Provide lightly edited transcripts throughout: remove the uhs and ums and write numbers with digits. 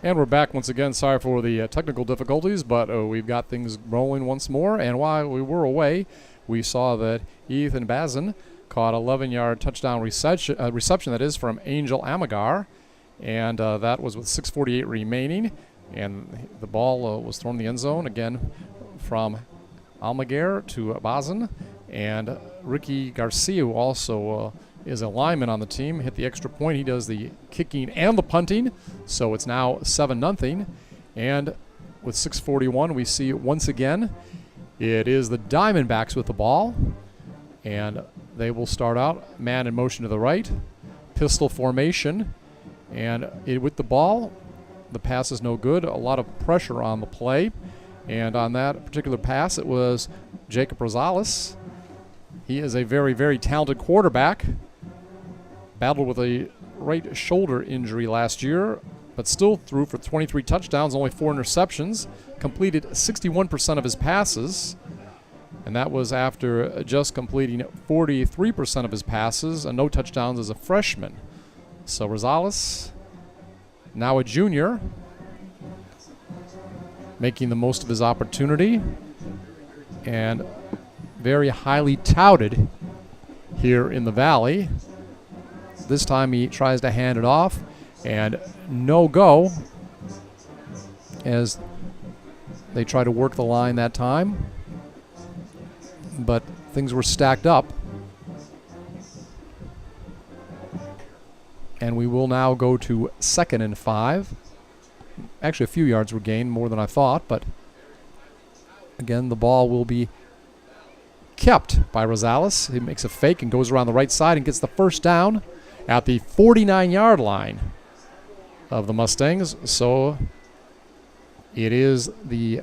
And we're back once again. Sorry for the technical difficulties, but we've got things rolling once more. And while we were away, we saw that Ethan Bazin caught 11-yard touchdown reception, that is, from Angel Amagar. And that was with 6:48 remaining. And the ball was thrown in the end zone, again, from Almaguer to Bazin. And Ricky Garcia, who also is a lineman on the team, hit the extra point. He does the kicking and the punting, so it's now 7-0. And with 6:41, we see once again it is the Diamondbacks with the ball, and they will start out man in motion to the right, pistol formation, and with the ball, the pass is no good. A lot of pressure on the play, and on that particular pass, it was Jacob Rosales. He is a very, very talented quarterback. Battled with a right shoulder injury last year, but still threw for 23 touchdowns, only 4 interceptions, completed 61% of his passes, and that was after just completing 43% of his passes and no touchdowns as a freshman. So Rosales, now a junior, making the most of his opportunity, and very highly touted here in the Valley. This time he tries to hand it off, and no go as they try to work the line that time. But things were stacked up. And we will now go to 2nd and 5. Actually, a few yards were gained, more than I thought, but again, the ball will be kept by Rosales. He makes a fake and goes around the right side and gets the first down at the 49-yard line of the Mustangs. So it is the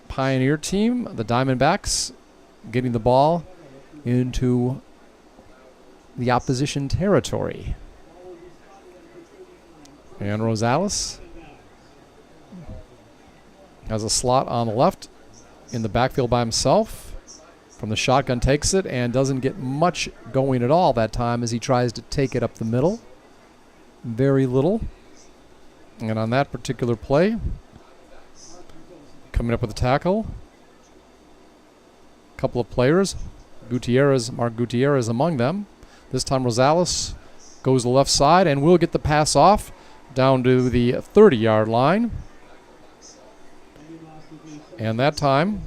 Pioneer team, the Diamondbacks, getting the ball into the opposition territory. And Rosales has a slot on the left in the backfield by himself. From the shotgun, takes it and doesn't get much going at all that time as he tries to take it up the middle. Very little. And on that particular play, coming up with a tackle, a couple of players, Mark Gutierrez among them. This time Rosales goes to the left side and will get the pass off down to the 30-yard line. And that time,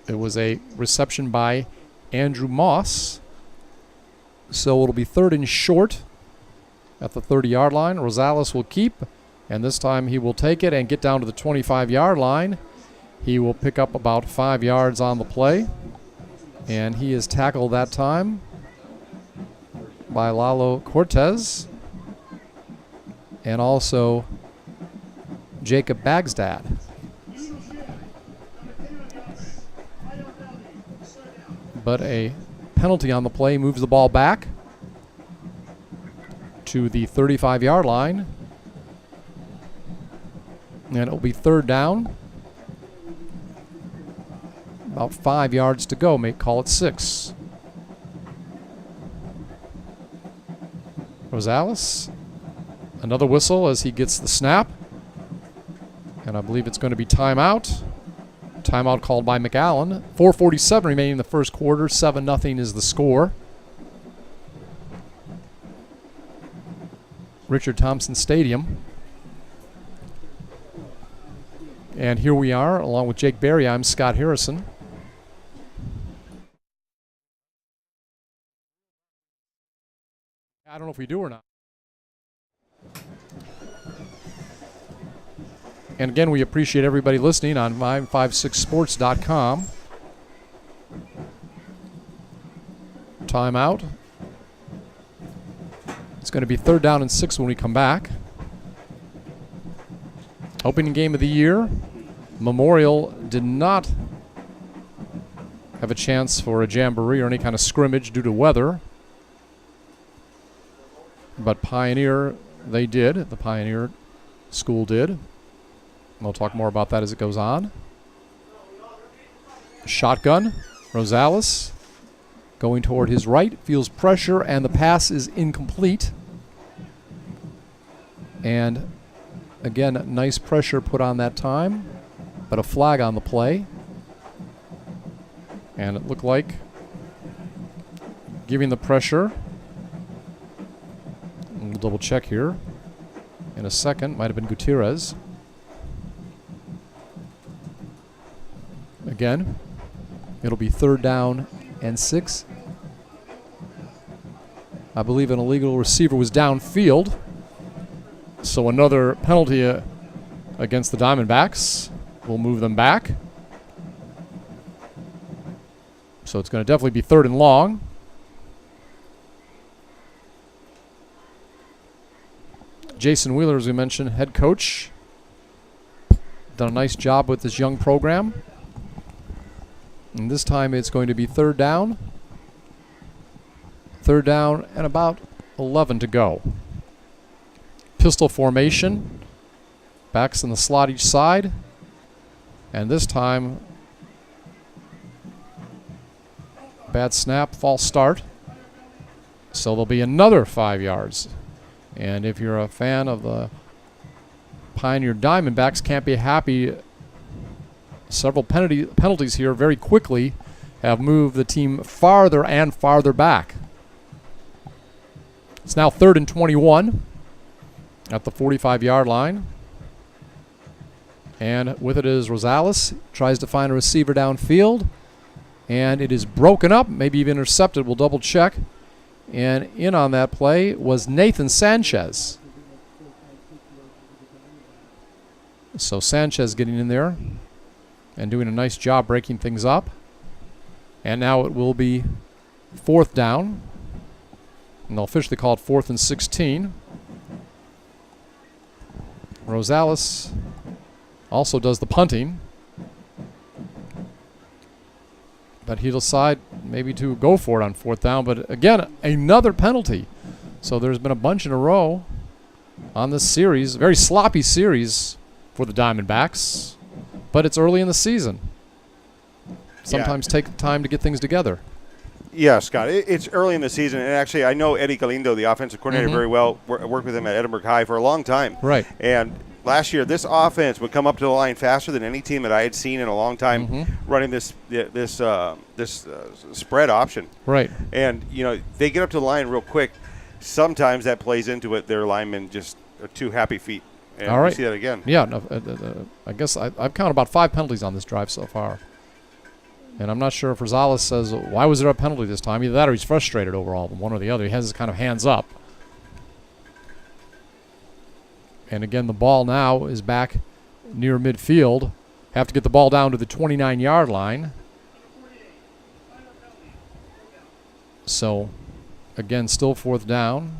it was a reception by Andrew Moss. So it'll be 3rd and short at the 30-yard line. Rosales will keep, and this time he will take it and get down to the 25-yard line. He will pick up about 5 yards on the play, and he is tackled that time by Lalo Cortez and also Jacob Bagstad. But a penalty on the play moves the ball back to the 35-yard line. And it'll be 3rd down. About 5 yards to go, may call it 6. Rosales, another whistle as he gets the snap. And I believe it's going to be timeout. Timeout called by McAllen. 4:47 remaining in the first quarter. 7-0 is the score. Richard Thompson Stadium. And here we are, along with Jake Berry. I'm Scott Harrison. I don't know if we do or not. And again, we appreciate everybody listening on 956sports.com. Timeout. It's going to be 3rd down and 6 when we come back. Opening game of the year. Memorial did not have a chance for a jamboree or any kind of scrimmage due to weather. But Pioneer, they did. The Pioneer School did. We'll talk more about that as it goes on. Shotgun. Rosales going toward his right. Feels pressure, and the pass is incomplete. And again, nice pressure put on that time, but a flag on the play. And it looked like giving the pressure. We'll double check here in a second. Might have been Gutierrez. Again, it'll be 3rd down and 6. I believe an illegal receiver was downfield. So another penalty against the Diamondbacks will move them back. So it's going to definitely be 3rd and long. Jason Wheeler, as we mentioned, head coach. Done a nice job with this young program. And this time it's going to be 3rd down. 3rd down and about 11 to go. Pistol formation. Backs in the slot each side. And this time, bad snap, false start. So there'll be another 5 yards. And if you're a fan of the Pioneer Diamondbacks, can't be happy. Several penalties here very quickly have moved the team farther and farther back. It's now 3rd and 21 at the 45-yard line. And with it is Rosales. Tries to find a receiver downfield. And it is broken up, maybe even intercepted. We'll double check. And in on that play was Nathan Sanchez. So Sanchez getting in there and doing a nice job breaking things up. And now it will be 4th down. And they'll officially call it 4th and 16. Rosales also does the punting. But he'll decide maybe to go for it on 4th down. But again, another penalty. So there's been a bunch in a row on this series. Very sloppy series for the Diamondbacks. But it's early in the season. Sometimes take time to get things together. Yeah, Scott, it's early in the season. And actually, I know Eddie Galindo, the offensive coordinator, very well. Worked with him at Edinburgh High for a long time. Right. And last year, this offense would come up to the line faster than any team that I had seen in a long time running this spread option. Right. And, you know, they get up to the line real quick. Sometimes that plays into it. Their linemen just are too happy feet. And all right. we see that again. Yeah, no, I guess I've counted about 5 penalties on this drive so far. And I'm not sure if Rosales says, why was there a penalty this time? Either that or he's frustrated overall, one or the other. He has his kind of hands up. And again, the ball now is back near midfield. Have to get the ball down to the 29-yard line. So, again, still 4th down.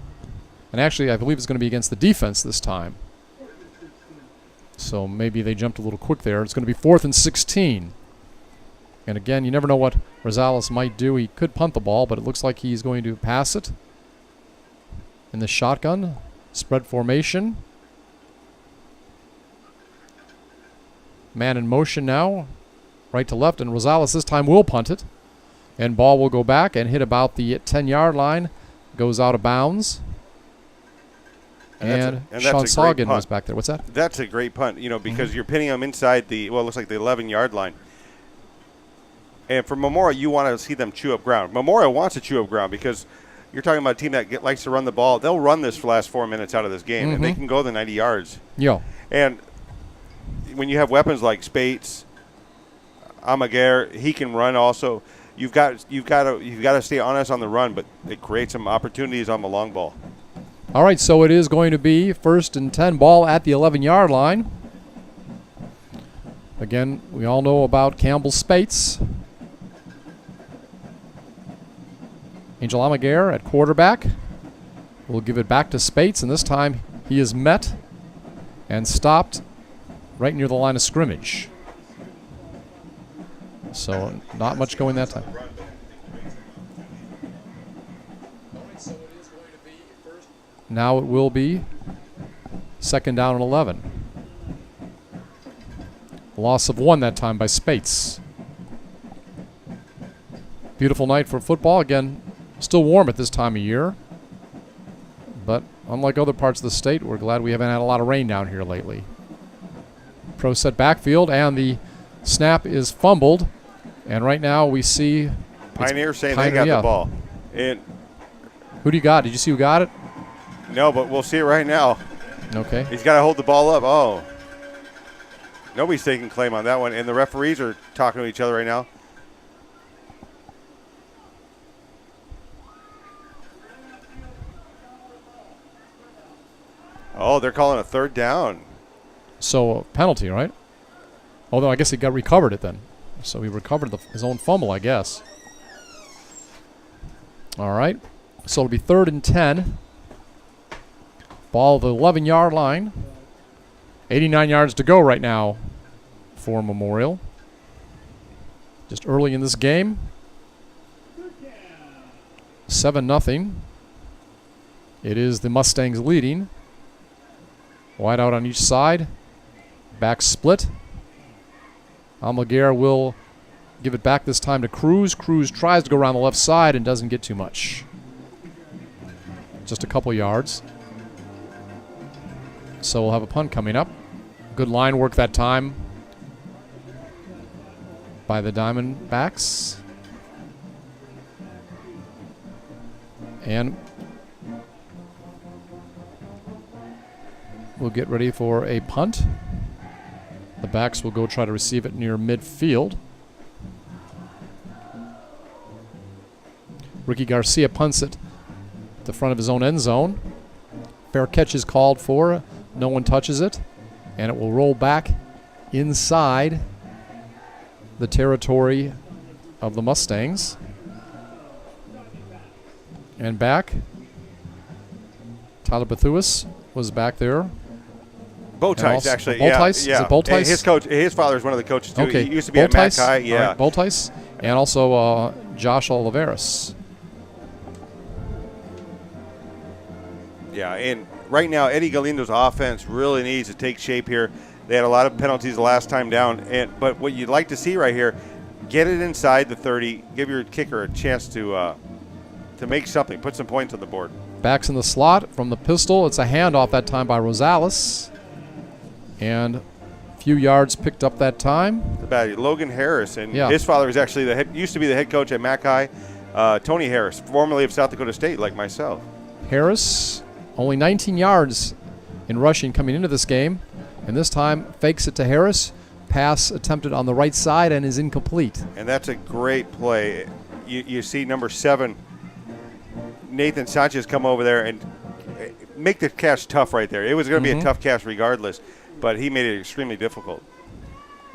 And actually, I believe it's going to be against the defense this time. So maybe they jumped a little quick there. It's going to be 4th and 16. And again, you never know what Rosales might do. He could punt the ball, but it looks like he's going to pass it. In the shotgun, spread formation. Man in motion now, right to left, and Rosales this time will punt it. And ball will go back and hit about the 10-yard line. Goes out of bounds. And Sean Sagan was back there. What's that? That's a great punt, you know, because you're pinning them inside the, well, it looks like the 11-yard line. And for Memorial, you want to see them chew up ground. Memorial wants to chew up ground because you're talking about a team that likes to run the ball. They'll run this for the last 4 minutes out of this game, and they can go the 90 yards. Yeah. And when you have weapons like Spates, Amaguer, he can run also. You've got to stay honest on the run, but it creates some opportunities on the long ball. All right, so it is going to be 1st and 10, ball at the 11-yard line. Again, we all know about Campbell Spates. Angel Amaguer at quarterback. We'll give it back to Spates, and this time he is met and stopped right near the line of scrimmage. So not much going that time. Now it will be 2nd down and 11. Loss of 1 that time by Spates. Beautiful night for football. Again, still warm at this time of year, but unlike other parts of the state, we're glad we haven't had a lot of rain down here lately. Pro set backfield, and the snap is fumbled. And right now we see Pioneer saying Pioneer, they got the ball. And who do you got? Did you see who got it? no, but we'll see it right now. Okay. He's got to hold the ball up. Oh. Nobody's taking claim on that one. And the referees are talking to each other right now. Oh, they're calling a third down. So a penalty, right? Although I guess he recovered it then. So he recovered his own fumble, I guess. All right. So it'll be 3rd and 10. Ball at the 11-yard line. 89 yards to go right now for Memorial. Just early in this game. 7-0. It is the Mustangs leading. Wide out on each side. Back split. Almaguer will give it back this time to Cruz. Cruz tries to go around the left side and doesn't get too much. Just a couple yards. So we'll have a punt coming up. Good line work that time by the Diamondbacks. And we'll get ready for a punt. The backs will go try to receive it near midfield. Ricky Garcia punts it at the front of his own end zone. Fair catch is called for. No one touches it. And it will roll back inside the territory of the Mustangs. And back. Tyler Bethuis was back there. Botice, actually. Botice? Yeah. Is it Botice? His coach, his father is one of the coaches, too. Okay. He used to be at McAllen. Yeah. Right. Botice. And also Josh Oliveras. Yeah, and right now, Eddie Galindo's offense really needs to take shape here. They had a lot of penalties the last time down. But what you'd like to see right here, get it inside the 30, give your kicker a chance to make something, put some points on the board. Backs in the slot from the pistol. It's a handoff that time by Rosales. And a few yards picked up that time. Logan Harris, and his father was actually used to be the head coach at McAllen. Tony Harris, formerly of South Dakota State, like myself. Harris, only 19 yards in rushing coming into this game. And this time fakes it to Harris. Pass attempted on the right side and is incomplete. And that's a great play. You see number 7, Nathan Sanchez, come over there and make the catch tough right there. It was going to be a tough catch regardless, but he made it extremely difficult.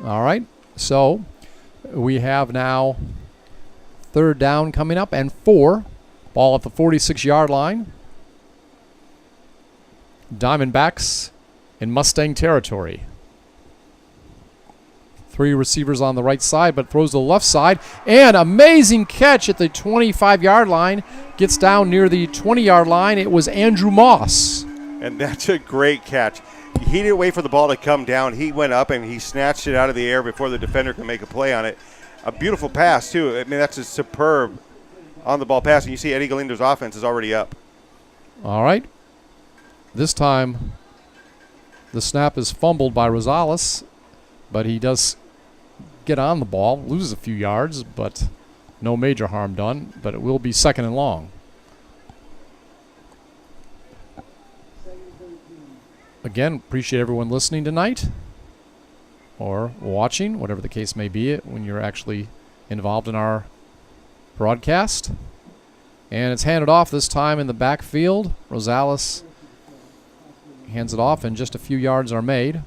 All right. So we have now 3rd down coming up and 4. Ball at the 46-yard line. Diamondbacks in Mustang territory. 3 receivers on the right side, but throws to the left side. And amazing catch at the 25-yard line. Gets down near the 20-yard line. It was Andrew Moss. And that's a great catch. He didn't wait for the ball to come down. He went up and he snatched it out of the air before the defender could make a play on it. A beautiful pass, too. I mean, that's a superb on-the-ball pass. And you see Eddie Galindo's offense is already up. All right. This time, the snap is fumbled by Rosales, but he does get on the ball, loses a few yards, but no major harm done. But it will be 2nd and long. Again, appreciate everyone listening tonight or watching, whatever the case may be, when you're actually involved in our broadcast. And it's handed off this time in the backfield. Rosales hands it off, and just a few yards are made.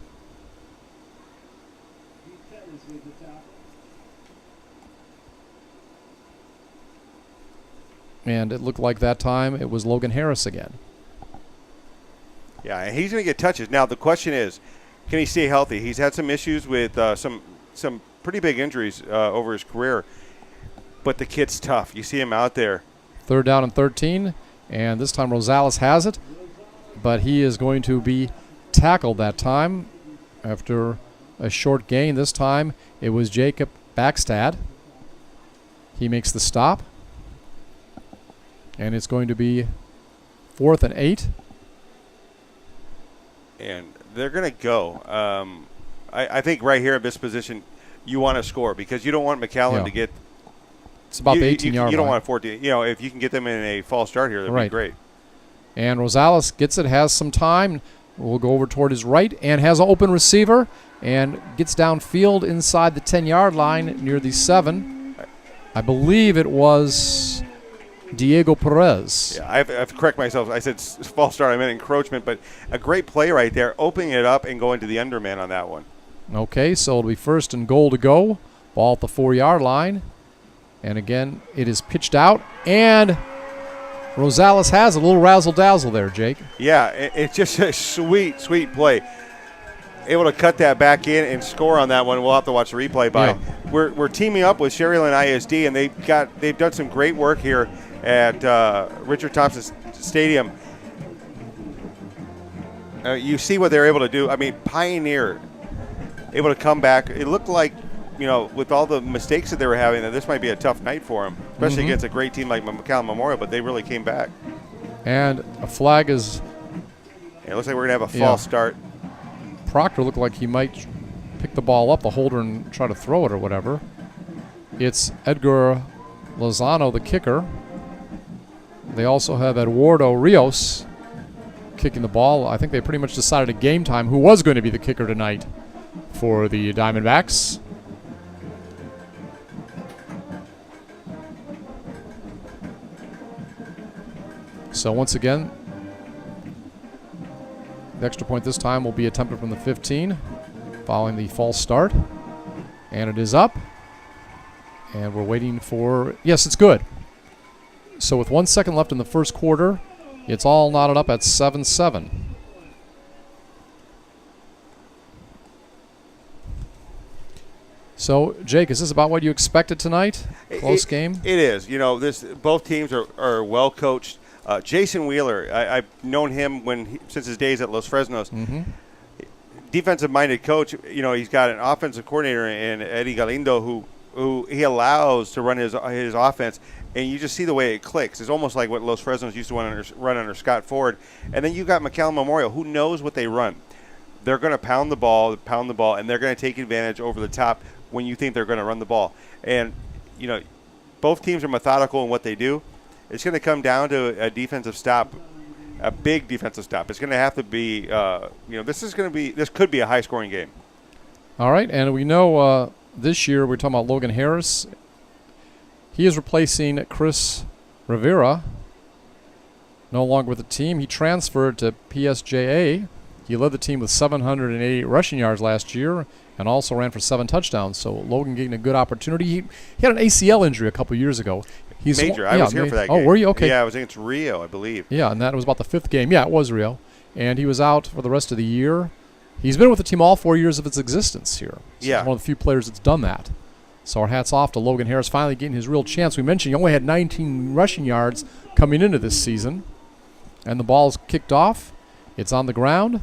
And it looked like that time it was Logan Harris again. Yeah, and he's going to get touches. Now, the question is, can he stay healthy? He's had some issues with some pretty big injuries over his career, but the kid's tough. You see him out there. 3rd down and 13, and this time Rosales has it, but he is going to be tackled that time after a short gain. This time it was Jacob Backstad. He makes the stop, and it's going to be 4th and 8. and they're going to go. I think right here at this position, you want to score because you don't want McAllen to get. It's about the 18-yard line. You don't want 14. You know, if you can get them in a false start here, that'd be great. And Rosales gets it, has some time. Will go over toward his right and has an open receiver and gets downfield inside the 10-yard line near the 7. I believe it was Diego Perez. Yeah, I have to correct myself. I said false start. I meant encroachment, but a great play right there, opening it up and going to the underman on that one. Okay, so it'll be 1st and goal to go. Ball at the 4-yard line. And again, it is pitched out, and Rosales has a little razzle-dazzle there, Jake. Yeah, it's just a sweet, sweet play. Able to cut that back in and score on that one. We'll have to watch the replay. We're teaming up with Sherryland ISD, and they've done some great work here at Richard Thompson Stadium. You see what they're able to do. I mean, Pioneer able to come back. It looked like, you know, with all the mistakes that they were having, that this might be a tough night for them, especially against a great team like McAllen Memorial, but they really came back. And a flag is... It looks like we're going to have a false start. Proctor looked like he might pick the ball up, the holder, and try to throw it or whatever. It's Edgar Lozano, the kicker. They also have Eduardo Rios kicking the ball. I think they pretty much decided at game time who was going to be the kicker tonight for the Diamondbacks. So once again, the extra point this time will be attempted from the 15 following the false start. And it is up. And we're waiting for... Yes, it's good. So with 1 second left in the first quarter, it's all knotted up at 7-7. So, Jake, is this about what you expected tonight? Close game? It is. You know, both teams are well coached. Jason Wheeler, I've known him since his days at Los Fresnos. Defensive-minded coach. You know, he's got an offensive coordinator in Eddie Galindo who he allows to run his offense, and you just see the way it clicks. It's almost like what Los Fresnos used to run under Scott Ford. And then you've got McAllen Memorial, who knows what they run. They're going to pound the ball, and they're going to take advantage over the top when you think they're going to run the ball. And, you know, both teams are methodical in what they do. It's going to come down to a defensive stop, a big defensive stop. It's going to have to be, this could be a high-scoring game. All right, and we know this year we're talking about Logan Harris. He is replacing Chris Rivera, no longer with the team. He transferred to PSJA. He led the team with 788 rushing yards last year and also ran for 7 touchdowns. So Logan getting a good opportunity. He had an ACL injury a couple years ago. He's major. I was here for that game. Oh, were you? Okay. Yeah, I was against Rio, I believe. Yeah, and that was about the 5th game. Yeah, it was Rio. And he was out for the rest of the year. He's been with the team all 4 years of its existence here. So he's one of the few players that's done that. So our hats off to Logan Harris finally getting his real chance. We mentioned he only had 19 rushing yards coming into this season. And the ball's kicked off. It's on the ground.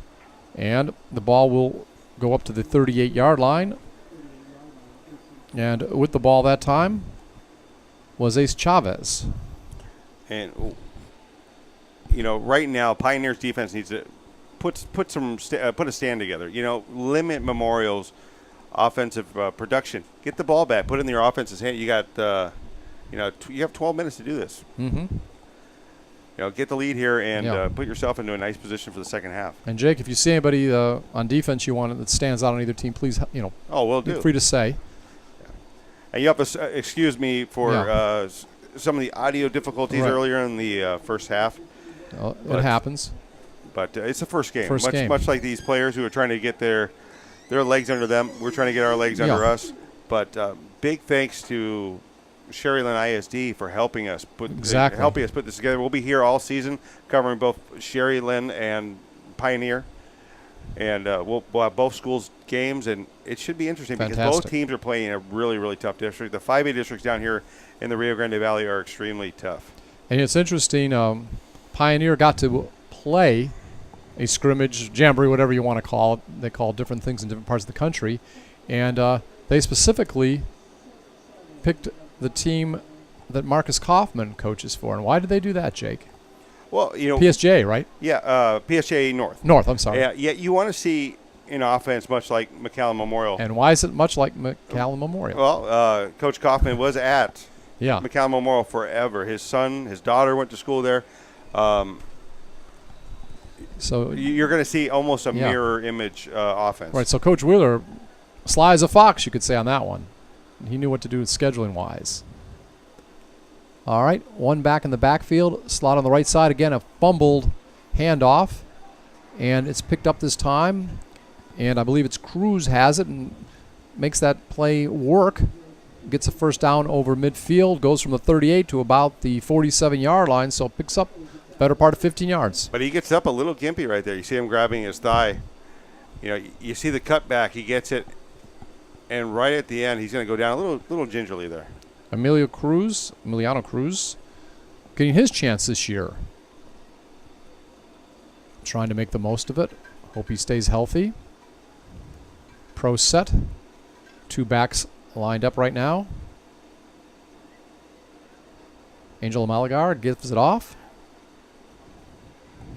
And the ball will go up to the 38-yard line. And with the ball that time was Ace Chavez. And, you know, right now, Pioneer's defense needs to put a stand together. You know, limit Memorial's offensive production. Get the ball back. Put it in your offense's hand. You got, you have 12 minutes to do this. Mm-hmm. You know, get the lead here and put yourself into a nice position for the second half. And Jake, if you see anybody on defense you want that stands out on either team, please, we'll do. Feel free to say. Yeah. And you have to excuse me for some of the audio difficulties earlier in the first half. It happens. But it's the first game. Game. Much like these players who are trying to get their legs under them, we're trying to get our legs under us. But big thanks to Sherryland ISD for helping us put this together. We'll be here all season covering both Sherryland and Pioneer, and we'll have both schools' games, and it should be interesting because both teams are playing a really, really tough district. The 5A districts down here in the Rio Grande Valley are extremely tough. And it's interesting. Pioneer got to play a scrimmage, jamboree, whatever you want to call it. They call different things in different parts of the country, and they specifically picked the team that Marcus Kaufman coaches for. And why did they do that, Jake? Well, PSJ, right? Yeah, PSJ North. North, I'm sorry. Yeah, you want to see an offense much like McAllen Memorial. And why is it much like McAllen Memorial? Well, Coach Kaufman was at yeah. McAllen Memorial forever. His son, his daughter went to school there. So you're going to see almost a mirror image offense. Right, so Coach Wheeler, sly as a fox, you could say on that one. He knew what to do scheduling-wise. All right, one back in the backfield, slot on the right side. Again, a fumbled handoff, and it's picked up this time. And I believe it's Cruz has it and makes that play work. Gets a first down over midfield, goes from the 38 to about the 47-yard line, so picks up better part of 15 yards. But he gets up a little gimpy right there. You see him grabbing his thigh. You see the cutback. He gets it, and right at the end, he's going to go down a little gingerly there. Emiliano Cruz, getting his chance this year. Trying to make the most of it. Hope he stays healthy. Pro set. Two backs lined up right now. Angel Malagar gives it off.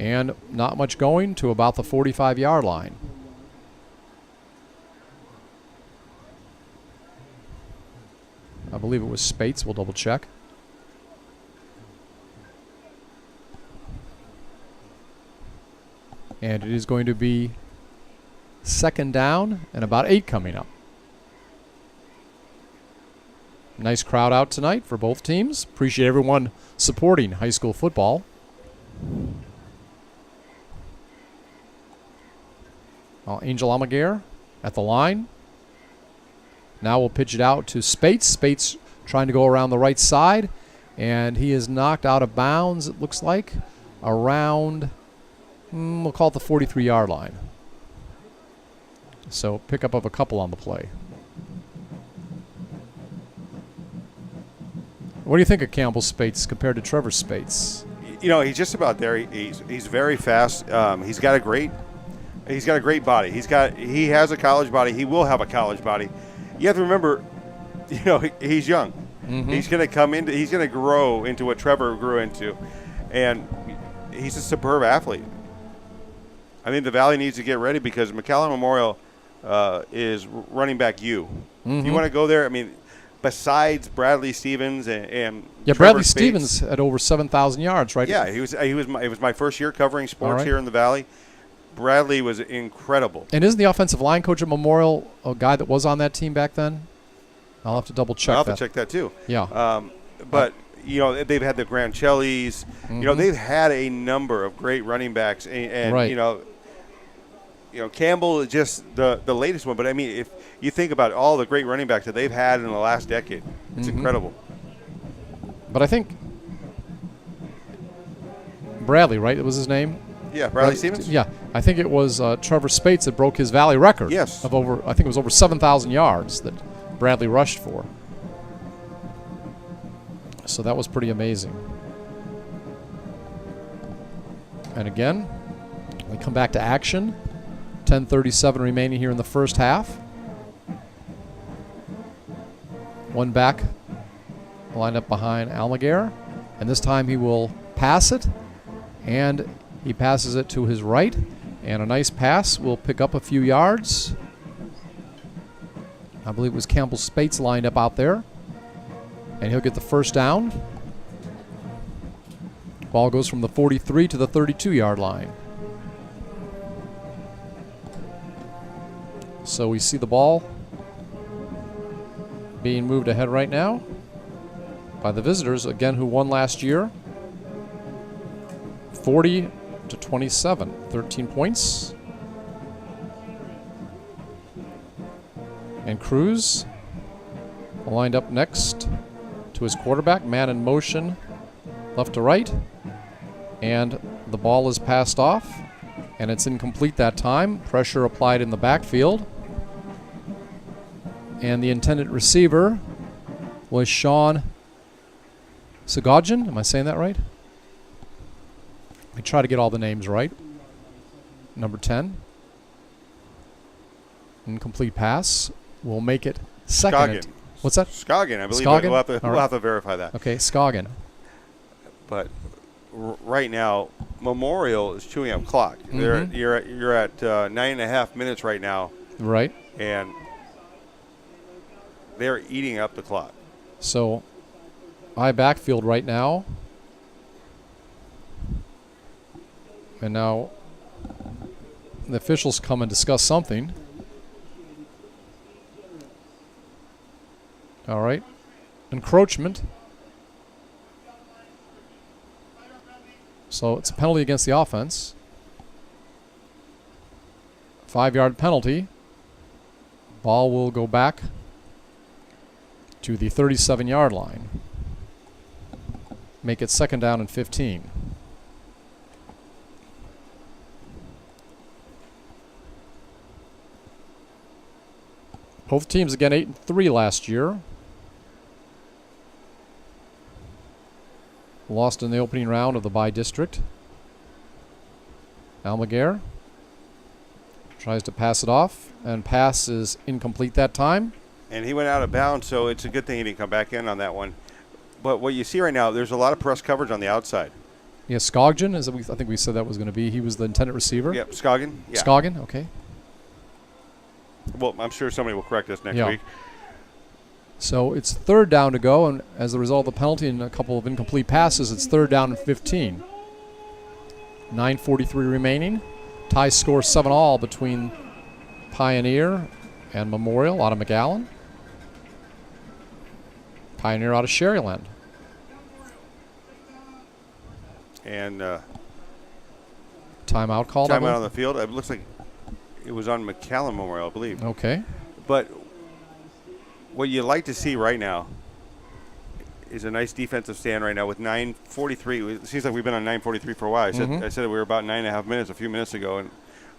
And not much going to about the 45-yard line. I believe it was Spates. We'll double check. And it is going to be second down and about 8 coming up. Nice crowd out tonight for both teams. Appreciate everyone supporting high school football. Angel Almaguer at the line. Now we'll pitch it out to Spates. Spates trying to go around the right side, and he is knocked out of bounds, it looks like, around, we'll call it the 43-yard line. So pickup of a couple on the play. What do you think of Campbell Spates compared to Trevor Spates? He's just about there. He's very fast. He's got a great body. He has a college body. He will have a college body. You have to remember, he's young. Mm-hmm. He's going to grow into what Trevor grew into, and he's a superb athlete. I think the Valley needs to get ready because McAllen Memorial is running back U. Mm-hmm. If you want to go there, I mean, besides Bradley Stevens and Bradley Stevens had over 7,000 yards, right? Yeah, it was my first year covering sports here in the Valley. Bradley was incredible. And isn't the offensive line coach at Memorial a guy that was on that team back then? I'll have to double check that. I'll have to check that too. Yeah. But they've had the Grancellis. Mm-hmm. They've had a number of great running backs, and right. Campbell is just the latest one. But I mean, if you think about all the great running backs that they've had in the last decade, it's incredible. But I think Bradley, right? That was his name. Yeah, Bradley Stevens? Yeah. I think it was Trevor Spates that broke his Valley record. Yes. Of I think it was over 7,000 yards that Bradley rushed for. So that was pretty amazing. And again, we come back to action. 10:37 remaining here in the first half. One back lined up behind Almaguer. And this time he will pass it. And he passes it to his right, and a nice pass will pick up a few yards. I believe it was Campbell Spates lined up out there, and he'll get the first down. Ball goes from the 43 to the 32-yard line. So we see the ball being moved ahead right now by the visitors, again, who won last year. 40-27, 13 points. And Cruz lined up next to his quarterback, man in motion, left to right. And the ball is passed off, and it's incomplete that time. Pressure applied in the backfield. And the intended receiver was Sean Sagodjian. Am I saying that right? I try to get all the names right. Number 10. Incomplete pass. We'll make it second. Scoggin. What's that? Scoggin, I believe. Scoggin? We'll have to verify that. Okay, Scoggin. But right now, Memorial is chewing up clock. Mm-hmm. You're at 9.5 minutes right now, Right. and they're eating up the clock. So, high backfield right now. And now the officials come and discuss something. All right. Encroachment. So it's a penalty against the offense. 5-yard penalty. Ball will go back to the 37-yard line. Make it 2nd down and 15. Both teams again 8-3 last year. Lost in the opening round of the bi-district. Almaguer tries to pass it off, and pass is incomplete that time. And he went out of bounds, so it's a good thing he didn't come back in on that one. But what you see right now, there's a lot of press coverage on the outside. Yeah, Skoggen, I think we said that was going to be. He was the intended receiver. Yep, Skoggen. Yeah. Skoggen, okay. Well, I'm sure somebody will correct us next week. So it's 3rd down to go, and as a result of the penalty and a couple of incomplete passes, it's 3rd down and 15. 9:43 remaining. Tie score 7-all between Pioneer and Memorial out of McAllen. Pioneer out of Sherryland. And timeout called. Timeout on the field. It looks like it was on McAllen Memorial, I believe. Okay. But what you like to see right now is a nice defensive stand right now with 9:43. It seems like we've been on 9:43 for a while. I said we were about 9.5 minutes a few minutes ago, and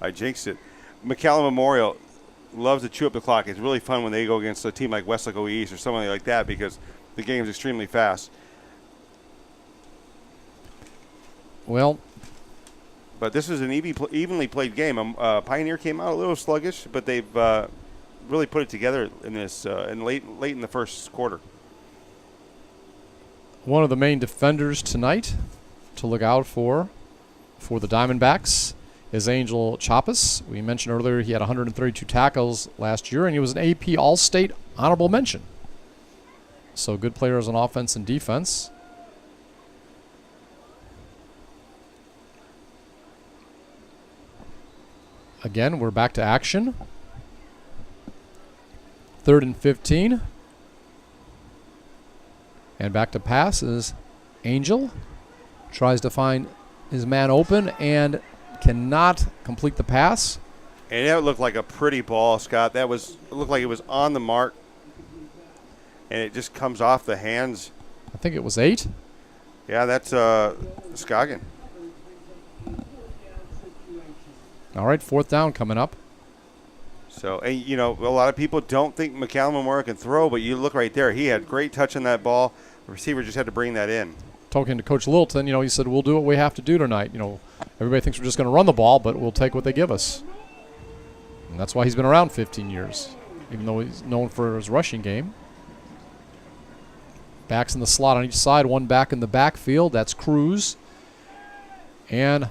I jinxed it. McAllen Memorial loves to chew up the clock. It's really fun when they go against a team like Westlake East or something like that because the game is extremely fast. Well, but this is an evenly played game. Pioneer came out a little sluggish, but they've really put it together in this late in the first quarter. One of the main defenders tonight to look out for the Diamondbacks is Angel Chapas. We mentioned earlier he had 132 tackles last year, and he was an AP All-State honorable mention. So good players on offense and defense. Again, we're back to action. 3rd and 15. And back to pass is Angel. Tries to find his man open and cannot complete the pass. And that looked like a pretty ball, Scott. It looked like it was on the mark. And it just comes off the hands. I think it was 8. Yeah, that's Skoggen. All right, 4th down coming up. So, and, you know, a lot of people don't think McAllen Memorial can throw, but you look right there. He had great touch on that ball. The receiver just had to bring that in. Talking to Coach Littleton, you know, he said, we'll do what we have to do tonight. You know, everybody thinks we're just going to run the ball, but we'll take what they give us. And that's why he's been around 15 years, even though he's known for his rushing game. Backs in the slot on each side, one back in the backfield. That's Cruz. And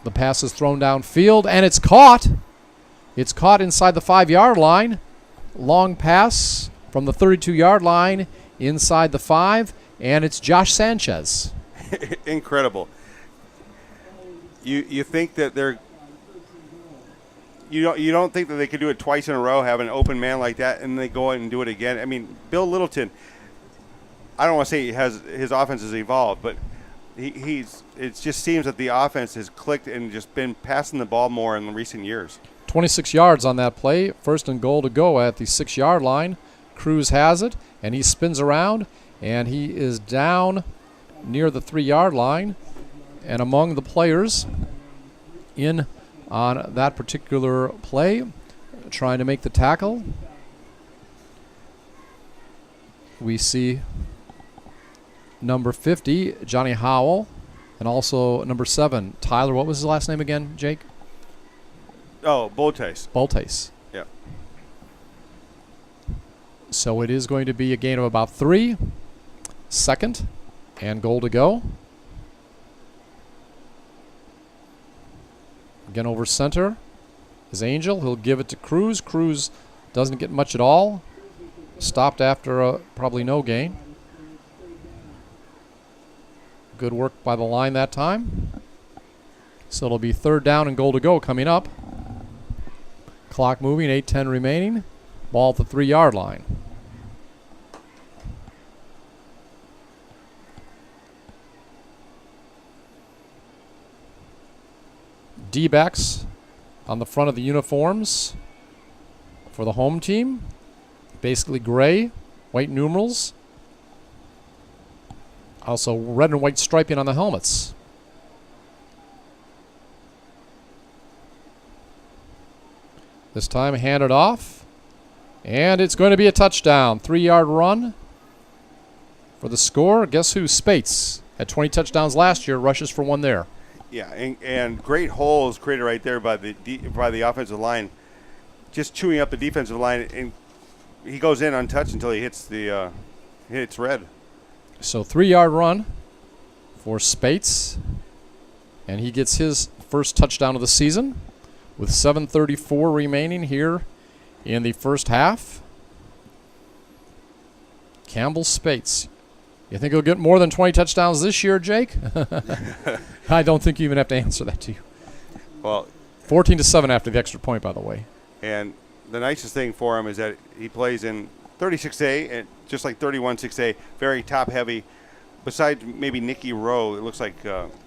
the pass is thrown downfield, and it's caught. It's caught inside the 5-yard line. Long pass from the 32-yard line inside the 5, and it's Josh Sanchez. Incredible. You think that you don't think that they could do it twice in a row, have an open man like that, and they go in and do it again. I mean, Bill Littleton, I don't want to say his offense has evolved, but it just seems that the offense has clicked and just been passing the ball more in recent years. 26 yards on that play. 1st and goal to go at the 6-yard line. Cruz has it, and he spins around, and he is down near the 3-yard line. And among the players in on that particular play, trying to make the tackle, we see number 50, Johnny Howell, and also number 7, Tyler. What was his last name again, Jake? Oh, Boltes. Boltes. Yeah. So it is going to be a gain of about 3. 2nd and goal to go. Again over center is Angel. He'll give it to Cruz. Cruz doesn't get much at all. Stopped after probably no gain. Good work by the line that time. So it'll be 3rd down and goal to go coming up. Clock moving, 8:10 remaining. Ball at the 3-yard line. D-backs on the front of the uniforms for the home team. Basically gray, white numerals. Also red and white striping on the helmets. This time handed off. And it's going to be a touchdown. 3-yard run for the score. Guess who? Spates. Had 20 touchdowns last year. Rushes for 1 there. Yeah, and great holes created right there by the offensive line. Just chewing up the defensive line. And he goes in untouched until he hits red. So 3-yard run for Spates. And he gets his first touchdown of the season with 7:34 remaining here in the first half. Campbell Spates. You think he'll get more than 20 touchdowns this year, Jake? I don't think you even have to answer that to you. Well, 14-7 after the extra point, by the way. And the nicest thing for him is that he plays in 36A, and just like 31-6A, very top-heavy. Besides maybe Nicky Rowe, it looks like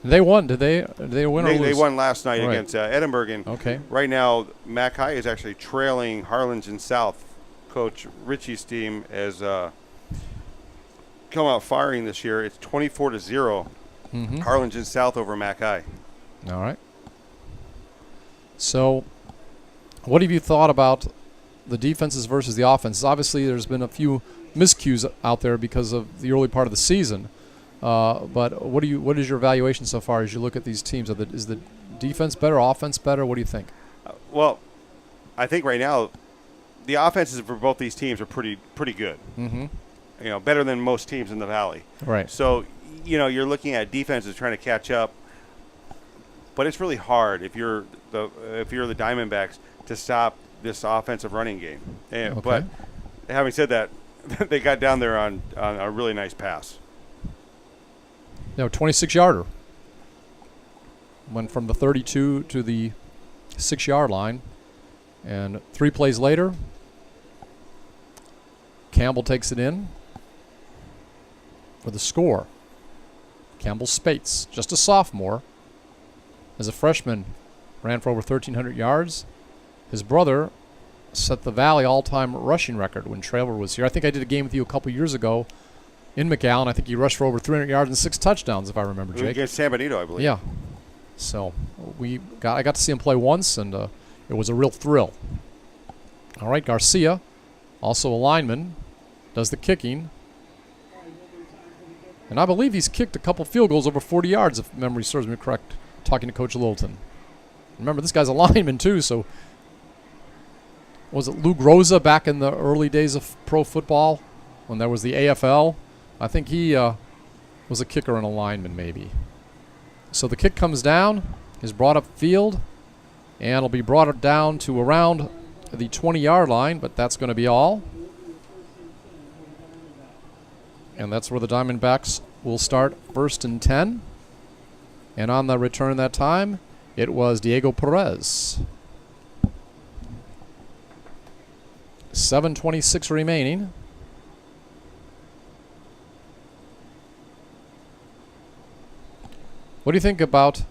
they won. Did they win or lose? They won last night against Edinburgh. And okay. Right now, Mac High is actually trailing Harlingen South. Coach Ritchie's team has come out firing this year. It's 24-0. Harlingen South over Mac High. All right. So, what have you thought about the defenses versus the offenses? Obviously, there's been a few miscues out there because of the early part of the season. But what is your evaluation so far as you look at these teams? Is the defense better, offense better? What do you think? Well, I think right now the offenses for both these teams are pretty good. Better than most teams in the Valley. Right. So, you're looking at defenses trying to catch up, but it's really hard if you're the Diamondbacks to stop this offensive running game. And, But having said that, they got down there on a really nice pass. 26-yarder. Went from the 32 to the 6-yard line. And 3 plays later, Campbell takes it in for the score. Campbell Spates, just a sophomore. As a freshman, ran for over 1,300 yards. His brother set the Valley all-time rushing record when Traylor was here. I think I did a game with you a couple years ago in McAllen. I think he rushed for over 300 yards and 6 touchdowns, if I remember, Jake. Against San Benito, I believe. Yeah. So I got to see him play once, and it was a real thrill. All right, Garcia, also a lineman, does the kicking. And I believe he's kicked a couple field goals over 40 yards, if memory serves me correct, talking to Coach Littleton. Remember, this guy's a lineman, too, so was it Lou Groza back in the early days of pro football when there was the AFL? I think he was a kicker and a lineman, maybe. So the kick comes down, is brought up field, and will be brought down to around the 20-yard line, but that's going to be all. And that's where the Diamondbacks will start 1st and 10. And on the return that time, it was Diego Perez. 7:26 remaining. What do you think about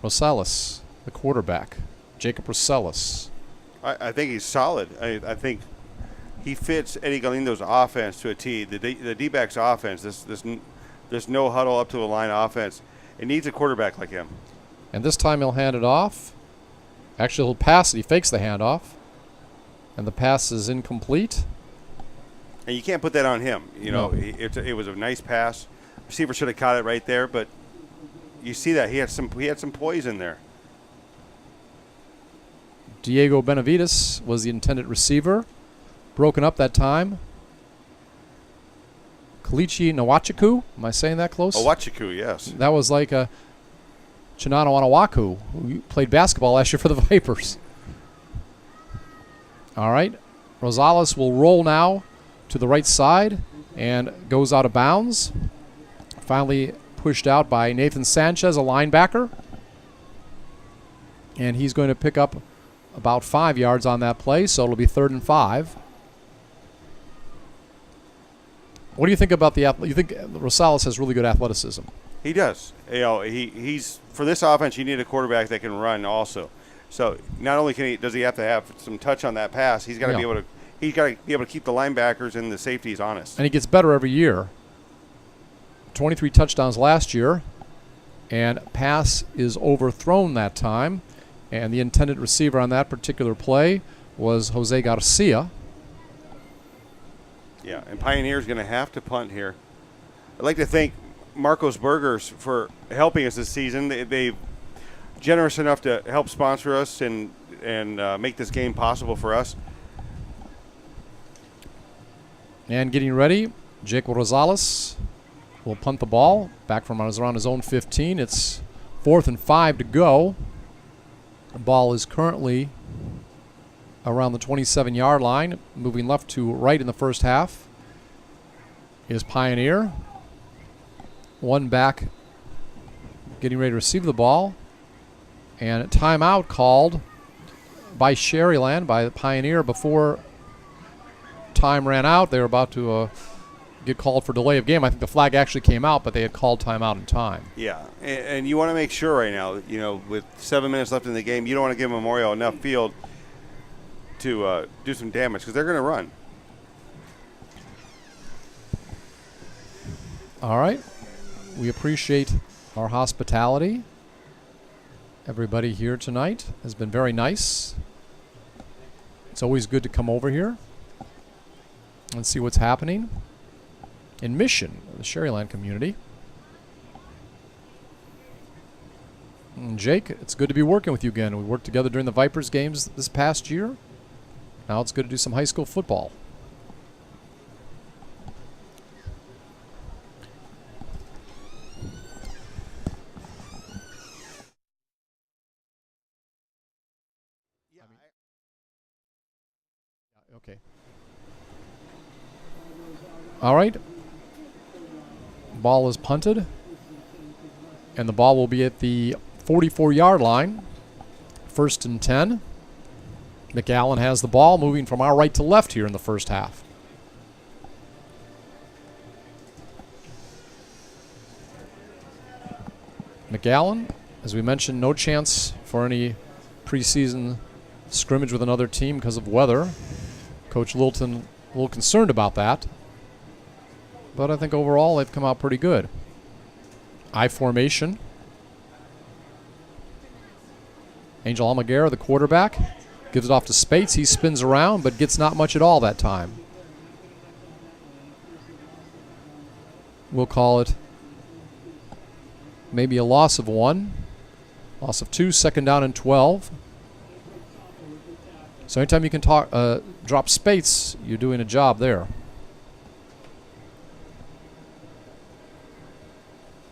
Rosales, the quarterback, Jacob Rosales? I think he's solid. I think he fits Eddie Galindo's offense to a T. The D-backs offense, this no huddle up to the line offense, it needs a quarterback like him. And this time he'll hand it off. Actually, he'll pass it. He fakes the handoff. And the pass is incomplete. And you can't put that on him. No. It was a nice pass. Receiver should have caught it right there, but you see that he had some poise in there. Diego Benavides was the intended receiver. Broken up that time. Kalichi Nwachuku. Am I saying that close? Nwachuku, yes. That was like Chinano Anawaku, who played basketball last year for the Vipers. All right. Rosales will roll now to the right side and goes out of bounds. Finally pushed out by Nathan Sanchez, a linebacker. And he's going to pick up about 5 yards on that play, so it'll be 3rd and 5. What do you think about the you think Rosales has really good athleticism? He does. You know, he's for this offense. You need a quarterback that can run also. So not only does he have to have some touch on that pass, he's got to be able to. He's got to be able to keep the linebackers and the safeties honest. And he gets better every year. 23 touchdowns last year, and pass is overthrown that time. And the intended receiver on that particular play was Jose Garcia. Yeah, and Pioneer's going to have to punt here. I'd like to thank Marcos Burgers for helping us this season. They've generous enough to help sponsor us and make this game possible for us. And getting ready, Jake Rosales will punt the ball back from around his own 15. It's 4th and 5 to go. The ball is currently around the 27-yard line. Moving left to right in the first half is Pioneer. One back getting ready to receive the ball. And a timeout called by Sherryland, by the Pioneer, before time ran out. They were about to get called for delay of game. I think the flag actually came out, but they had called timeout in time. Yeah, and you want to make sure right now, you know, with 7 minutes left in the game, you don't want to give Memorial enough field to do some damage because they're going to run. All right. We appreciate our hospitality. Everybody here tonight has been very nice. It's always good to come over here and see what's happening in Mission, the Sherryland community. And Jake, it's good to be working with you again. We worked together during the Vipers games this past year. Now it's good to do some high school football. Okay. All right. Ball is punted. And the ball will be at the 44-yard line. 1st and 10. McAllen has the ball, moving from our right to left here in the first half. McAllen, as we mentioned, no chance for any preseason scrimmage with another team because of weather. Coach Littleton a little concerned about that. But I think overall they've come out pretty good. I formation. Angel Almaguer, the quarterback, gives it off to Spates. He spins around but gets not much at all that time. We'll call it maybe a loss of 1. Loss of 2, 2nd down and 12. So anytime you can drop Spates, you're doing a job there.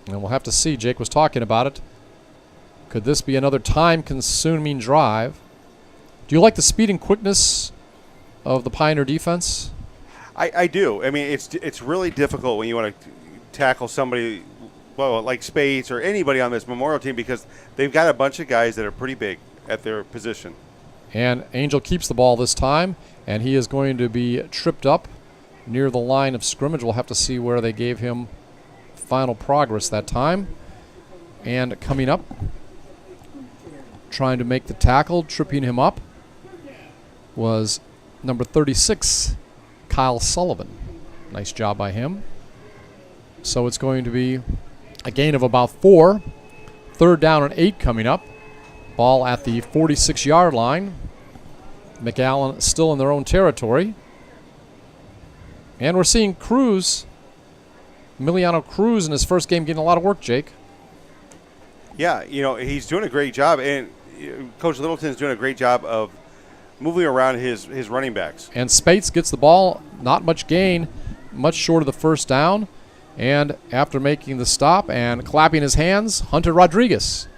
And we'll have to see. Jake was talking about it. Could this be another time-consuming drive? Do you like the speed and quickness of the Pioneer defense? I do. I mean, it's really difficult when you want to tackle somebody, well, like Spates or anybody on this Memorial team because they've got a bunch of guys that are pretty big at their position. And Angel keeps the ball this time, and he is going to be tripped up near the line of scrimmage. We'll have to see where they gave him final progress that time. And coming up, trying to make the tackle, tripping him up, was number 36, Kyle Sullivan. Nice job by him. So it's going to be a gain of about 4. 3rd down and 8 coming up. Ball at the 46-yard line. McAllen still in their own territory. And we're seeing Cruz, Emiliano Cruz, in his first game getting a lot of work, Jake. Yeah, you know, he's doing a great job, and Coach Littleton's doing a great job of moving around his running backs. And Spates gets the ball, not much gain, much short of the first down. And after making the stop and clapping his hands, Hunter Rodriguez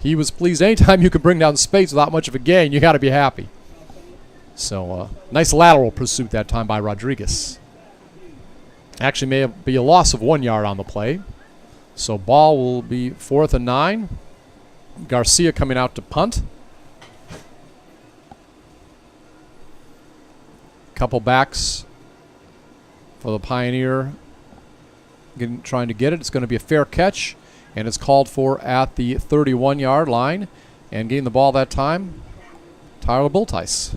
he was pleased. Anytime you can bring down Spates without much of a gain, you got to be happy. So nice lateral pursuit that time by Rodriguez. Actually may be a loss of 1 yard on the play. So ball will be 4th and 9. Garcia coming out to punt. Couple backs for the Pioneer trying to get it. It's going to be a fair catch, and it's called for at the 31-yard line. And getting the ball that time, Tyler Bultice.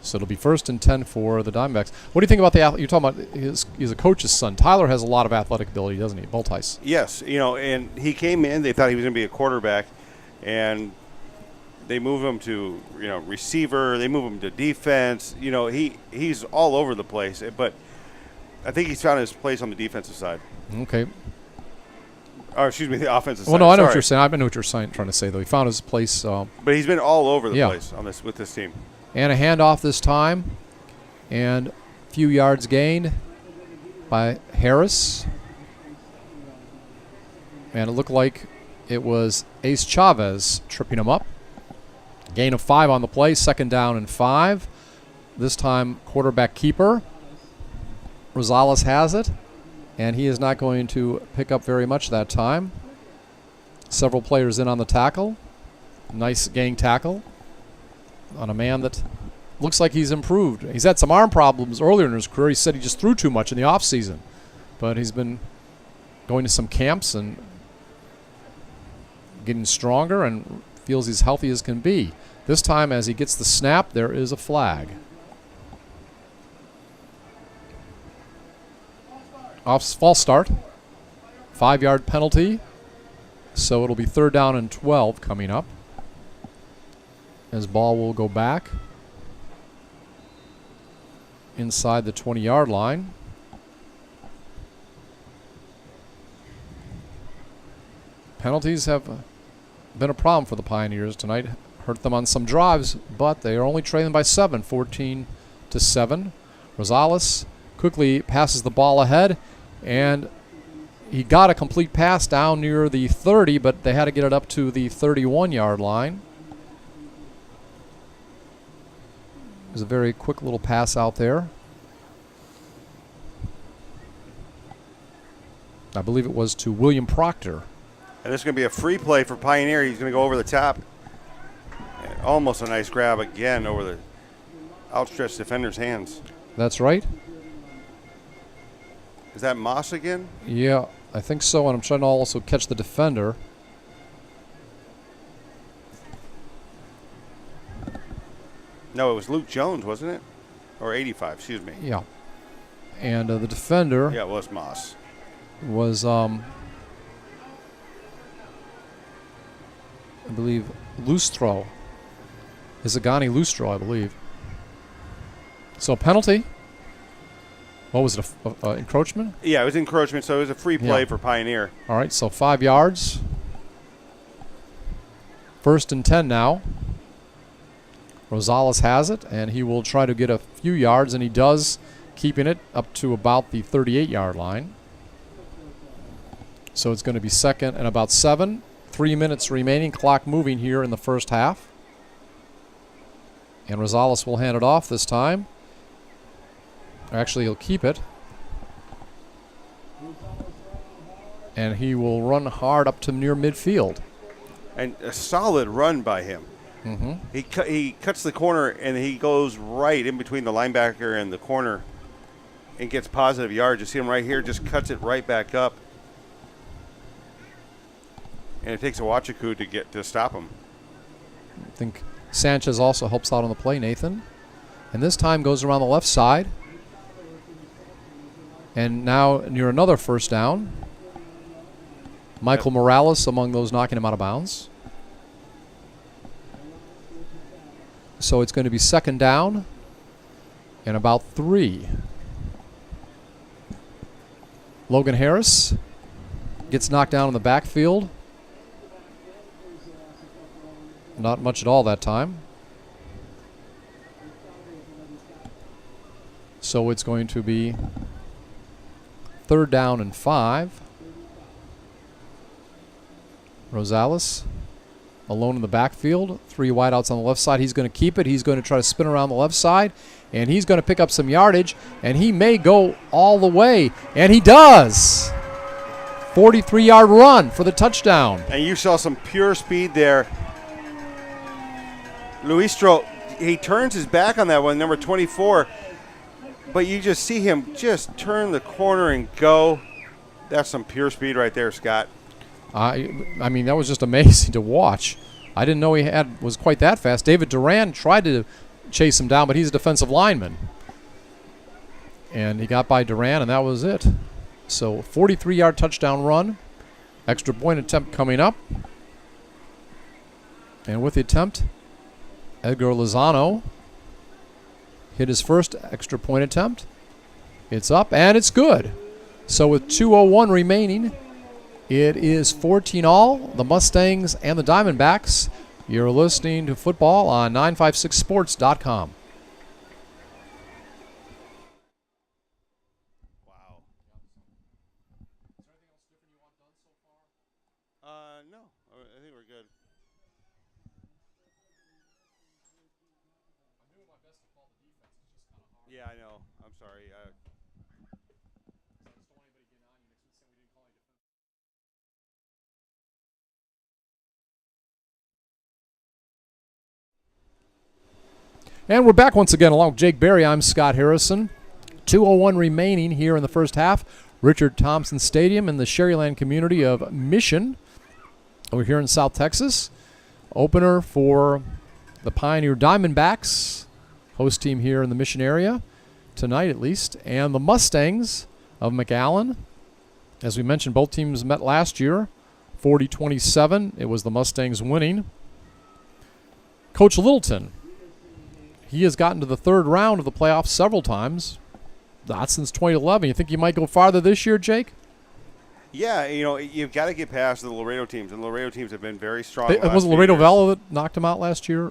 So it'll be 1st and 10 for the Diamondbacks. What do you think about you're talking about he's a coach's son. Tyler has a lot of athletic ability, doesn't he, Bultice? Yes, and he came in, they thought he was going to be a quarterback, and they move him to, receiver, they move him to defense. He's all over the place, but I think he's found his place on the defensive side. Okay. Or excuse me, the offensive side. Well, no, I know what you're saying. I know what you're trying to say, though. He found his place. But he's been all over the place with this team. And a handoff this time, and a few yards gained by Harris. And it looked like it was Ace Chavez tripping him up. Gain of 5 on the play, 2nd down and 5. This time, quarterback keeper. Rosales has it, and he is not going to pick up very much that time. Several players in on the tackle. Nice gang tackle on a man that looks like he's improved. He's had some arm problems earlier in his career. He said he just threw too much in the offseason. But he's been going to some camps and getting stronger and feels he's healthy as can be. This time, as he gets the snap, there is a flag. False start. 5-yard penalty. So it'll be 3rd down and 12 coming up. As ball will go back inside the 20-yard line. Penalties have been a problem for the Pioneers tonight. Hurt them on some drives, but they are only trailing by 7, 14-7. Rosales quickly passes the ball ahead, and he got a complete pass down near the 30, but they had to get it up to the 31-yard line. It was a very quick little pass out there. I believe it was to William Proctor. And this is going to be a free play for Pioneer. He's going to go over the top. And almost a nice grab again over the outstretched defender's hands. That's right. Is that Moss again? Yeah, I think so, and I'm trying to also catch the defender. No, it was Luke Jones, wasn't it? Or 85, excuse me. Yeah. And the defender Yeah, it was Moss. was, I believe, Lustro. Izagani Lustro, I believe. So penalty. What was it, encroachment? Yeah, it was encroachment, so it was a free play Yeah. for Pioneer. All right, so 5 yards. 1st and 10 now. Rosales has it, and he will try to get a few yards, and he does, keeping it up to about the 38-yard line. So it's going to be 2nd and about 7. 3 minutes remaining, clock moving here in the first half. And Rosales will hand it off this time. Actually, he'll keep it. And he will run hard up to near midfield. And a solid run by him. Mm-hmm. He cuts the corner, and he goes right in between the linebacker and the corner and gets positive yards. You see him right here, just cuts it right back up. And it takes a Wachaku to stop him. I think Sanchez also helps out on the play, Nathan. And this time goes around the left side. And now near another first down. Michael Morales among those knocking him out of bounds. So it's going to be 2nd down and about 3. Logan Harris gets knocked down in the backfield. Not much at all that time. So it's going to be 3rd down and 5. Rosales alone in the backfield. 3 wideouts on the left side. He's going to keep it. He's going to try to spin around the left side, and he's going to pick up some yardage, and he may go all the way, and he does. 43-yard run for the touchdown. And you saw some pure speed there. Luistro, he turns his back on that one, number 24, but you just see him just turn the corner and go. That's some pure speed right there, Scott. I mean, that was just amazing to watch. I didn't know he was quite that fast. David Duran tried to chase him down, but he's a defensive lineman. And he got by Duran, and that was it. So 43-yard touchdown run. Extra point attempt coming up. And with the attempt, Edgar Lozano hit his first extra point attempt. It's up, and it's good. So with 2:01 remaining, it is 14-all, the Mustangs and the Diamondbacks. You're listening to football on 956sports.com. Wow. No, I think we're good. Yeah, I know. I'm sorry. And we're back once again along with Jake Berry. I'm Scott Harrison. 2:01 remaining here in the first half. Richard Thompson Stadium in the Sherryland community of Mission. We're here in South Texas. Opener for the Pioneer Diamondbacks, host team here in the Mission area, tonight at least. And the Mustangs of McAllen. As we mentioned, both teams met last year, 40-27. It was the Mustangs winning. Coach Littleton, he has gotten to the third round of the playoffs several times. Not since 2011. You think you might go farther this year, Jake? Yeah, you've got to get past the Laredo teams, and the Laredo teams have been very strong. Was it Laredo Valley that knocked him out last year?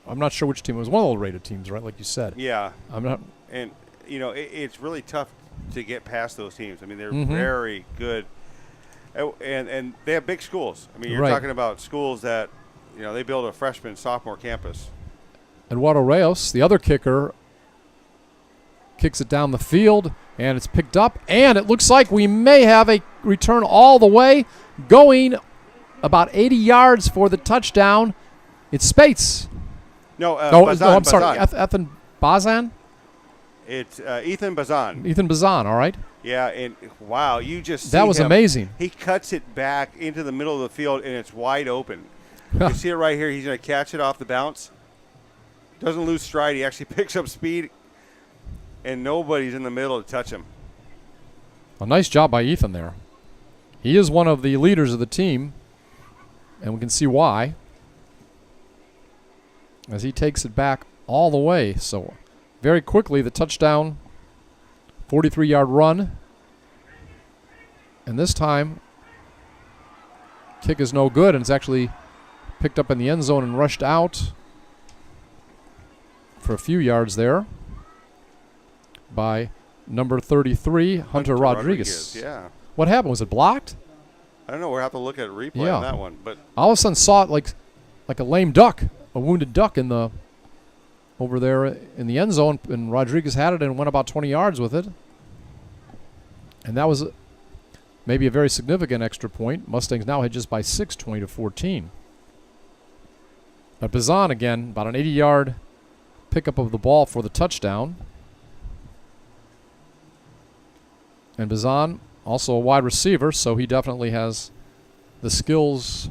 I'm not sure which team. It was one of the Laredo teams, right, like you said. Yeah. I'm not. And, it's really tough to get past those teams. I mean, they're very good. And they have big schools. I mean, you're talking about schools that, they build a freshman, sophomore campus. Eduardo Reyes, the other kicker, kicks it down the field, and it's picked up, and it looks like we may have a return all the way, going about 80 yards for the touchdown. It's Spates. Bazan, I'm sorry, Ethan Bazan? It's Ethan Bazan. Ethan Bazan, all right. Yeah, and wow, you just see that was him. Amazing. He cuts it back into the middle of the field, and it's wide open. You see it right here. He's going to catch it off the bounce. Doesn't lose stride. He actually picks up speed, and nobody's in the middle to touch him. A nice job by Ethan there. He is one of the leaders of the team, and we can see why as he takes it back all the way. So very quickly, the touchdown, 43-yard run, and this time kick is no good, and it's actually picked up in the end zone and rushed out for a few yards there by number 33, Hunter Rodriguez. Yeah. What happened? Was it blocked? I don't know. We'll have to look at a replay on that one. But all of a sudden saw it like a lame duck, a wounded duck over there in the end zone, and Rodriguez had it and went about 20 yards with it. And that was maybe a very significant extra point. Mustangs now had just by 6, 20-14. But Bazan again, about an 80-yard pickup of the ball for the touchdown. And Bazan, also a wide receiver, so he definitely has the skills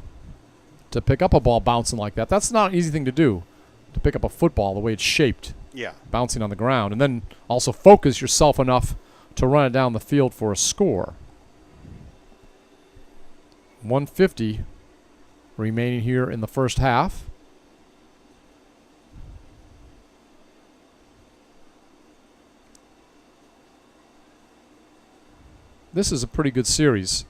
to pick up a ball bouncing like that. That's not an easy thing to do, to pick up a football the way it's shaped, bouncing on the ground, and then also focus yourself enough to run it down the field for a score. 150 remaining here in the first half. This is a pretty good series.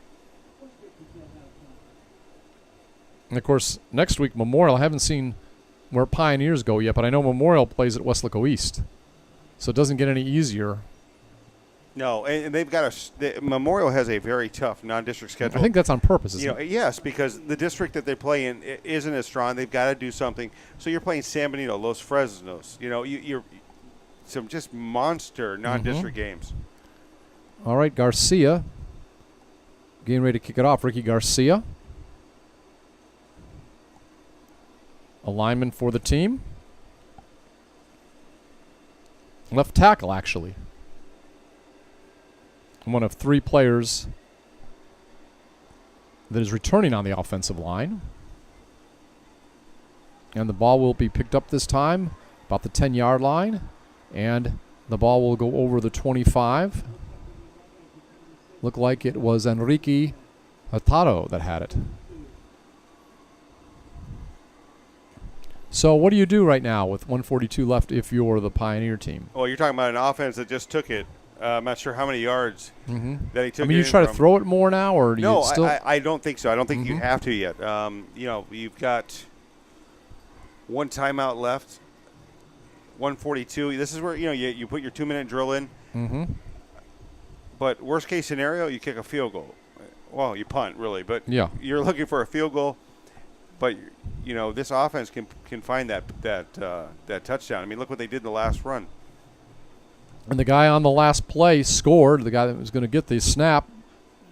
And, of course, next week, Memorial. I haven't seen where Pioneers go yet, but I know Memorial plays at Weslaco East. So it doesn't get any easier No, and they've got Memorial has a very tough non-district schedule. I think that's on purpose, isn't it? Yes, because the district that they play in isn't as strong. They've got to do something. So you're playing San Benito, Los Fresnos. You're some just monster non-district games. All right, Garcia. Getting ready to kick it off. Ricky Garcia. A lineman for the team. Left tackle, actually. One of 3 players that is returning on the offensive line. And the ball will be picked up this time about the 10-yard line. And the ball will go over the 25. Looked like it was Enrique Hurtado that had it. So what do you do right now with 1:42 left if you're the Pioneer team? Well, you're talking about an offense that just took it. I'm not sure how many yards that he took. I mean, you try to throw it more now, or do you still? No, I don't think so. I don't think you have to yet. You've got 1 timeout left. 1:42. This is where you put your 2-minute drill in. But worst case scenario, you kick a field goal. Well, you punt really, but you're looking for a field goal. But this offense can find that touchdown. I mean, look what they did in the last run. And the guy on the last play scored. The guy that was going to get the snap,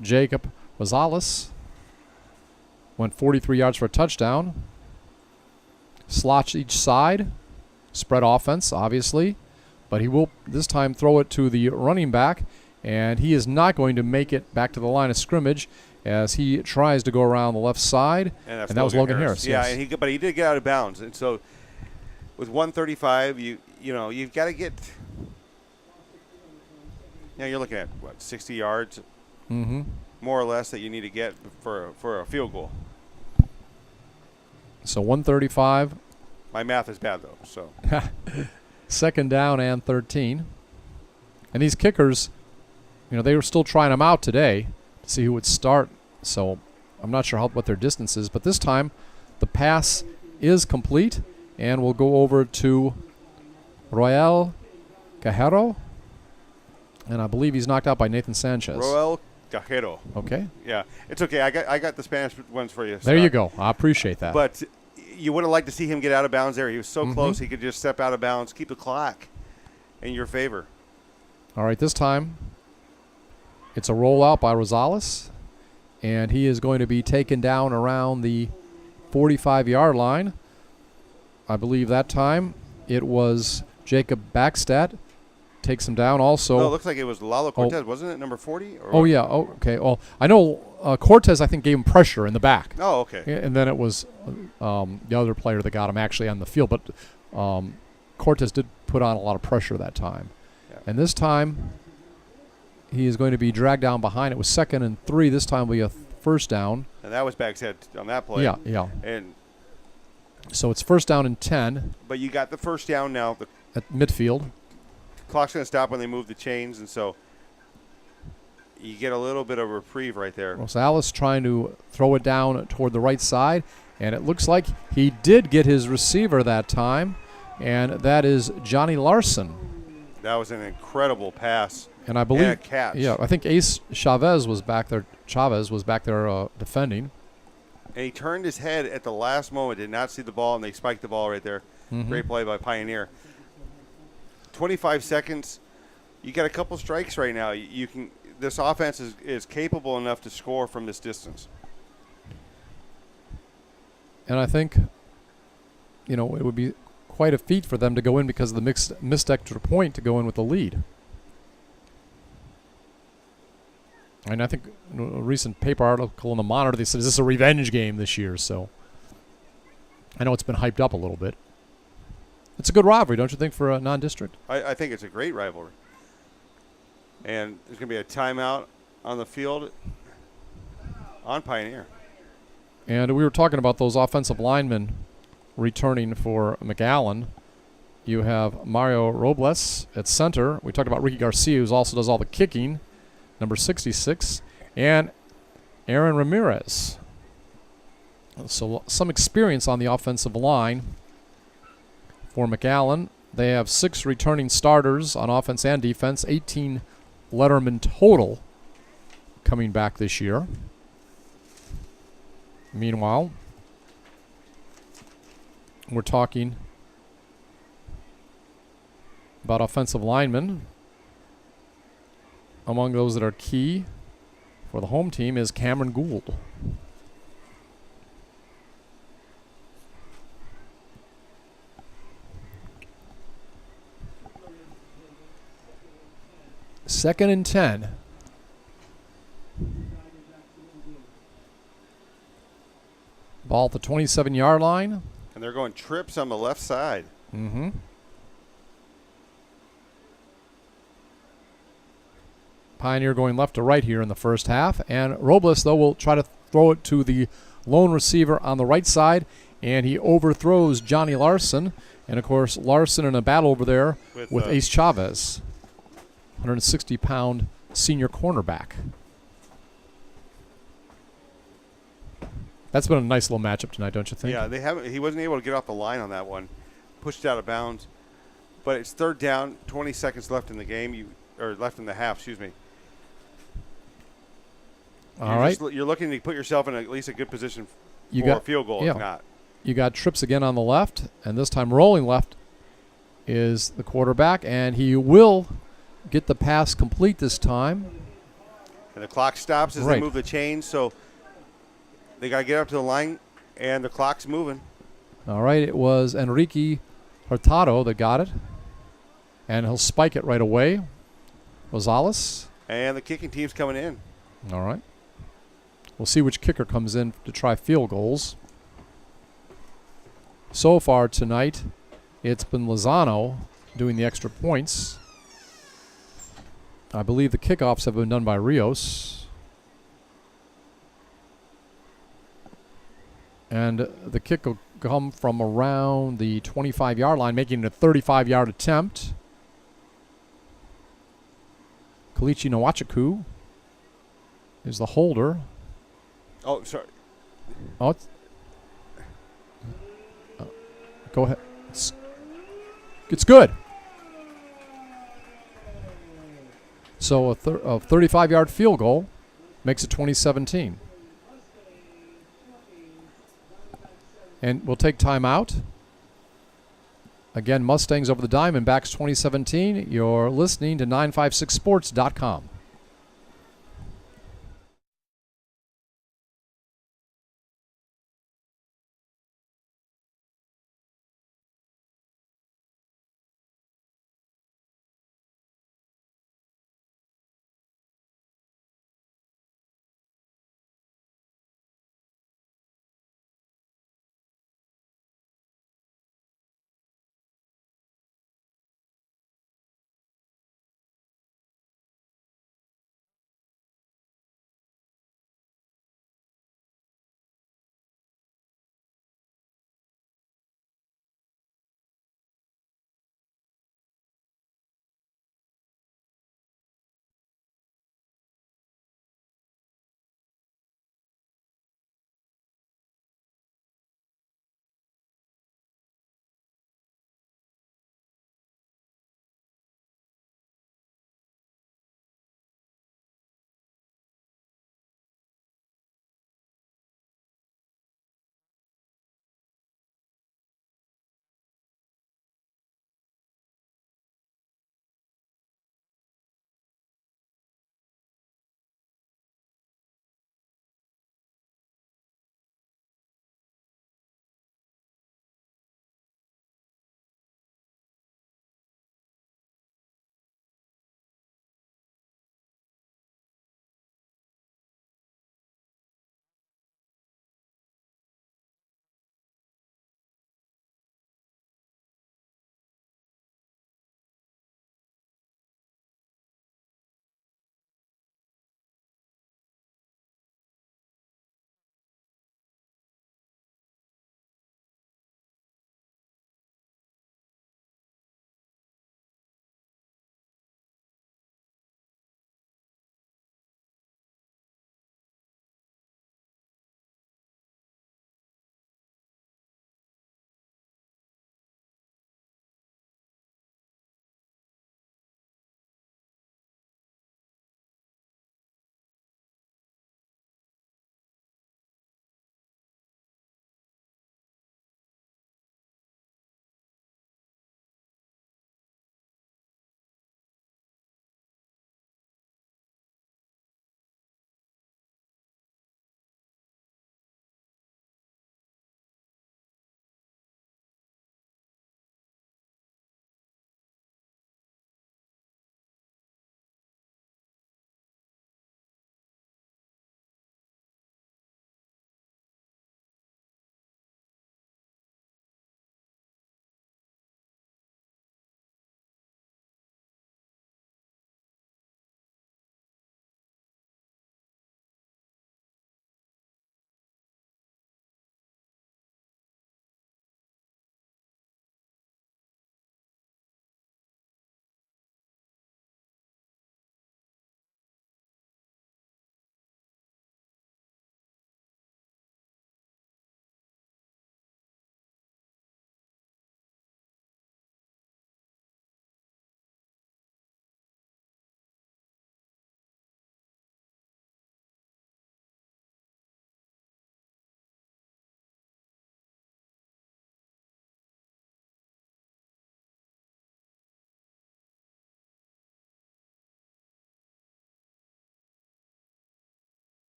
Jacob Rosales, went 43 yards for a touchdown. Slots each side. Spread offense, obviously. But he will this time throw it to the running back. And he is not going to make it back to the line of scrimmage as he tries to go around the left side. And that was Logan Harris. Yeah, yes. but he did get out of bounds. And so with 1:35, you've got to get – you're looking at, 60 yards more or less that you need to get for a field goal. So 1:35. My math is bad, though. So 2nd down and 13. And these kickers, they were still trying them out today to see who would start. So I'm not sure what their distance is. But this time the pass is complete. And we'll go over to Royal Cajero. And I believe he's knocked out by Nathan Sanchez. Roel Cajero. Okay. Yeah, it's okay. I got the Spanish ones for you. There you go. I appreciate that. But you would have liked to see him get out of bounds there. He was so close he could just step out of bounds, keep the clock in your favor. All right, this time it's a rollout by Rosales, and he is going to be taken down around the 45-yard line. I believe that time it was Jacob Backstad. Takes him down also. No, it looks like it was Lalo Cortez, wasn't it? Number 40? Yeah. Oh, okay. Well, I know Cortez, I think, gave him pressure in the back. Oh, okay. And then it was the other player that got him actually on the field. But Cortez did put on a lot of pressure that time. Yeah. And this time he is going to be dragged down behind. It was 2nd and 3. This time will be a 1st down. And that was Backstead on that play. Yeah. And so it's 1st down and 10. But you got the 1st down now. At midfield. Clock's going to stop when they move the chains, and so you get a little bit of reprieve right there. Rosales trying to throw it down toward the right side, and it looks like he did get his receiver that time, and that is Johnny Larson. That was an incredible pass. And I believe, and a catch. Yeah, I think Ace Chavez was back there. Defending. And he turned his head at the last moment, did not see the ball, and they spiked the ball right there. Great play by Pioneer. 25 seconds. You got a couple strikes right now. This offense is capable enough to score from this distance. And I think, it would be quite a feat for them to go in because of the missed extra point to go in with the lead. And I think a recent paper article in the Monitor, they said, is this a revenge game this year? So I know it's been hyped up a little bit. It's a good rivalry, don't you think, for a non-district? I think it's a great rivalry. And there's going to be a timeout on the field on Pioneer. And we were talking about those offensive linemen returning for McAllen. You have Mario Robles at center. We talked about Ricky Garcia, who also does all the kicking, number 66. And Aaron Ramirez. So some experience on the offensive line. For McAllen, they have 6 returning starters on offense and defense, 18 Letterman total coming back this year. Meanwhile, we're talking about offensive linemen. Among those that are key for the home team is Cameron Gould. Second and 10. Ball at the 27-yard line. And they're going trips on the left side. Mm-hmm. Pioneer going left to right here in the first half. And Robles, though, will try to throw it to the lone receiver on the right side. And he overthrows Johnny Larson. And, of course, Larson in a battle over there with Ace Chavez, 160-pound senior cornerback. That's been a nice little matchup tonight, don't you think? Yeah, they haven't. He wasn't able to get off the line on that one. Pushed out of bounds. But it's third down, 20 seconds left in the game, or left in the half, excuse me. All right. You're looking to put yourself in at least a good position for a field goal, if not. You got trips again on the left, and this time rolling left is the quarterback, and he will get the pass complete this time. And the clock stops as they move the chains, so they got to get up to the line, and the clock's moving. All right, it was Enrique Hurtado that got it, and he'll spike it right away. Rosales. And the kicking team's coming in. All right. We'll see which kicker comes in to try field goals. So far tonight, it's been Lozano doing the extra points. I believe the kickoffs have been done by Rios. And the kick will come from around the 25-yard line, making it a 35-yard attempt. Kalichi Nwachuku is the holder. Oh, sorry. Oh, go ahead. It's good. So a 35-yard field goal makes it 2017. And we'll take time out. Again, Mustangs over the Diamondbacks 2017. You're listening to 956sports.com.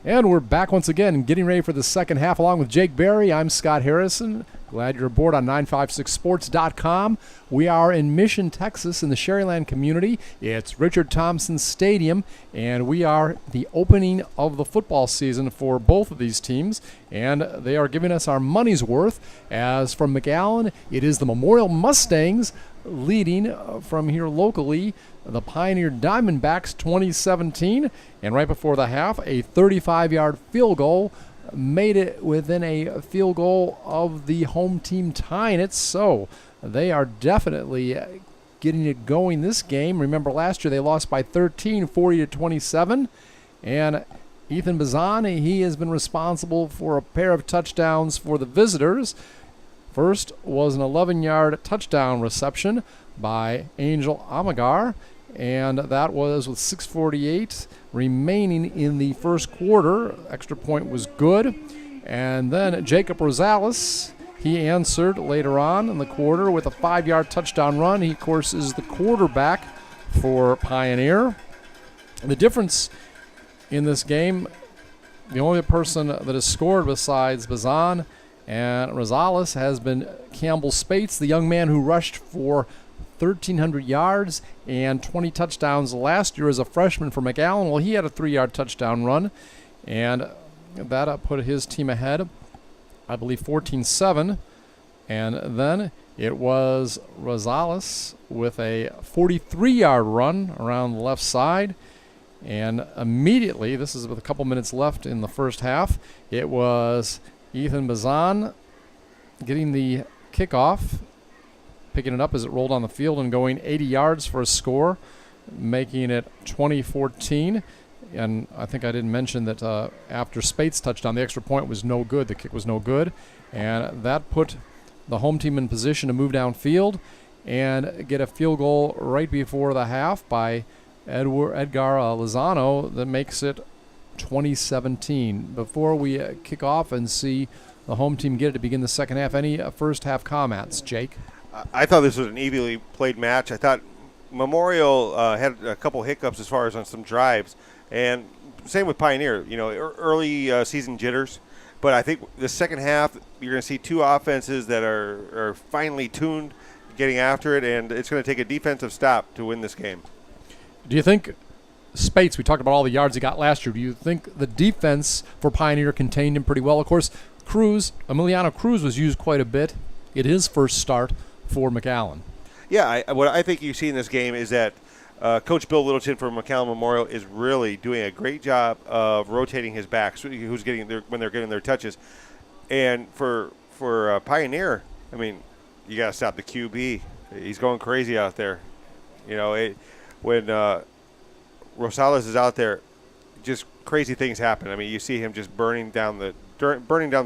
And we're back once again, getting ready for the second half along with Jake Berry. I'm Scott Harrison. Glad you're aboard on 956sports.com. We are in Mission, Texas, in the Sherryland community. It's Richard Thompson Stadium, and we are the opening of the football season for both of these teams, and they are giving us our money's worth. As from McAllen, it is the Memorial Mustangs leading from here locally, the Pioneer Diamondbacks 2017. And right before the half, a 35-yard field goal made it within a field goal of the home team tying it. So they are definitely getting it going this game. Remember last year they lost by 13, 40-27. And Ethan Bazan, he has been responsible for a pair of touchdowns for the visitors. First was an 11-yard touchdown reception by Angel Amagar, and that was with 6:48 remaining in the first quarter. Extra point was good. And then Jacob Rosales, he answered later on in the quarter with a 5-yard touchdown run. He, of course, is the quarterback for Pioneer. The difference in this game, the only person that has scored besides Bazan and Rosales has been Campbell Spates, the young man who rushed for 1,300 yards and 20 touchdowns last year as a freshman for McAllen. Well, he had a 3-yard touchdown run, and that put his team ahead, I believe, 14-7. And then it was Rosales with a 43-yard run around the left side. And immediately, this is with a couple minutes left in the first half, it was Ethan Bazan getting the kickoff, picking it up as it rolled on the field and going 80 yards for a score, making it 20-14. And I think I didn't mention that after Spates' touchdown, the extra point was no good. The kick was no good. And that put the home team in position to move downfield and get a field goal right before the half by Edgar Lozano that makes it 2017. Before we kick off and see the home team get it to begin the second half, any first half comments, Jake? I thought this was an evenly played match. I thought Memorial had a couple hiccups as far as on some drives, and same with Pioneer. You know, early season jitters, but I think the second half you're going to see two offenses that are finely tuned, getting after it, and it's going to take a defensive stop to win this game. Do you think Spates, we talked about all the yards he got last year, do you think the defense for Pioneer contained him pretty well? Of course, Emiliano Cruz was used quite a bit in his first start for McAllen. Yeah, what I think you see in this game is that Coach Bill Littleton for McAllen Memorial is really doing a great job of rotating his backs, who's getting when they're getting their touches. And for Pioneer, I mean, you got to stop the QB. He's going crazy out there. You know, when Rosales is out there, just crazy things happen. I mean, you see him just burning down the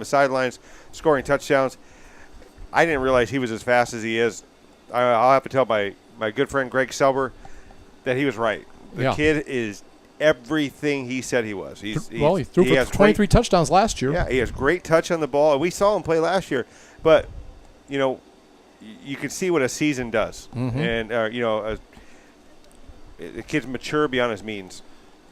sidelines, scoring touchdowns. I didn't realize he was as fast as he is. I'll have to tell my good friend Greg Selber that he was right. The kid is everything he said he was. He threw for 23 touchdowns last year. Yeah, he has great touch on the ball. We saw him play last year, but you know, you can see what a season does, and the kid's mature beyond his means.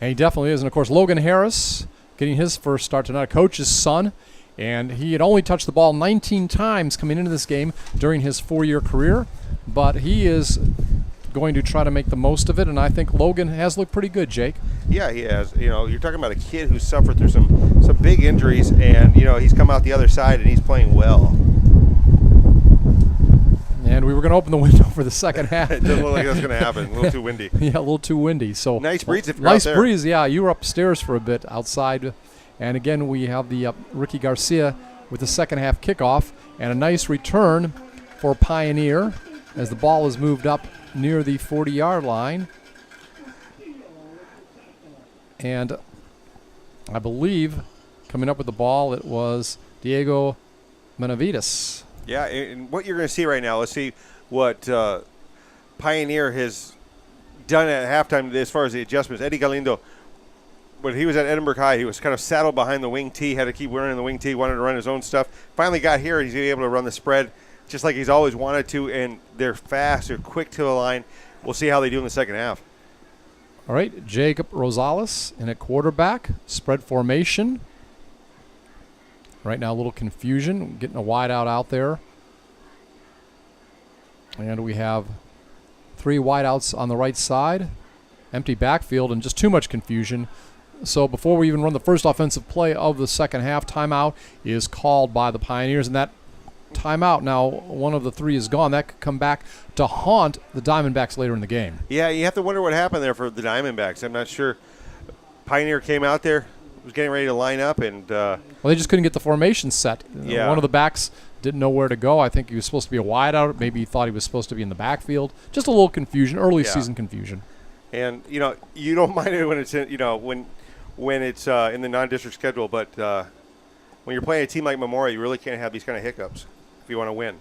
And he definitely is. And of course, Logan Harris getting his first start tonight, a coach's son. And he had only touched the ball 19 times coming into this game during his 4-year career. But he is going to try to make the most of it, and I think Logan has looked pretty good, Jake. Yeah, he has. You know, you're talking about a kid who suffered through some big injuries, and, you know, he's come out the other side, and he's playing well. And we were going to open the window for the second half. It doesn't look like that's going to happen. A little too windy. Yeah, a little too windy. So nice breeze if you're out there. Nice breeze, yeah. You were upstairs for a bit outside. And again, we have the Ricky Garcia with the second half kickoff and a nice return for Pioneer as the ball is moved up near the 40-yard line. And I believe coming up with the ball, it was Diego Benavides. Yeah, and what you're going to see right now, let's see what Pioneer has done at halftime as far as the adjustments. Eddie Galindo, when he was at Edinburgh High, he was kind of saddled behind the wing tee, had to keep wearing the wing tee, wanted to run his own stuff. Finally got here, he's able to run the spread just like he's always wanted to, and they're fast, they're quick to the line. We'll see how they do in the second half. All right, Jacob Rosales in at quarterback. Spread formation. Right now, a little confusion. Getting a wide out there. And we have 3 wideouts on the right side. Empty backfield and just too much confusion. So before we even run the first offensive play of the second half, timeout is called by the Pioneers. And that timeout, now one of the 3 is gone. That could come back to haunt the Diamondbacks later in the game. Yeah, you have to wonder what happened there for the Diamondbacks. I'm not sure. Pioneer came out there, was getting ready to line up, and well, they just couldn't get the formation set. Yeah. One of the backs didn't know where to go. I think he was supposed to be a wideout. Maybe he thought he was supposed to be in the backfield. Just a little confusion, early season confusion. And you don't mind it when it's when it's in the non-district schedule, but when you're playing a team like Memorial, you really can't have these kind of hiccups if you want to win.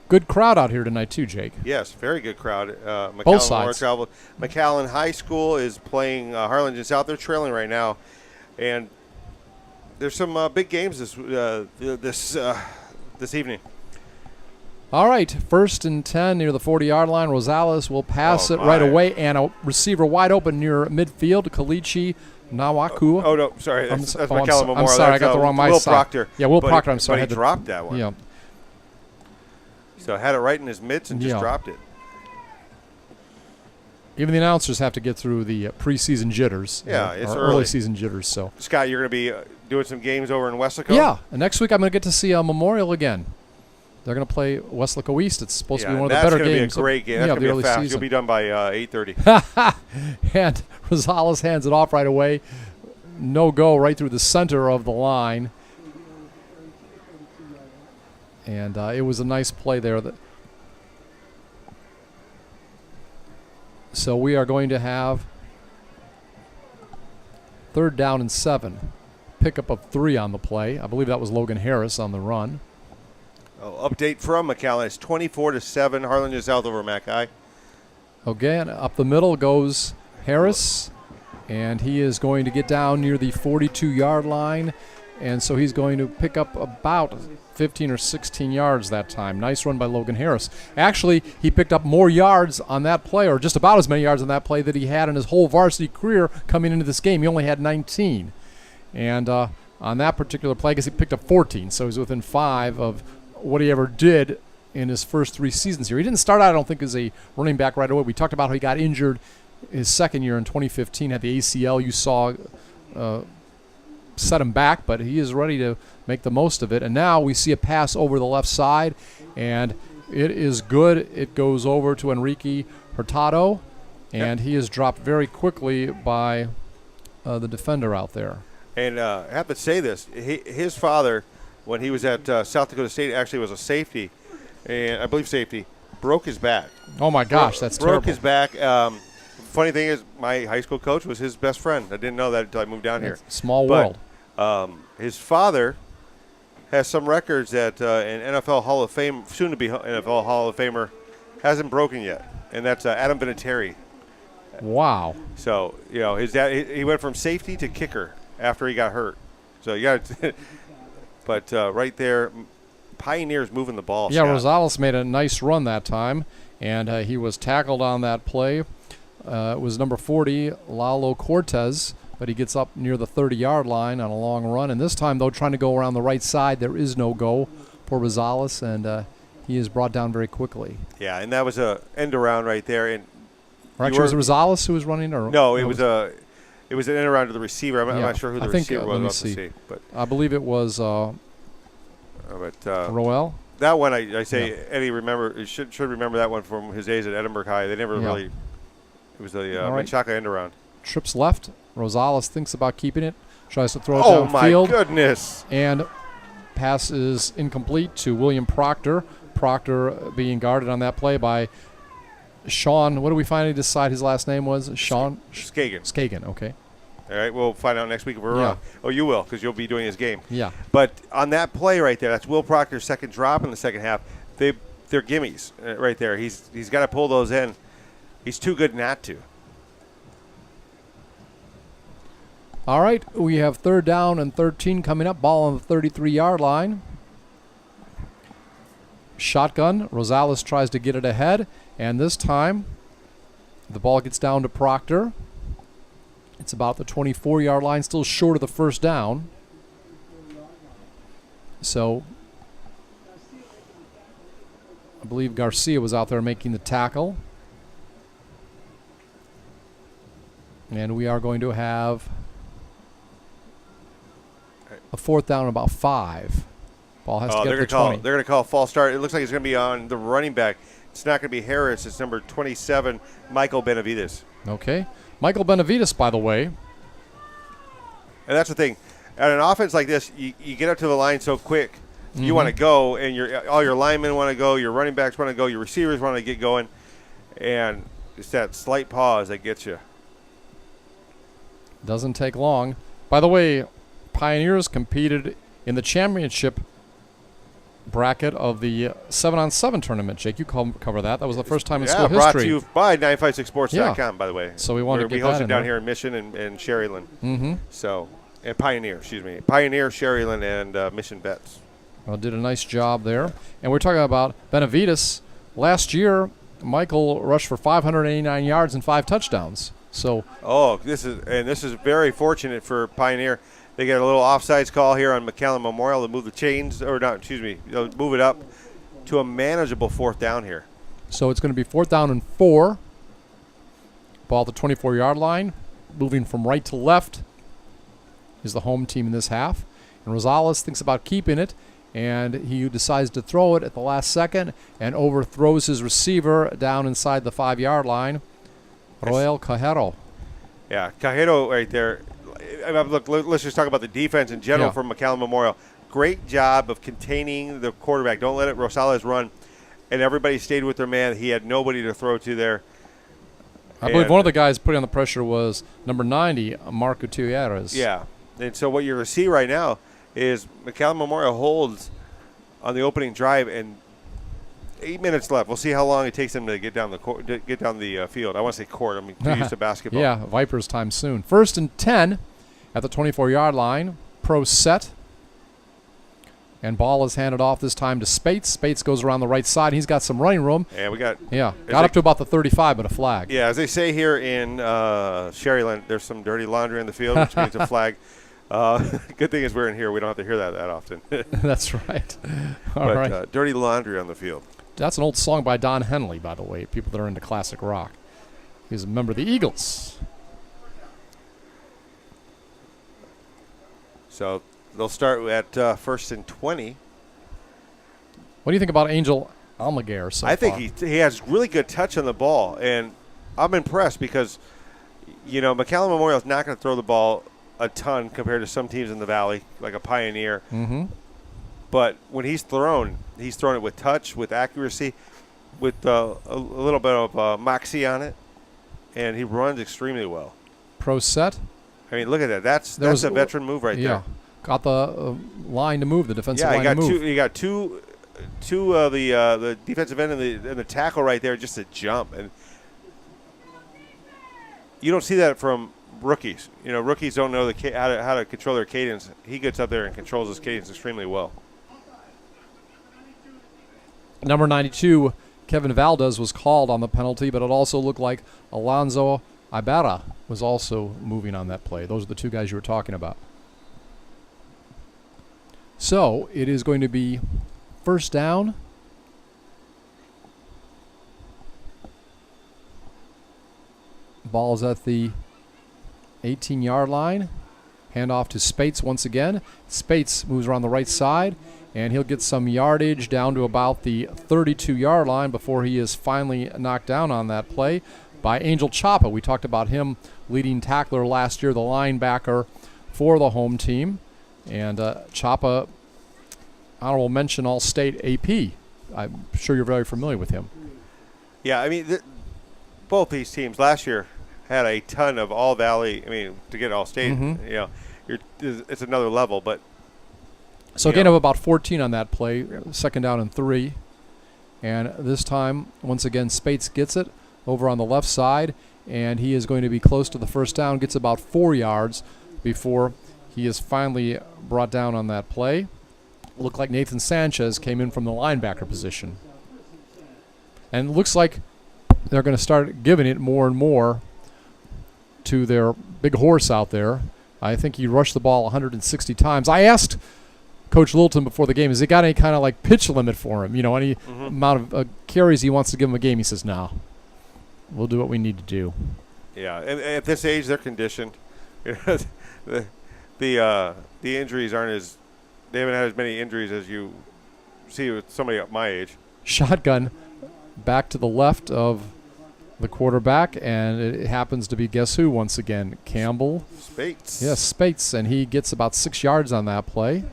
Good crowd out here tonight too, Jake. Yes, very good crowd. Both sides. McAllen High School is playing Harlingen South. They're trailing right now, and there's some big games this evening. All right, 1st and 10 near the 40-yard line. Rosales will pass it right away, and a receiver wide open near midfield. Kalichi Nawaku. Oh, no, sorry. That's McAllen Memorial. I'm sorry, I got the wrong Will side. Proctor. Yeah, Will Proctor, I'm sorry. But he dropped that one. Yeah. So had it right in his mitts and just dropped it. Even the announcers have to get through the preseason jitters. Yeah, it's early season jitters. So Scott, you're going to be doing some games over in Weslaco? Yeah, and next week I'm going to get to see Memorial again. They're going to play Weslaco East. It's supposed to be one of the better games. That's going to be a great game. That's going to be fast. Season. You'll be done by 8:30. And Rosales hands it off right away. No go right through the center of the line. And it was a nice play there. So we are going to have 3rd down and 7. Pickup of 3 on the play. I believe that was Logan Harris on the run. Update from McAllen. It's 24-7. Harlingen South over Mackay. Again, up the middle goes Harris. And he is going to get down near the 42-yard line. And so he's going to pick up about 15 or 16 yards that time. Nice run by Logan Harris. Actually, he picked up more yards on that play, or just about as many yards on that play that he had in his whole varsity career coming into this game. He only had 19. And on that particular play, I guess he picked up 14. So he's within 5 of what he ever did in his first 3 seasons here. He didn't start out, I don't think, as a running back right away. We talked about how he got injured his second year in 2015, had the ACL. You saw set him back, but he is ready to make the most of it. And now we see a pass over the left side, and it is good. It goes over to Enrique Hurtado, and he is dropped very quickly by the defender out there. And I have to say this. His father, when he was at South Dakota State, actually was a safety, and I believe safety, broke his back. Oh, my gosh, that's terrible. Broke his back. Funny thing is, my high school coach was his best friend. I didn't know that until I moved down here. Small world. His father has some records that an NFL Hall of Fame, soon-to-be NFL Hall of Famer, hasn't broken yet, and that's Adam Vinatieri. Wow. So, his dad, he went from safety to kicker after he got hurt. So, you got to but right there, Pioneers moving the ball. Yeah, Scott. Rosales made a nice run that time, and he was tackled on that play. It was number 40, Lalo Cortez, but he gets up near the 30-yard line on a long run. And this time, though, trying to go around the right side, there is no go for Rosales, and he is brought down very quickly. Yeah, and that was a end around right there. And actually, was it Rosales who was running? Or no, it was an end around to the receiver. I'm not sure who the receiver was. Let me see. But I believe it was Roel. That one, I say, Eddie should remember that one from his days at Edinburgh High. They never really. It was the Menchaca end around. Trips left. Rosales thinks about keeping it. Tries to throw it downfield. Oh, my goodness. And pass is incomplete to William Proctor. Proctor being guarded on that play by Sean. What do we finally decide his last name was? Sean? Skagen. Skagen, okay. All right, we'll find out next week if we're wrong. Oh, you will, because you'll be doing his game. Yeah. But on that play right there, that's Will Proctor's second drop in the second half. They're gimmies right there. He's got to pull those in. He's too good not to. All right, we have 3rd down and 13 coming up. Ball on the 33-yard line. Shotgun. Rosales tries to get it ahead, and this time The ball gets down to Proctor. It's about the 24-yard line, still short of the first down. So I believe Garcia was out there making the tackle. And we are going to have a fourth down and about 5. Ball has to get to the 20. They're going to call a false start. It looks like it's going to be on the running back. It's not going to be Harris. It's number 27, Michael Benavides. Okay. Michael Benavides, by the way. And that's the thing. At an offense like this, you get up to the line so quick. You want to go, and all your linemen want to go, your running backs want to go, your receivers want to get going. And it's that slight pause that gets you. Doesn't take long. By the way, Pioneers competed in the championship bracket of the 7-on-7 tournament. Jake, you cover that. That was the first time in school history. Yeah, brought to you by 956sports.com, by the way. So we wanted to get that in hosted down here in Mission and Sherryland. Mm-hmm. So, and Pioneer, excuse me. Pioneer, Sherryland, and Mission Vets. Well, did a nice job there. And we're talking about Benavides. Last year, Michael rushed for 589 yards and 5 touchdowns. So, this is very fortunate for Pioneer. They get a little offsides call here on McAllen Memorial to move the chains, or not, excuse me, move it up to a manageable fourth down here. So it's going to be 4th down and 4. Ball at the 24-yard line. Moving from right to left is the home team in this half. And Rosales thinks about keeping it, and he decides to throw it at the last second and overthrows his receiver down inside the 5-yard line. Roel Cajero. Yeah, Cajero right there. Look, let's just talk about the defense in general for McAllen Memorial. Great job of containing the quarterback. Don't let Rosales run. And everybody stayed with their man. He had nobody to throw to there. I believe one of the guys putting on the pressure was number 90, Marco Gutierrez. Yeah. And so what you're going to see right now is McAllen Memorial holds on the opening drive, and 8 minutes left. We'll see how long it takes them to get down the field. I want to say court. I mean, too used to basketball. Yeah, Vipers time soon. 1st and 10 at the 24-yard line. Pro set. And ball is handed off this time to Spates. Spates goes around the right side. He's got some running room. Yeah, got up to about the 35, but a flag. Yeah, as they say here in Sherryland, there's some dirty laundry in the field, which means a flag. Good thing is we're in here. We don't have to hear that often. That's right. All right. Dirty laundry on the field. That's an old song by Don Henley, by the way, people that are into classic rock. He's a member of the Eagles. So they'll start at 1st and 20. What do you think about Angel Almaguer so I far? think he has really good touch on the ball, and I'm impressed because, McAllen Memorial is not going to throw the ball a ton compared to some teams in the Valley, like a Pioneer. Mm-hmm. But when he's thrown it with touch, with accuracy, with a little bit of moxie on it, and he runs extremely well. Pro set. I mean, look at that. That's a veteran move right there. Got the line to move, the defensive line to move. He got two of the defensive end and the tackle right there just to jump. And you don't see that from rookies. Rookies don't know how to control their cadence. He gets up there and controls his cadence extremely well. Number 92, Kevin Valdez, was called on the penalty, but it also looked like Alonzo Ibarra was also moving on that play. Those are the two guys you were talking about. So it is going to be 1st down. Ball's at the 18-yard line. Handoff to Spates once again. Spates moves around the right side, and he'll get some yardage down to about the 32-yard line before he is finally knocked down on that play by Angel Chapa. We talked about him, leading tackler last year, the linebacker for the home team. And Chapa, honorable mention All-State AP. I'm sure you're very familiar with him. Yeah, I mean, both these teams last year had a ton of All-Valley. I mean, to get All-State, it's another level. But so gain of about 14 on that play, 2nd down and 3. And this time, once again, Spates gets it over on the left side, and he is going to be close to the 1st down, gets about 4 yards before he is finally brought down on that play. Looked like Nathan Sanchez came in from the linebacker position. And it looks like they're going to start giving it more and more to their big horse out there. I think he rushed the ball 160 times. I asked Coach Littleton before the game, has he got any kind of like pitch limit for him? Any amount of carries he wants to give him a game? He says, no. We'll do what we need to do. Yeah, and at this age, they're conditioned. The injuries aren't as – they haven't had as many injuries as you see with somebody at my age. Shotgun back to the left of the quarterback, and it happens to be guess who once again? Campbell. Spates. Yes, Spates, and he gets about 6 yards on that play.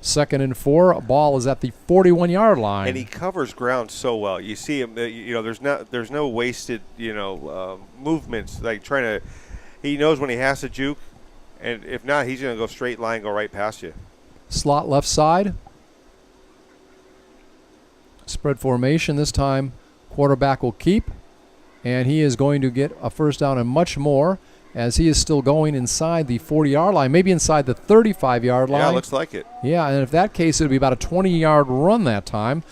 2nd and 4. Ball is at the 41-yard line. And he covers ground so well. You see him. There's no wasted movements like trying to. He knows when he has to juke, and if not, he's going to go straight line, go right past you. Slot left side. Spread formation this time. Quarterback will keep, and he is going to get a first down and much more, as he is still going inside the 40-yard line, maybe inside the 35-yard line. Yeah, looks like it. Yeah, and if that case, it would be about a 20-yard run that time.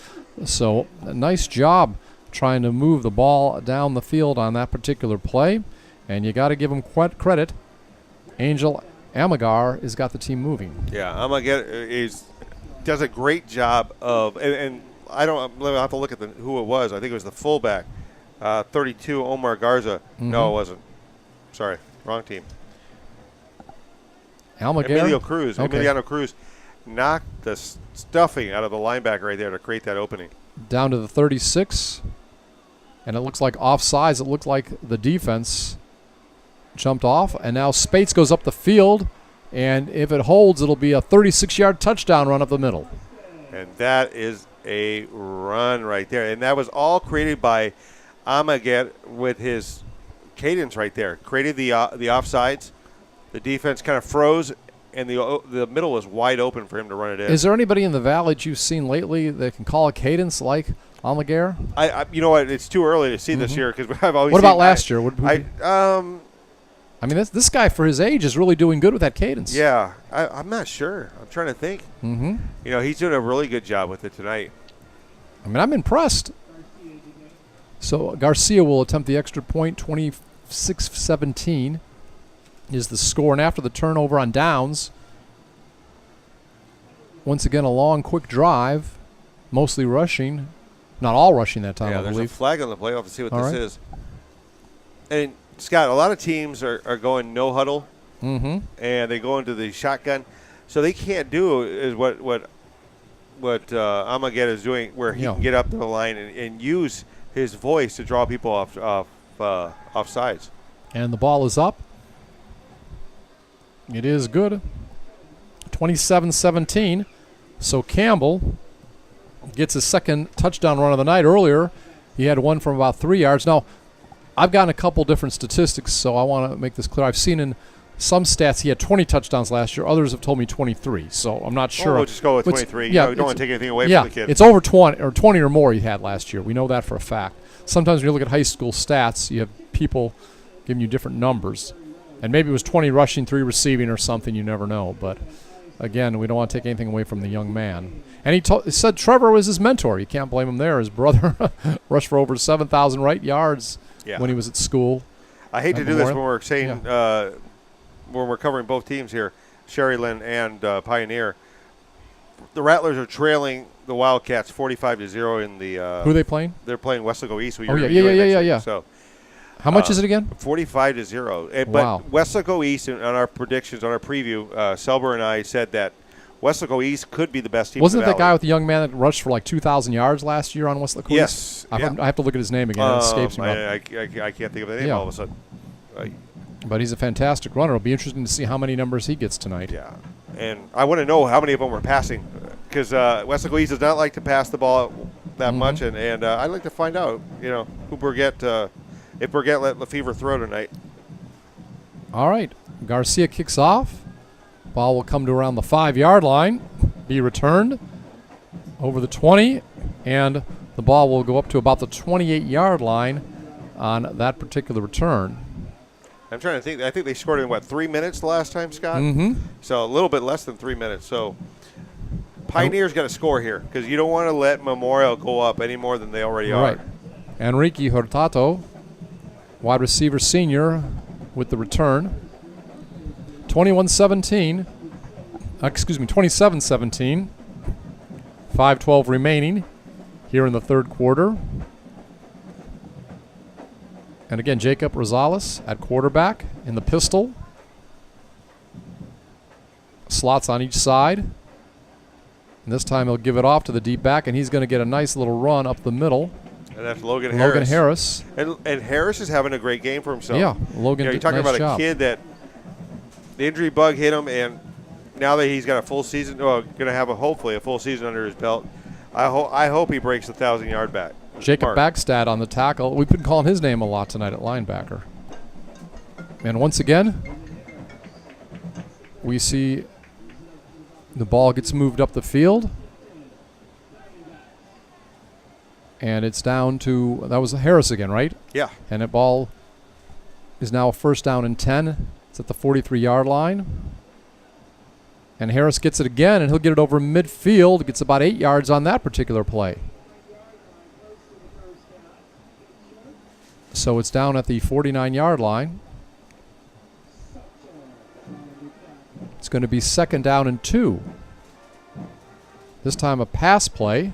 So a nice job trying to move the ball down the field on that particular play. And you got to give him credit. Angel Amagar has got the team moving. Yeah, Amagar does a great job of, and I'll have to look at who it was. I think it was the fullback, 32, Omar Garza. No, it wasn't. Sorry, wrong team. Emiliano Cruz knocked the stuffing out of the linebacker right there to create that opening. Down to the 36, and it looks like offsides. It looked like the defense jumped off, and now Spates goes up the field, and if it holds, it'll be a 36-yard touchdown run up the middle. And that is a run right there, and that was all created by Amagat with his cadence right there. Created the offsides. The defense kind of froze, and the middle was wide open for him to run it in. Is there anybody in the Valley that you've seen lately that can call a cadence like Amagar? You know what? It's too early to see this year because I've always. What about last year? I mean, this guy for his age is really doing good with that cadence. Yeah, I'm not sure. I'm trying to think. He's doing a really good job with it tonight. I mean, I'm impressed. So Garcia will attempt the extra point. 26-17 is the score. And after the turnover on downs, once again a long, quick drive, mostly rushing. Not all rushing that time, I believe. There's a flag on the play. I'll have to see what this is. And, Scott, a lot of teams are going no huddle, and they go into the shotgun. So they can't do is what Amaget is doing, where he can get up to the line and use his voice to draw people off sides. And the ball is up. It is good. 27-17. So Campbell gets his second touchdown run of the night. Earlier, he had one from about 3 yards. Now, I've gotten a couple different statistics, so I want to make this clear. I've seen in some stats he had 20 touchdowns last year. Others have told me 23, so I'm not sure. We'll just go with 23. Yeah, you don't want to take anything away from the kid. It's over 20 or more he had last year. We know that for a fact. Sometimes when you look at high school stats, you have people giving you different numbers. And maybe it was 20 rushing, 3 receiving or something. You never know. But, again, we don't want to take anything away from the young man. And he said Trevor was his mentor. You can't blame him there. His brother rushed for over 7,000 right yards when he was at school. I hate to do this when we're saying when we're covering both teams here, Sherryland and Pioneer. The Rattlers are trailing the Wildcats 45-0 in the. Who are they playing? They're playing Westlake East. Yeah. So, how much is it again? 45-0. Wow. But Westlake East, on our predictions, on our preview, Selber and I said that Westlake East could be the best team. Wasn't in the it that guy with the young man that rushed for like 2,000 yards last year on Westlake East? Yes. I have to look at his name again. It escapes me. I can't think of the name all of a sudden. But he's a fantastic runner. It'll be interesting to see how many numbers he gets tonight. Yeah. And I want to know how many of them were passing, because Westlake East does not like to pass the ball that much, and I'd like to find out, who Burgett, if Burgett let Lefevre throw tonight. All right. Garcia kicks off. Ball will come to around the 5-yard line, be returned over the 20, and the ball will go up to about the 28-yard line on that particular return. I'm trying to think. I think they scored in, 3 minutes the last time, Scott? So a little bit less than 3 minutes. So Pioneer's got to score here, because you don't want to let Memorial go up any more than they already are. Enrique Hurtado, wide receiver senior, with the return. 27-17. 5:12 remaining here in the third quarter. And again, Jacob Rosales at quarterback in the pistol. Slots on each side. And this time he'll give it off to the deep back, and he's going to get a nice little run up the middle. And that's Logan Harris. And Harris is having a great game for himself. Yeah, Logan you're talking nice about job. a kid that the injury bug hit him, and now that he's got a full season, going to have hopefully a full season under his belt, I hope he breaks the 1,000-yard back. Jacob mark. Backstad on the tackle. We've been calling his name a lot tonight at linebacker. And once again, we see the ball gets moved up the field. And it's down to, that was Harris again, right? Yeah. And the ball is now a first down and 10. It's at the 43-yard line. And Harris gets it again, and he'll get it over midfield. Gets about 8 yards on that particular play. So it's down at the 49-yard line. It's going to be second down and 2. This time a pass play.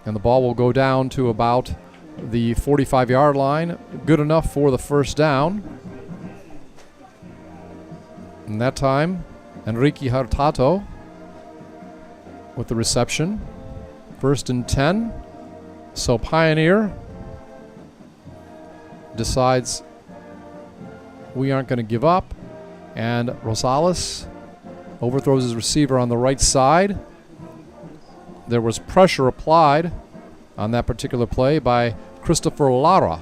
And the ball will go down to about the 45-yard line. Good enough for the first down. And that time, Enrique Hurtado with the reception. First and 10. So Pioneer decides we aren't going to give up. And Rosales overthrows his receiver on the right side. There was pressure applied on that particular play by Christopher Lara,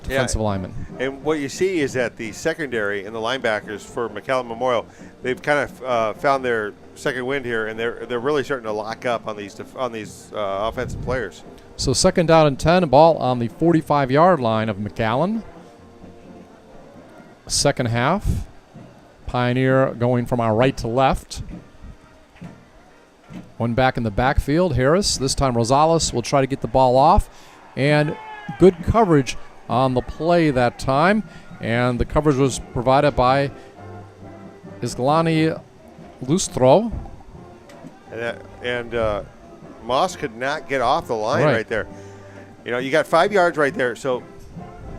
defensive lineman. And what you see is that the secondary and the linebackers for McAllen Memorial, they've kind of found their second wind here, and they're really starting to lock up on these offensive players. So second down and 10, ball on the 45-yard line of McAllen. Second half, Pioneer going from our right to left. One back in the backfield, Harris. This time Rosales will try to get the ball off. And good coverage on the play that time. And the coverage was provided by Isglani Lustro. And Moss could not get off the line right there. You know, you got 5 yards right there. So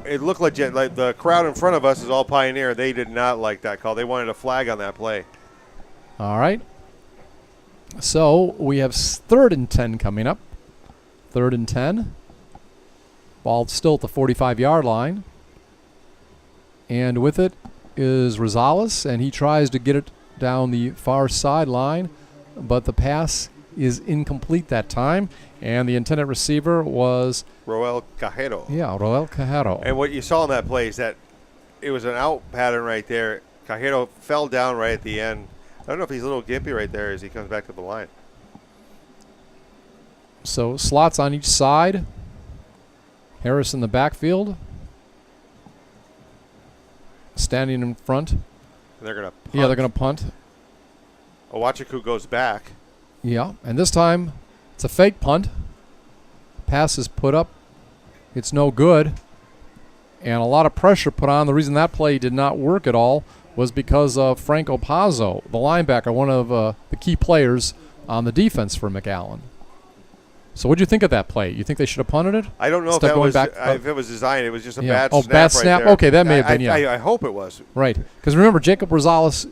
it looked legit. Like the crowd in front of us is all Pioneer. They did not like that call. They wanted a flag on that play. All right. So we have third and 10 coming up. Third and 10. Ball still at the 45-yard line. And with it is Rosales, and he tries to get it down the far sideline, but the pass is incomplete that time. And the intended receiver was Roel Cajero. Yeah, Roel Cajero. And what you saw in that play is that it was an out pattern right there. Cajero fell down right at the end. I don't know if he's a little gimpy right there as he comes back to the line. So slots on each side. Harris in the backfield. Standing in front. And they're going to punt. Yeah, they're going to punt. Owachiku goes back. Yeah, and this time it's a fake punt. Pass is put up. It's no good. And a lot of pressure put on. The reason that play did not work at all was because of Franco Pazzo, the linebacker, one of the key players on the defense for McAllen. So what do you think of that play? You think they should have punted it? I don't know if it was designed. It was just a bad snap. Bad snap. Right there. Okay, that may have been, yeah. I hope it was. Right. Because remember, Jacob Rosales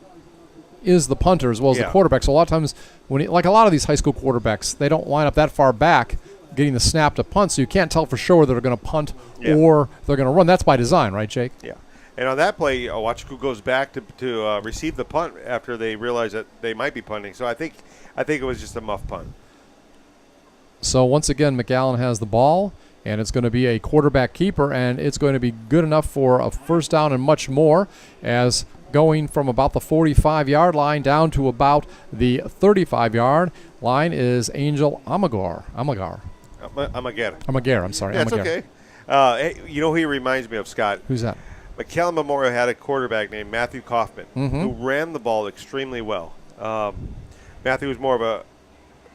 is the punter as well as the quarterback. So a lot of times, like a lot of these high school quarterbacks, they don't line up that far back getting the snap to punt, so you can't tell for sure they're going to punt or they're going to run. That's by design, right, Jake? Yeah. And on that play, Owachiku goes back to receive the punt after they realize that they might be punting. So I think it was just a muff punt. So once again, McAllen has the ball, and it's going to be a quarterback keeper, and it's going to be good enough for a first down and much more, as going from about the 45-yard line down to about the 35-yard line is Angel Amagar. Amagar, I'm sorry. Yeah, it's okay. Hey, you know who he reminds me of, Scott? Who's that? McAllen Memorial had a quarterback named Matthew Kaufman who ran the ball extremely well. Matthew was more of a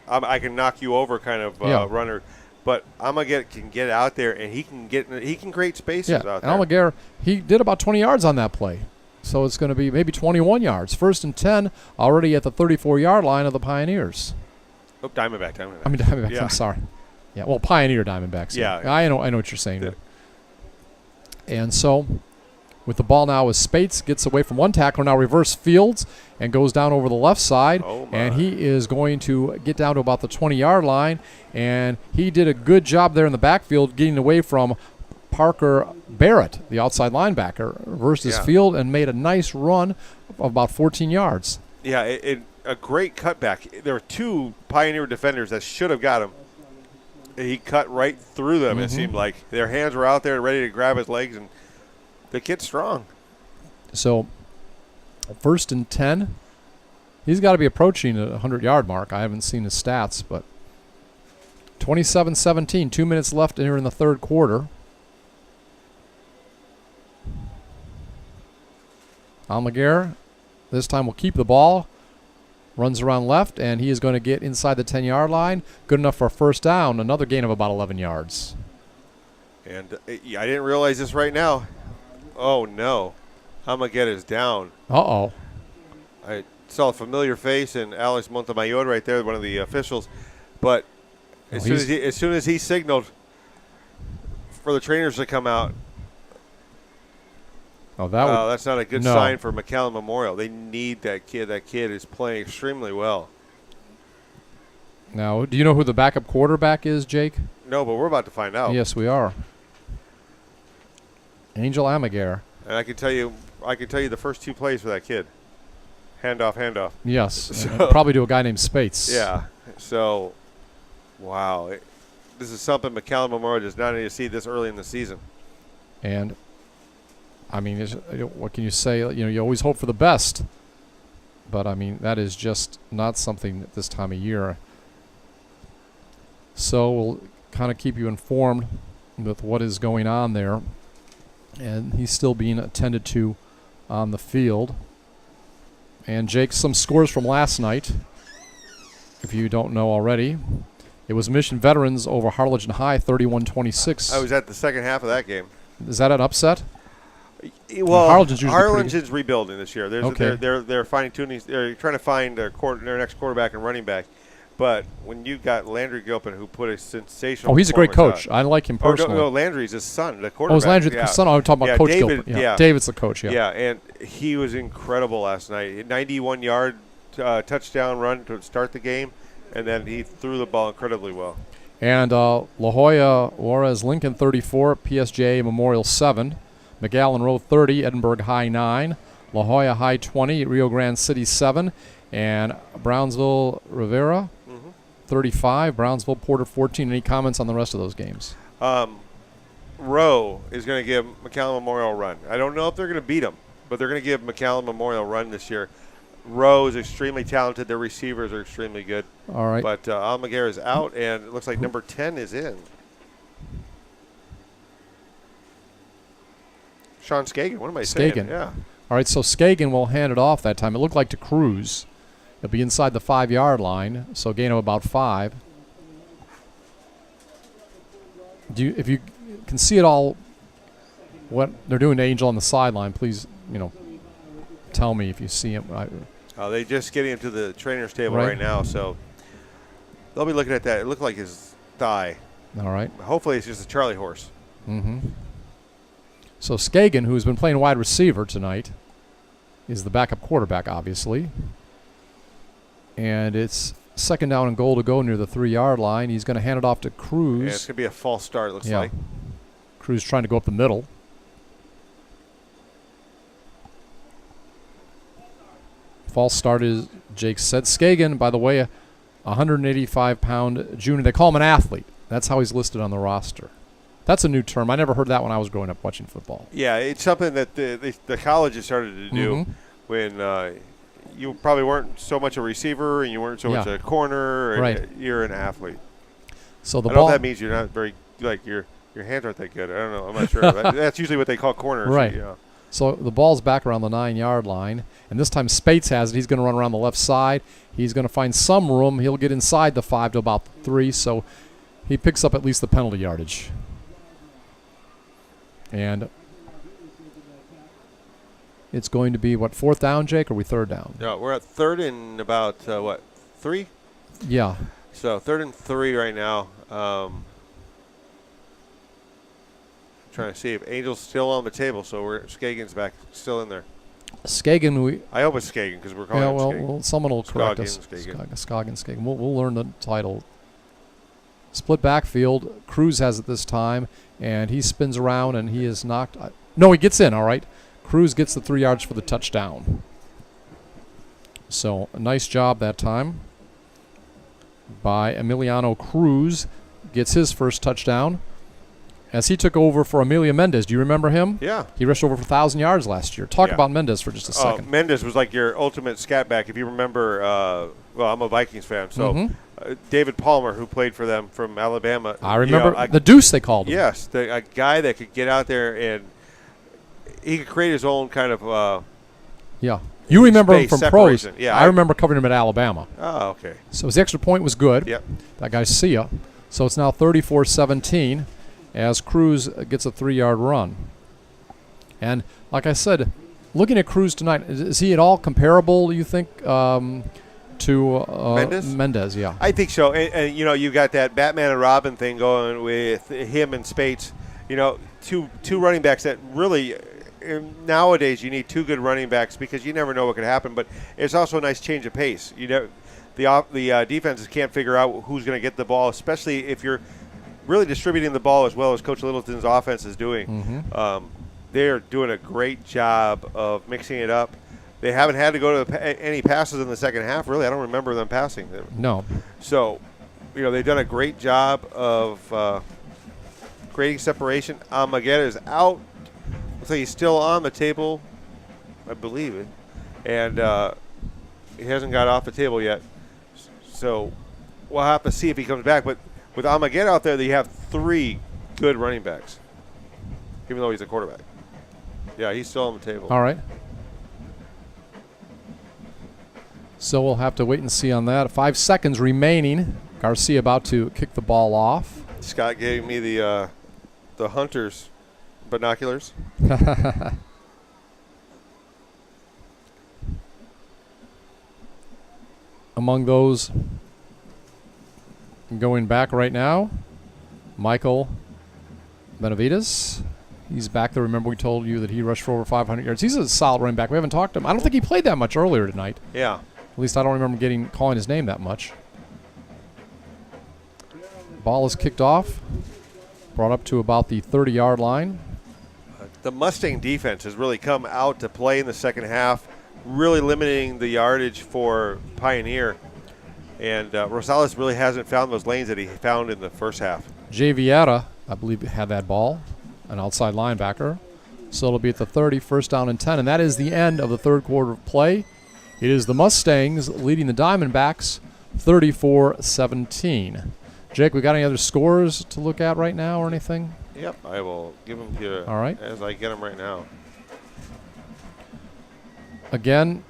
I can knock you over kind of runner. but Almaguer can get out there and he can create spaces out there. Almaguer, he did about 20 yards on that play. So it's going to be maybe 21 yards. 1st and 10 already at the 34-yard line of the Pioneers. Oh, Diamondbacks. I mean Diamondbacks, Yeah. I'm sorry. Yeah, well, Pioneer Diamondbacks. Yeah. I know what you're saying there. And so with the ball now as Spates gets away from one tackler, now reverse fields and goes down over the left side. Oh, my. And he is going to get down to about the 20-yard line. And he did a good job there in the backfield getting away from Parker Barrett, the outside linebacker, reversed his field and made a nice run of about 14 yards. Yeah, a great cutback. There were 2 Pioneer defenders that should have got him. He cut right through them, it seemed like. Their hands were out there ready to grab his legs, and the kid's strong. So 1st and 10. He's got to be approaching the 100-yard mark. I haven't seen his stats, but 27-17, 2 minutes left here in the third quarter. Almaguer this time will keep the ball, runs around left, and he is going to get inside the 10-yard line. Good enough for a first down, another gain of about 11 yards. And I didn't realize this right now. Oh, no. Almaguer is down. Uh-oh. I saw a familiar face in Alex Montemayor right there, one of the officials. But as soon as he signaled for the trainers to come out, that's not a good sign for McAllen Memorial. They need that kid. That kid is playing extremely well. Now, do you know who the backup quarterback is, Jake? No, but we're about to find out. Yes, we are. Angel Almaguer. And I can tell you the first 2 plays for that kid. Handoff. Yes, So, probably to a guy named Spates. Yeah. So, wow. This is something McAllen Memorial does not need to see this early in the season. And I mean, what can you say? You always hope for the best. But, I mean, that is just not something at this time of year. So we'll kind of keep you informed with what is going on there. And he's still being attended to on the field. And, Jake, some scores from last night, if you don't know already. It was Mission Veterans over Harlingen High, 31-26. I was at the second half of that game. Is that an upset? Well, Harlingen's rebuilding this year. They're finding tunings. They're trying to find their next quarterback and running back. But when you got Landry Gilpin, who put a sensational. Oh, he's a great coach. I like him personally. No, Landry's his son, the quarterback. Oh, is Landry the son? Oh, I'm talking about Coach David, Gilpin. Yeah, David's the coach. Yeah. Yeah, and he was incredible last night. 91-yard touchdown run to start the game, and then he threw the ball incredibly well. And La Jolla Juarez Lincoln 34, PSJ Memorial 7. McAllen Road 30, Edinburgh High 9, La Jolla High 20, Rio Grande City 7, and Brownsville Rivera 35, Brownsville Porter 14. Any comments on the rest of those games? Rowe is going to give McAllen Memorial a run. I don't know if they're going to beat them, but they're going to give McAllen Memorial a run this year. Rowe is extremely talented. Their receivers are extremely good. All right. But Almaguer is out, and it looks like number 10 is in. Sean Skagen. What am I saying? Yeah. All right, so Skagen will hand it off that time. It looked like to Cruz. It'll be inside the 5-yard line, so gain of about 5. If you can see it all, what they're doing to Angel on the sideline, please, tell me if you see him. They just getting him to the trainer's table right now, so they'll be looking at that. It looked like his thigh. All right. Hopefully it's just a Charlie horse. Mm-hmm. So Skagen, who's been playing wide receiver tonight, is the backup quarterback, obviously. And it's second down and goal to go near the 3-yard line. He's going to hand it off to Cruz. Yeah, it's going to be a false start, it looks like. Cruz trying to go up the middle. False start is, Jake said. Skagen, by the way, a 185-pound junior. They call him an athlete. That's how he's listed on the roster. That's a new term. I never heard that when I was growing up watching football. Yeah, it's something that the colleges started to do when you probably weren't so much a receiver and you weren't so much a corner. Right. You're an athlete. So the I don't ball. know if that means you're not very, your hands aren't that good. I don't know. I'm not sure. That's usually what they call corners. Right. Yeah. So the ball's back around the 9-yard line. And this time Spates has it. He's going to run around the left side. He's going to find some room. He'll get inside the 5 to about 3. So he picks up at least the penalty yardage. And it's going to be, what, 4th down, Jake, or are we 3rd down? No, we're at 3rd and about, 3? Yeah. So 3rd and 3 right now. Trying to see if Angel's still on the table, so Skagen's back, still in there. Skagen, I hope it's Skagen because we're calling him Skagen. Well, someone will correct us. Skagen. We'll learn the title. Split backfield. Cruz has it this time, and he spins around, and he is knocked. No, he gets in, all right. Cruz gets the 3 yards for the touchdown. So a nice job that time by Emiliano Cruz. Gets his first touchdown as he took over for Emilio Mendez. Do you remember him? Yeah. He rushed over for 1,000 yards last year. Talk about Mendez for just a second. Mendez was like your ultimate scat back. If you remember, well, I'm a Vikings fan, so David Palmer, who played for them from Alabama. I remember the Deuce, they called him. Yes, a guy that could get out there and he could create his own kind of You remember him from pros. Yeah, I remember covering him at Alabama. Oh, okay. So his extra point was good. Yep. That guy's Sia. So it's now 34-17 as Cruz gets a 3-yard run. And like I said, looking at Cruz tonight, is he at all comparable, you think, to Mendez? Yeah. I think so. And you got that Batman and Robin thing going with him and Spates. Two running backs that really nowadays you need 2 good running backs because you never know what could happen. But it's also a nice change of pace. The defenses can't figure out who's going to get the ball, especially if you're really distributing the ball as well as Coach Littleton's offense is doing. They're doing a great job of mixing it up. They haven't had to go to any passes in the second half, really. I don't remember them passing. No. So, they've done a great job of creating separation. Magetta is out. Looks like he's still on the table, I believe it. And he hasn't got off the table yet. So we'll have to see if he comes back. But with Magetta out there, you have 3 good running backs, even though he's a quarterback. Yeah, he's still on the table. All right. So we'll have to wait and see on that. 5 seconds remaining. Garcia about to kick the ball off. Scott gave me the Hunter's binoculars. Among those going back right now, Michael Benavides. He's back there. Remember we told you that he rushed for over 500 yards. He's a solid running back. We haven't talked to him. I don't think he played that much earlier tonight. Yeah. At least I don't remember calling his name that much. Ball is kicked off. Brought up to about the 30-yard line. The Mustang defense has really come out to play in the second half, really limiting the yardage for Pioneer. And Rosales really hasn't found those lanes that he found in the first half. Jay Vieira, I believe, had that ball, an outside linebacker. So it'll be at the 30, 1st down and 10. And that is the end of the third quarter of play. It is the Mustangs leading the Diamondbacks 34-17. Jake, we got any other scores to look at right now or anything? Yep, I will give them to you all right. As I get them right now. Again,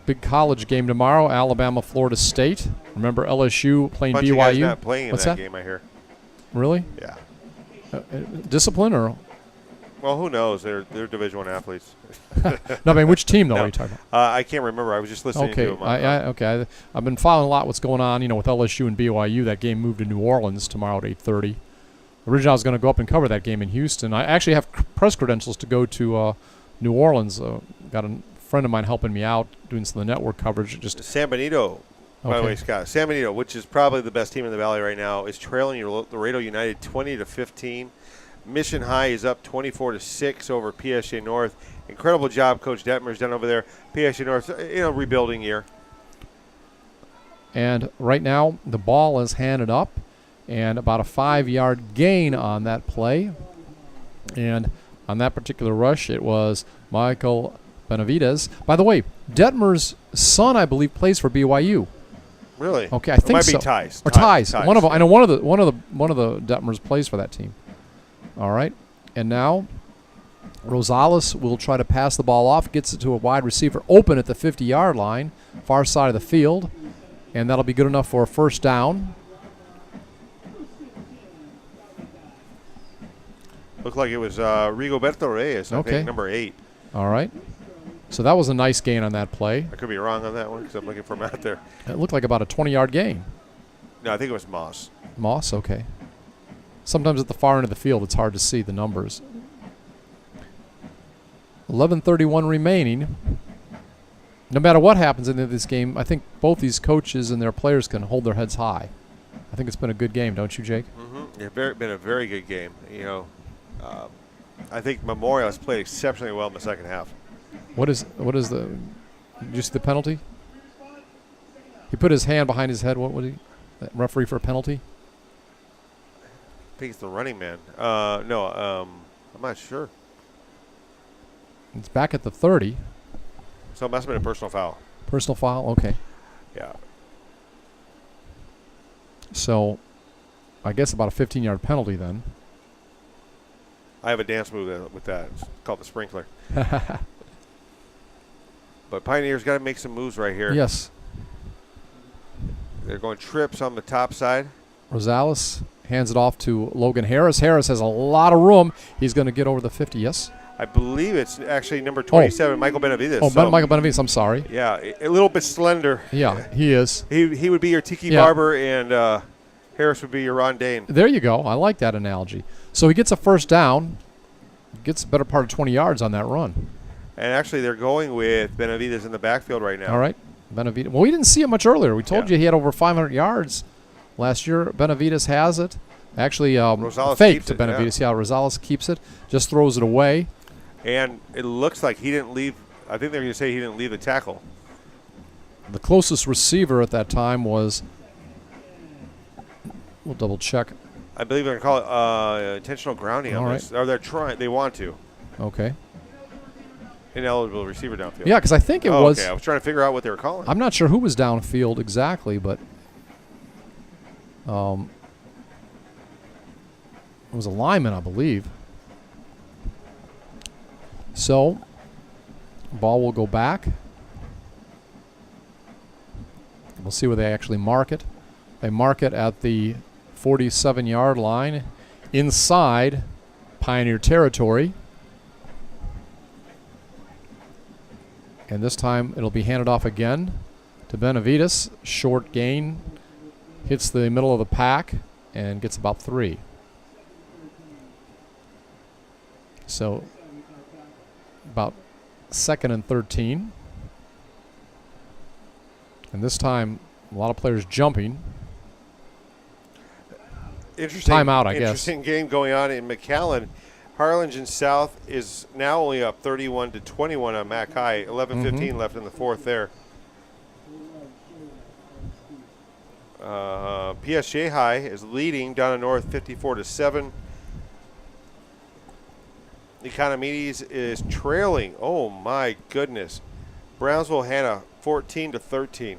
big college game tomorrow, Alabama, Florida State. Remember LSU playing Bunch BYU? Of guys not playing in What's that game, I hear. Really? Yeah. Discipline or? Well, who knows? They're Division I athletes. No, I mean, which team, though, are you talking about? I can't remember. I was just listening to them. I've been following a lot what's going on, with LSU and BYU. That game moved to New Orleans tomorrow at 8:30. Originally, I was going to go up and cover that game in Houston. I actually have press credentials to go to New Orleans. Got a friend of mine helping me out, doing some of the network coverage. Just San Benito, by the way, Scott. San Benito, which is probably the best team in the Valley right now, is trailing Laredo United 20-15. Mission High is up 24-6 over PSA North. Incredible job Coach Detmer's done over there. PSA North, rebuilding year. And right now the ball is handed up, and about a 5-yard gain on that play. And on that particular rush, it was Michael Benavides. By the way, Detmer's son, I believe, plays for BYU. Really? Okay, I think might so. Be Ties. Or Ties. One of them. I know one of the Detmers plays for that team. All right, and now Rosales will try to pass the ball off, gets it to a wide receiver open at the 50-yard line, far side of the field, and that'll be good enough for a first down. Looked like it was Rigoberto Reyes, I think, number 8. All right. So that was a nice gain on that play. I could be wrong on that one because I'm looking for him out there. It looked like about a 20-yard gain. No, I think it was Moss. Moss, okay. Sometimes at the far end of the field, it's hard to see the numbers. 11:31 remaining. No matter what happens in this game, I think both these coaches and their players can hold their heads high. I think it's been a good game, don't you, Jake? Mm-hmm. It's been a very good game. You know, I think Memorial has played exceptionally well in the second half. What is the? Did you see the penalty? He put his hand behind his head. What would he? Referee for a penalty? I think it's the running man. No, I'm not sure. It's back at the 30. So it must have been a personal foul. Personal foul? Okay. Yeah. So I guess about a 15-yard penalty then. I have a dance move with that. It's called the sprinkler. But Pioneers got to make some moves right here. Yes. They're going trips on the top side. Rosales hands it off to Logan Harris. Harris has a lot of room. He's going to get over the 50, yes? I believe it's actually number 27, Michael Benavides. Oh, so, Michael Benavides, I'm sorry. Yeah, a little bit slender. Yeah, he is. He would be your Tiki Barber, and Harris would be your Ron Dane. There you go. I like that analogy. So he gets a first down, gets a better part of 20 yards on that run. And actually, they're going with Benavides in the backfield right now. All right, Benavides. Well, we didn't see it much earlier. We told you he had over 500 yards last year. Benavides has it. Actually, faked to Benavides. Yeah, Rosales keeps it, just throws it away. And it looks like he didn't leave. I think they're going to say he didn't leave the tackle. The closest receiver at that time was, we'll double check. I believe they're going to call it intentional grounding on this. Or they're trying. They want to. Okay. Ineligible receiver downfield. Yeah, because I think it was. Okay, I was trying to figure out what they were calling. I'm not sure who was downfield exactly, but it was a lineman, I believe. So, ball will go back. We'll see where they actually mark it. They mark it at the 47-yard line inside Pioneer territory. And this time it'll be handed off again to Benavides. Short gain. Hits the middle of the pack and gets about 3. So about 2nd and 13. And this time a lot of players jumping. Interesting timeout, I guess. Interesting game going on in McAllen. Harlingen South is now only up 31-21 on Mac High. 11:15 left in the fourth there. PSG High is leading down in north 54-7. Economides is trailing. Oh my goodness. Brownsville Hanna 14-13.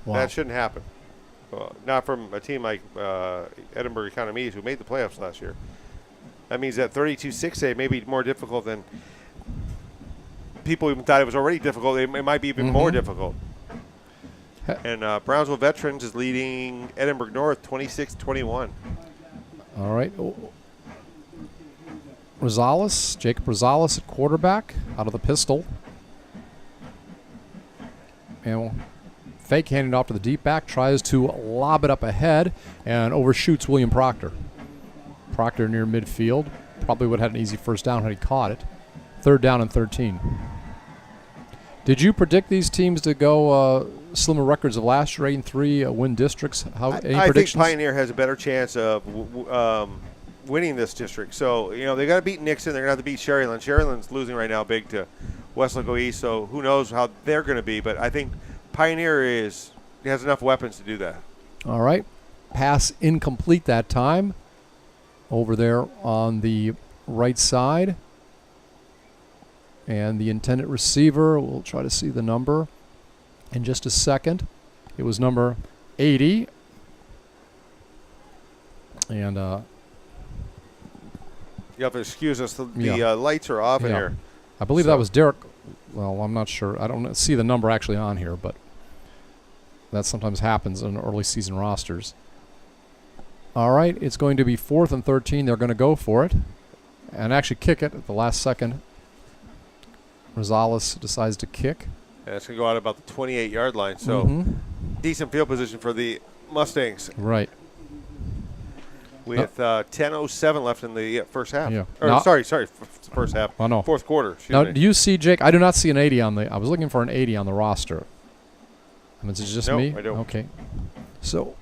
Wow. That shouldn't happen. Not from a team like Edinburgh Economides who made the playoffs last year. That means that 32-6A may be more difficult than people even thought it was already difficult. It might be even more difficult. And Brownsville Veterans is leading Edinburgh North 26-21. All right. Jacob Rosales at quarterback out of the pistol. And fake handing off to the deep back, tries to lob it up ahead and overshoots William Proctor. Proctor near midfield. Probably would have had an easy first down had he caught it. 3rd down and 13. Did you predict these teams to go slimmer records of last year, 8-3, win districts? I think Pioneer has a better chance of winning this district. So, they got to beat Nixon. They're going to have to beat Sherryland. Sherryland's losing right now big to Westlaco East, so who knows how they're going to be. But I think Pioneer has enough weapons to do that. All right. Pass incomplete that time. Over there on the right side. And the intended receiver, we'll try to see the number in just a second. It was number 80. And you have to excuse us. The lights are off in here. I believe that was Derek. Well, I'm not sure. I don't see the number actually on here, but That sometimes happens in early season rosters. All right, it's going to be 4th and 13. They're going to go for it and actually kick it at the last second. Rosales decides to kick. And it's going to go out about the 28-yard line. So decent field position for the Mustangs. Right. With 10:07 left in the first half. Yeah. Or, first half. Oh, no. Fourth quarter. Now, do you see, Jake? I do not see an 80 on the. I was looking for an 80 on the roster. I mean, is it just me? I don't. Okay. So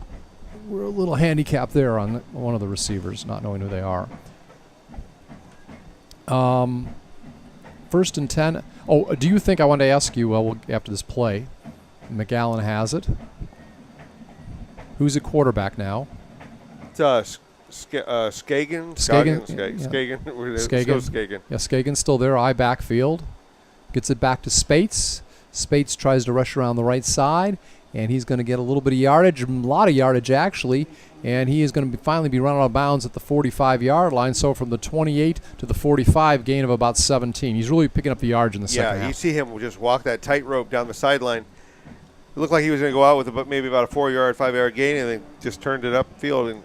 we're a little handicapped there on one of the receivers, not knowing who they are. 1st and 10. Oh, do you think, I wanted to ask you, after this play, McAllen has it. Who's at quarterback now? It's Skagen. Skagen. Skagen. Yeah, Skagen's still there. I backfield. Gets it back to Spates. Spates tries to rush around the right side, and he's going to get a little bit of yardage, a lot of yardage actually, and he is going to finally be run out of bounds at the 45-yard line. So from the 28 to the 45, gain of about 17. He's really picking up the yards in the second half. Yeah, you see him just walk that tightrope down the sideline. It looked like he was going to go out with maybe about a 4-yard, 5-yard gain, and then just turned it upfield and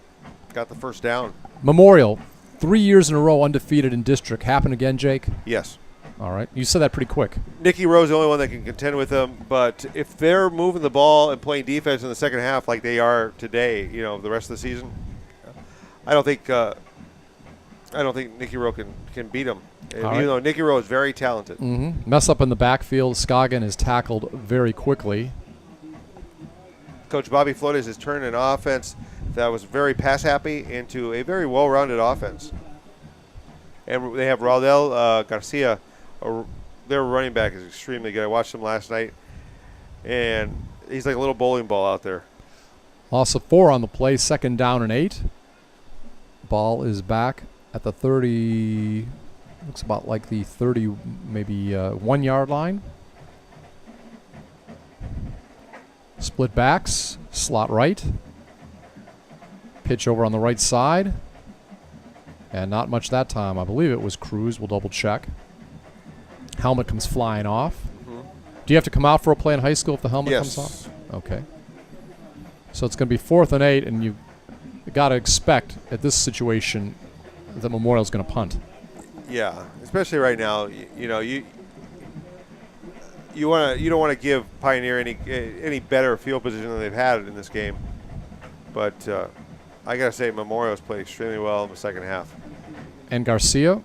got the first down. Memorial, 3 years in a row undefeated in district. Happen again, Jake? Yes. All right. You said that pretty quick. Nicky Rowe's the only one that can contend with them, but if they're moving the ball and playing defense in the second half like they are today, the rest of the season, I don't think Nicky Rowe can beat them. Even though Nicky Rowe is very talented. Mess up in the backfield. Scoggin is tackled very quickly. Coach Bobby Flores has turned an offense that was very pass-happy into a very well-rounded offense. And they have Raudel Garcia. Their running back is extremely good. I watched him last night, and he's like a little bowling ball out there. Loss of 4 on the play, 2nd down and 8. Ball is back at the 30, looks about like the 30, maybe 1-yard line. Split backs, slot right. Pitch over on the right side. And not much that time. I believe it was Cruz. We'll double check. Helmet comes flying off. Do you have to come out for a play in high school if the helmet comes off? Okay. So it's going to be 4th and 8, and you've got to expect at this situation that Memorial's going to punt. Yeah, especially right now. You don't want to give Pioneer any better field position than they've had in this game. But I got to say Memorial's played extremely well in the second half. And Garcia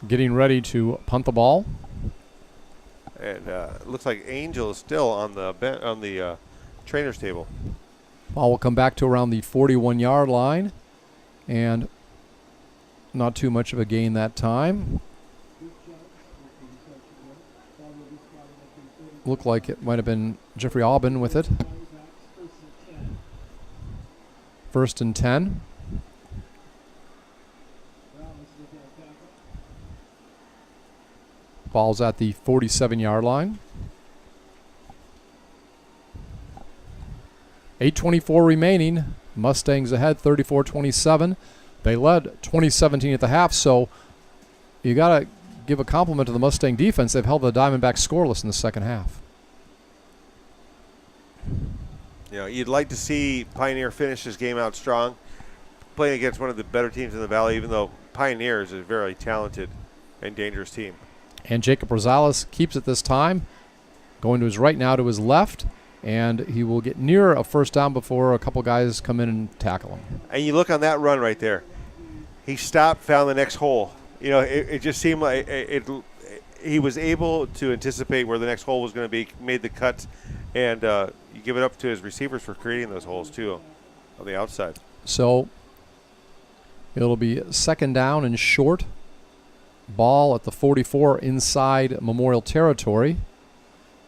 getting ready to punt the ball. And it looks like Angel is still on the trainer's table. Ball will come back to around the 41-yard line. And not too much of a gain that time. Looked like it might have been Jeffrey Aubin with it. 1st and 10. Ball's at the 47-yard line. 8:24 remaining. Mustangs ahead, 34-27. They led 20-17 at the half, so you got to give a compliment to the Mustang defense. They've held the Diamondbacks scoreless in the second half. You'd like to see Pioneer finish this game out strong, playing against one of the better teams in the Valley, even though Pioneer is a very talented and dangerous team. And Jacob Rosales keeps it this time, going to his right now to his left, and he will get near a first down before a couple guys come in and tackle him. And you look on that run right there. He stopped, found the next hole. It just seemed like he was able to anticipate where the next hole was going to be, made the cut, and you give it up to his receivers for creating those holes too on the outside. So it'll be 2nd down and short. Ball at the 44 inside Memorial territory.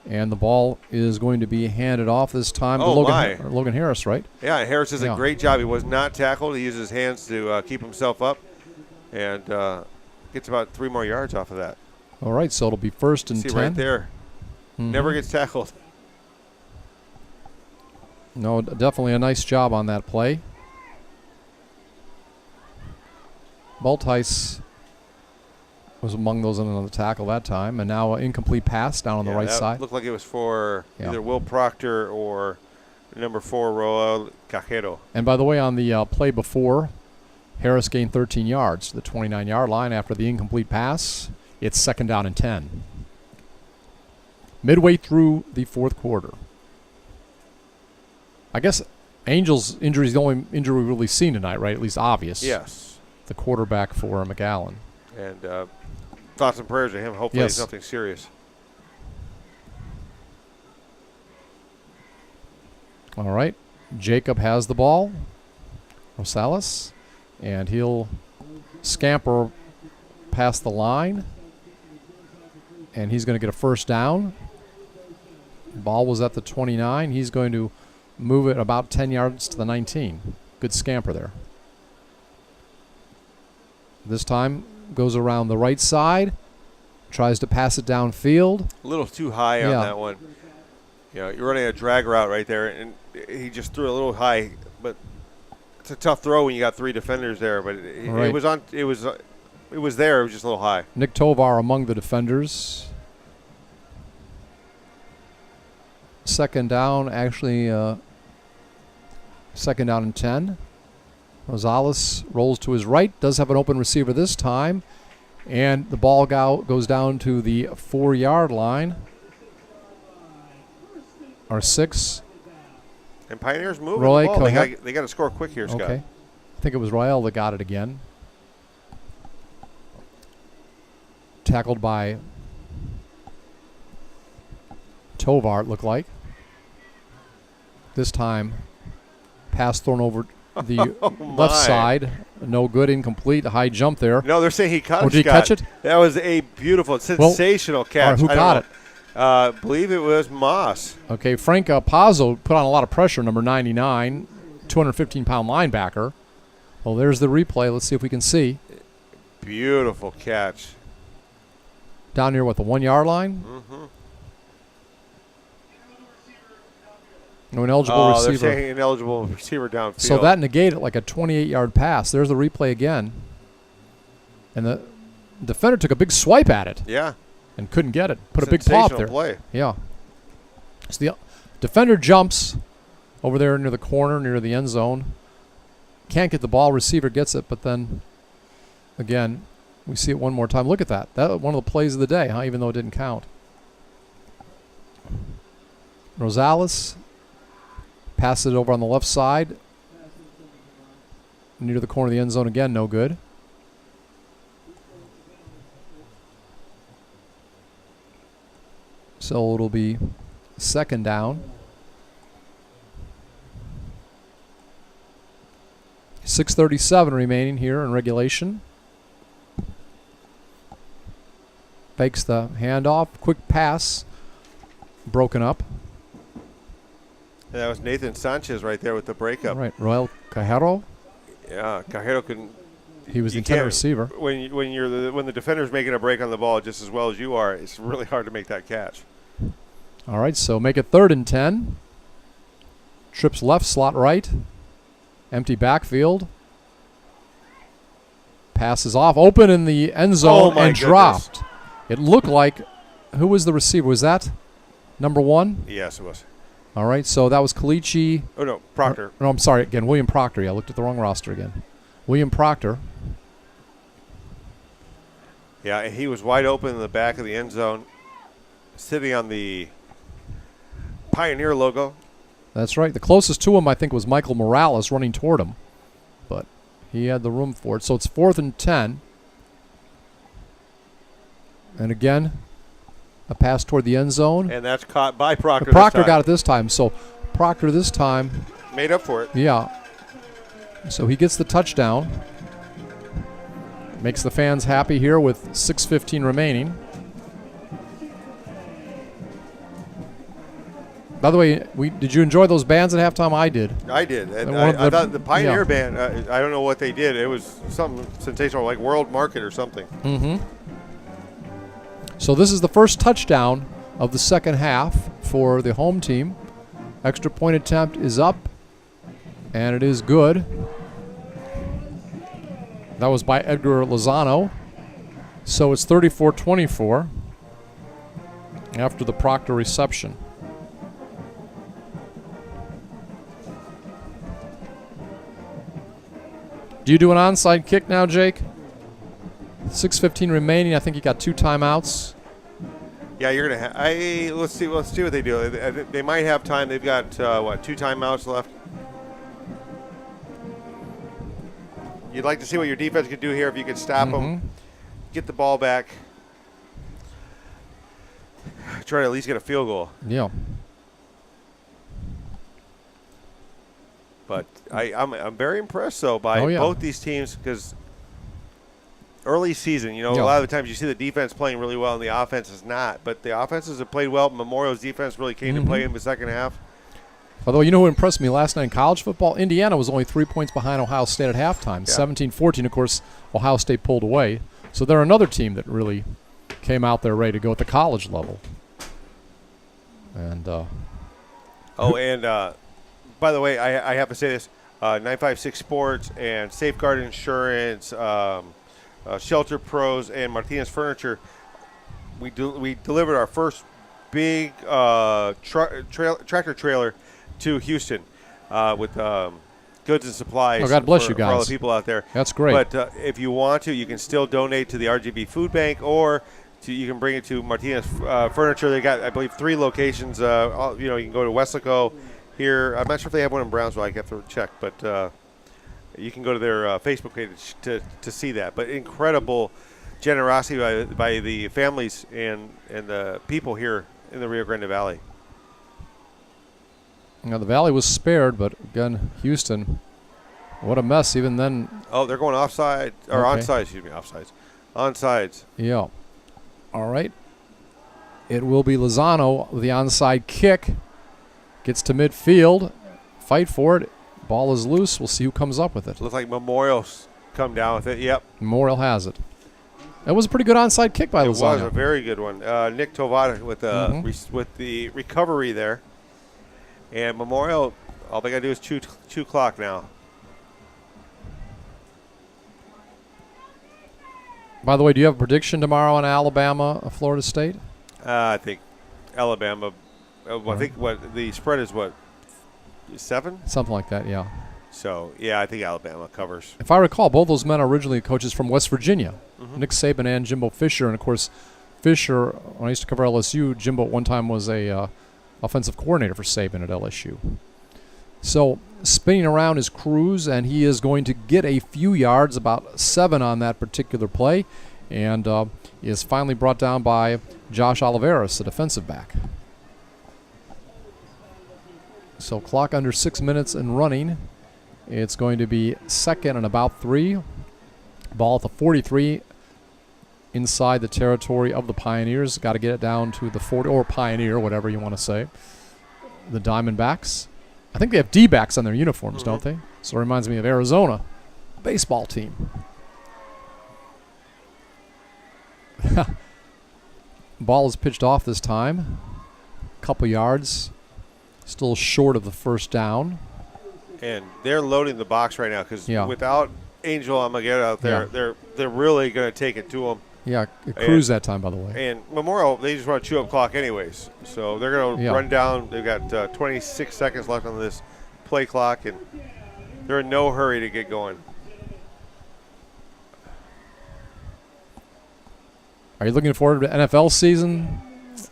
And the ball is going to be handed off this time to Logan Harris, right? Yeah, Harris does a great job. He was not tackled. He uses his hands to keep himself up and gets about 3 more yards off of that. All right, so it'll be 1st and 10. Right there. Never gets tackled. No, definitely a nice job on that play. Baltice was among those on the tackle that time. And now an incomplete pass down on the right side. Looked like it was for either Will Proctor or number 4, Roel Cajero. And by the way, on the play before, Harris gained 13 yards to the 29-yard line after the incomplete pass. It's 2nd down and 10. Midway through the fourth quarter. I guess Angels' injury is the only injury we've really seen tonight, right? At least obvious. Yes. The quarterback for McAllen. And thoughts and prayers to him. Hopefully it's nothing serious. All right. Jacob has the ball. Rosales. And he'll scamper past the line. And he's going to get a first down. Ball was at the 29. He's going to move it about 10 yards to the 19. Good scamper there. This time goes around the right side. Tries to pass it downfield. A little too high on that one. You're running a drag route right there, and he just threw a little high. But it's a tough throw when you got 3 defenders there. But it was on. It was there. It was just a little high. Nick Tovar among the defenders. 2nd down, actually 2nd down and 10. Rosales rolls to his right, does have an open receiver this time, and the ball goes down to the 4-yard line. Or 6. And Pioneers moving Roy the ball. They got to score quick here, Scott. Okay. I think it was Royale that got it again. Tackled by Tovar, it looked like. This time, pass thrown over the left side. No good, incomplete. A high jump there. No, they're saying he caught it. Did he catch it? That was a beautiful, sensational catch. Who caught it? I believe it was Moss. Okay, Frank Pazzo put on a lot of pressure, number 99, 215-pound linebacker. Well, there's the replay. Let's see if we can see. Beautiful catch. Down here, the 1-yard line? Mm-hmm. No, ineligible receiver. They're saying ineligible receiver downfield. So that negated like a 28-yard pass. There's the replay again. And the defender took a big swipe at it. Yeah. And couldn't get it. Put a big pop there. Play. Yeah. So the defender jumps over there near the corner, near the end zone. Can't get the ball. Receiver gets it, but then, again, we see it one more time. Look at that. That was one of the plays of the day, even though it didn't count. Rosales passes it over on the left side. Near the corner of the end zone again, no good. So it'll be 2nd down. 6:37 remaining here in regulation. Fakes the handoff. Quick pass. Broken up. And that was Nathan Sanchez right there with the breakup. Right. Royal Cajero. Yeah, Cajero couldn't. He was the intended receiver. When the defender's making a break on the ball just as well as you are, it's really hard to make that catch. All right, so make it 3rd and 10. Trips left, slot right. Empty backfield. Passes off, open in the end zone and dropped. It looked like, who was the receiver? Was that number 1? Yes, it was. All right, so that was Kalichi. Oh, no, Proctor. No, I'm sorry, again, William Proctor. Yeah, I looked at the wrong roster again. William Proctor. Yeah, and he was wide open in the back of the end zone, sitting on the Pioneer logo. That's right. The closest to him, I think, was Michael Morales running toward him. But he had the room for it. So it's 4th and 10. And again, a pass toward the end zone. And that's caught by Proctor. But Proctor got it this time. So Proctor this time made up for it. Yeah. So he gets the touchdown. Makes the fans happy here with 6:15 remaining. By the way, did you enjoy those bands at halftime? I did. I did. And I thought the Pioneer band, I don't know what they did. It was something sensational, like World Market or something. Mm-hmm. So this is the first touchdown of the second half for the home team. Extra point attempt is up, and it is good. That was by Edgar Lozano. So it's 34-24 after the Proctor reception. Do you do an onside kick now, Jake? 6:15 remaining. I think you got 2 timeouts. Yeah, you're gonna. Let's see what they do. They might have time. They've got 2 timeouts left. You'd like to see what your defense could do here if you could stop them, get the ball back, try to at least get a field goal. Yeah. But I'm very impressed though by both these teams because early season, a lot of the times you see the defense playing really well and the offense is not. But the offenses have played well. Memorial's defense really came to play in the second half. Although, you know who impressed me last night in college football? Indiana was only 3 points behind Ohio State at halftime. 17-14, of course, Ohio State pulled away. So they're another team that really came out there ready to go at the college level. And by the way, I have to say this, 956 Sports and Safeguard Insurance, Shelter Pros, and Martinez Furniture, we delivered our first big tractor trailer to Houston with goods and supplies. Oh, God bless you guys. For all the people out there. That's great. But if you want to, you can still donate to the RGB Food Bank, or you can bring it to Martinez Furniture. They got, I believe, 3 locations. You can go to Weslaco here. I'm not sure if they have one in Brownsville. I have to check, but you can go to their Facebook page to see that. But incredible generosity by the families and the people here in the Rio Grande Valley. Now, the Valley was spared, but again, Houston, what a mess even then. Oh, they're going offside, or onside, excuse me, offsides. Onsides. Yeah. All right. It will be Lozano with the onside kick. Gets to midfield. Fight for it. Ball is loose. We'll see who comes up with it. Looks like Memorial's come down with it. Yep. Memorial has it. That was a pretty good onside kick by Lozano. It was a very good one. Nick Tovada with the recovery there. And Memorial, all they got to do is 2 o'clock now. By the way, do you have a prediction tomorrow on Alabama, Florida State? I think Alabama. I think the spread is 7? Something like that, yeah. So, yeah, I think Alabama covers. If I recall, both those men are originally coaches from West Virginia, Nick Saban and Jimbo Fisher. And, of course, Fisher, when I used to cover LSU, Jimbo at one time was a offensive coordinator for Saban at LSU. So spinning around is Cruz, and he is going to get a few yards, about 7 on that particular play, and is finally brought down by Josh Oliveras, the defensive back. So clock under 6 minutes and running. It's going to be second and about 3. Ball at the 43 inside the territory of the Pioneers. Got to get it down to the 40, or Pioneer, whatever you want to say. The Diamondbacks. I think they have D-backs on their uniforms, don't they? So it reminds me of Arizona, baseball team. Ball is pitched off this time. Couple yards. Still short of the first down. And they're loading the box right now because without Angel Almaguer out there, they're really going to take it to them. Yeah, Cruz that time, by the way. And Memorial, they just want to chew up clock anyways. So they're going to run down. They've got 26 seconds left on this play clock, and they're in no hurry to get going. Are you looking forward to NFL season?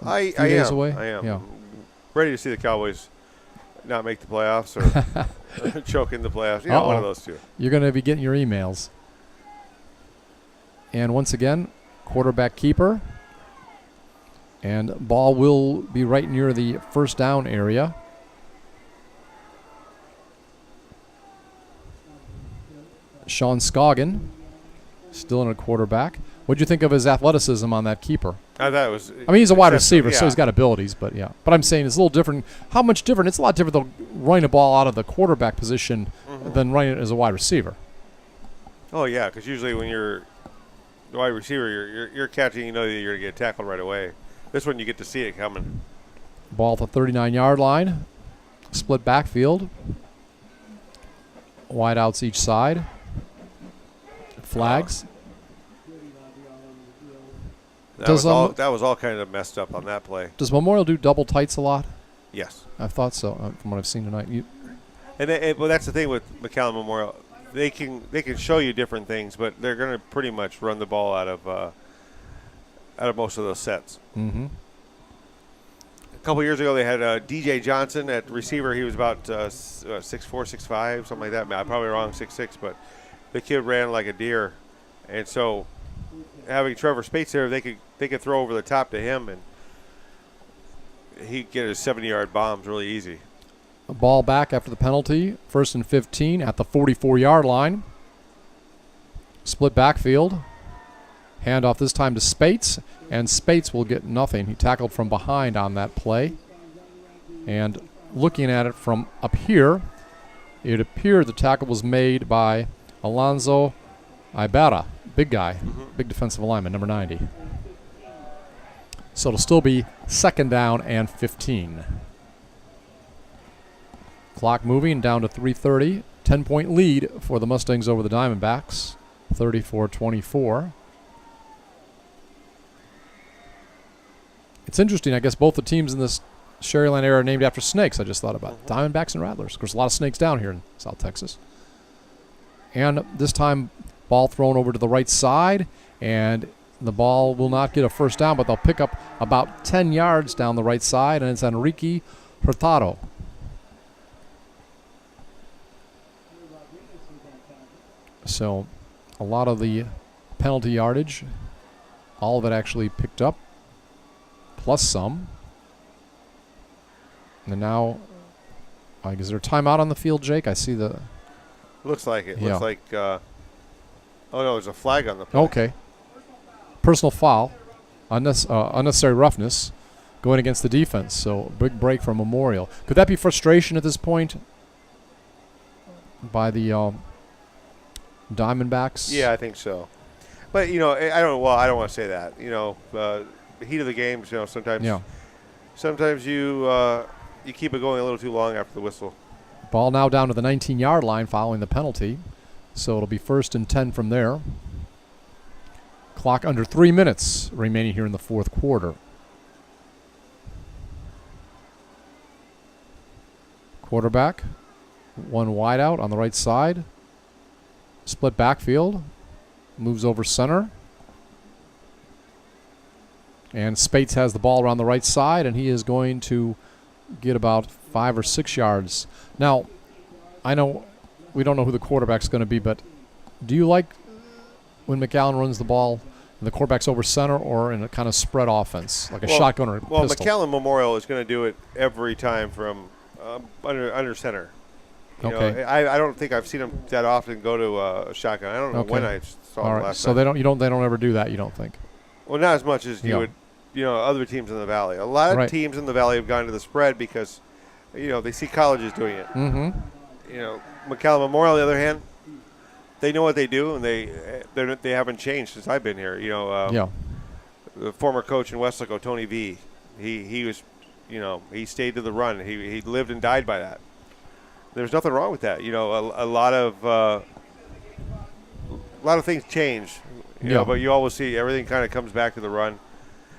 I days away? I am. Yeah. Ready to see the Cowboys not make the playoffs or choke in the playoffs. One of those two. You're going to be getting your emails. And once again, quarterback keeper. And ball will be right near the first down area. Sean Scoggin, still in a quarterback. What do you think of his athleticism on that keeper? I thought it was. I mean, he's a wide receiver, so he's got abilities, but yeah. But I'm saying it's a little different. How much different? It's a lot different than running a ball out of the quarterback position than running it as a wide receiver. Oh yeah, because usually when you're the wide receiver, you're catching. You know that you're gonna get tackled right away. This one you get to see it coming. Ball at the 39-yard line. Split backfield. Wideouts each side. Flags. That was all kind of messed up on that play. Does Memorial do double tights a lot? Yes. I thought so from what I've seen tonight. Well, that's the thing with McAllen Memorial. They can show you different things, but they're going to pretty much run the ball out of most of those sets. Mm-hmm. A couple years ago, they had DJ Johnson at receiver. He was about 6'4", 6'5", something like that. I'm probably wrong, 6'6", but the kid ran like a deer. And so having Trevor Spates there, they could throw over the top to him, and he'd get his 70-yard bombs really easy. A ball back after the penalty. 1st and 15 at the 44-yard line. Split backfield. Handoff this time to Spates, and Spates will get nothing. He tackled from behind on that play. And looking at it from up here, it appeared the tackle was made by Alonzo Ibarra. Big guy, big defensive lineman, number 90. So it'll still be 2nd down and 15. Clock moving down to 3:30. 10-point lead for the Mustangs over the Diamondbacks, 34-24. It's interesting. I guess both the teams in this Sherryland area are named after snakes. I just thought about it. Diamondbacks and Rattlers. There's a lot of snakes down here in South Texas. And this time, ball thrown over to the right side, and the ball will not get a first down, but they'll pick up about 10 yards down the right side, and it's Enrique Hurtado. So a lot of the penalty yardage, all of it actually picked up, plus some. And now, is there a timeout on the field, Jake? I see the... Looks like it. Yeah. Looks like... oh, no, there's a flag on the play. Okay. Personal foul, unnecessary roughness, going against the defense. So big break for Memorial. Could that be frustration at this point by the Diamondbacks? Yeah, I think so. But, I don't want to say that. Heat of the games, sometimes you keep it going a little too long after the whistle. Ball now down to the 19-yard line following the penalty. So it'll be 1st and 10 from there. Clock under 3 minutes remaining here in the 4th quarter. Quarterback, one wide out on the right side. Split backfield. Moves over center. And Spates has the ball around the right side, and he is going to get about 5 or 6 yards. Now, I know we don't know who the quarterback's going to be, but do you like when McAllen runs the ball and the quarterback's over center, or in a kind of spread offense, like a shotgun or a pistol? McAllen Memorial is going to do it every time from under center. Okay. I don't think I've seen them that often go to a shotgun. I don't know when I saw them last time. So they don't ever do that, you don't think? Well, not as much as you would, other teams in the Valley. A lot of teams in the Valley have gone to the spread because, they see colleges doing it. Mm-hmm. McAllen Memorial, on the other hand, they know what they do, and they haven't changed since I've been here. The former coach in Westlaco, Tony V, he was, he stayed to the run. He lived and died by that. There's nothing wrong with that. A lot of things change. But you always see everything kind of comes back to the run.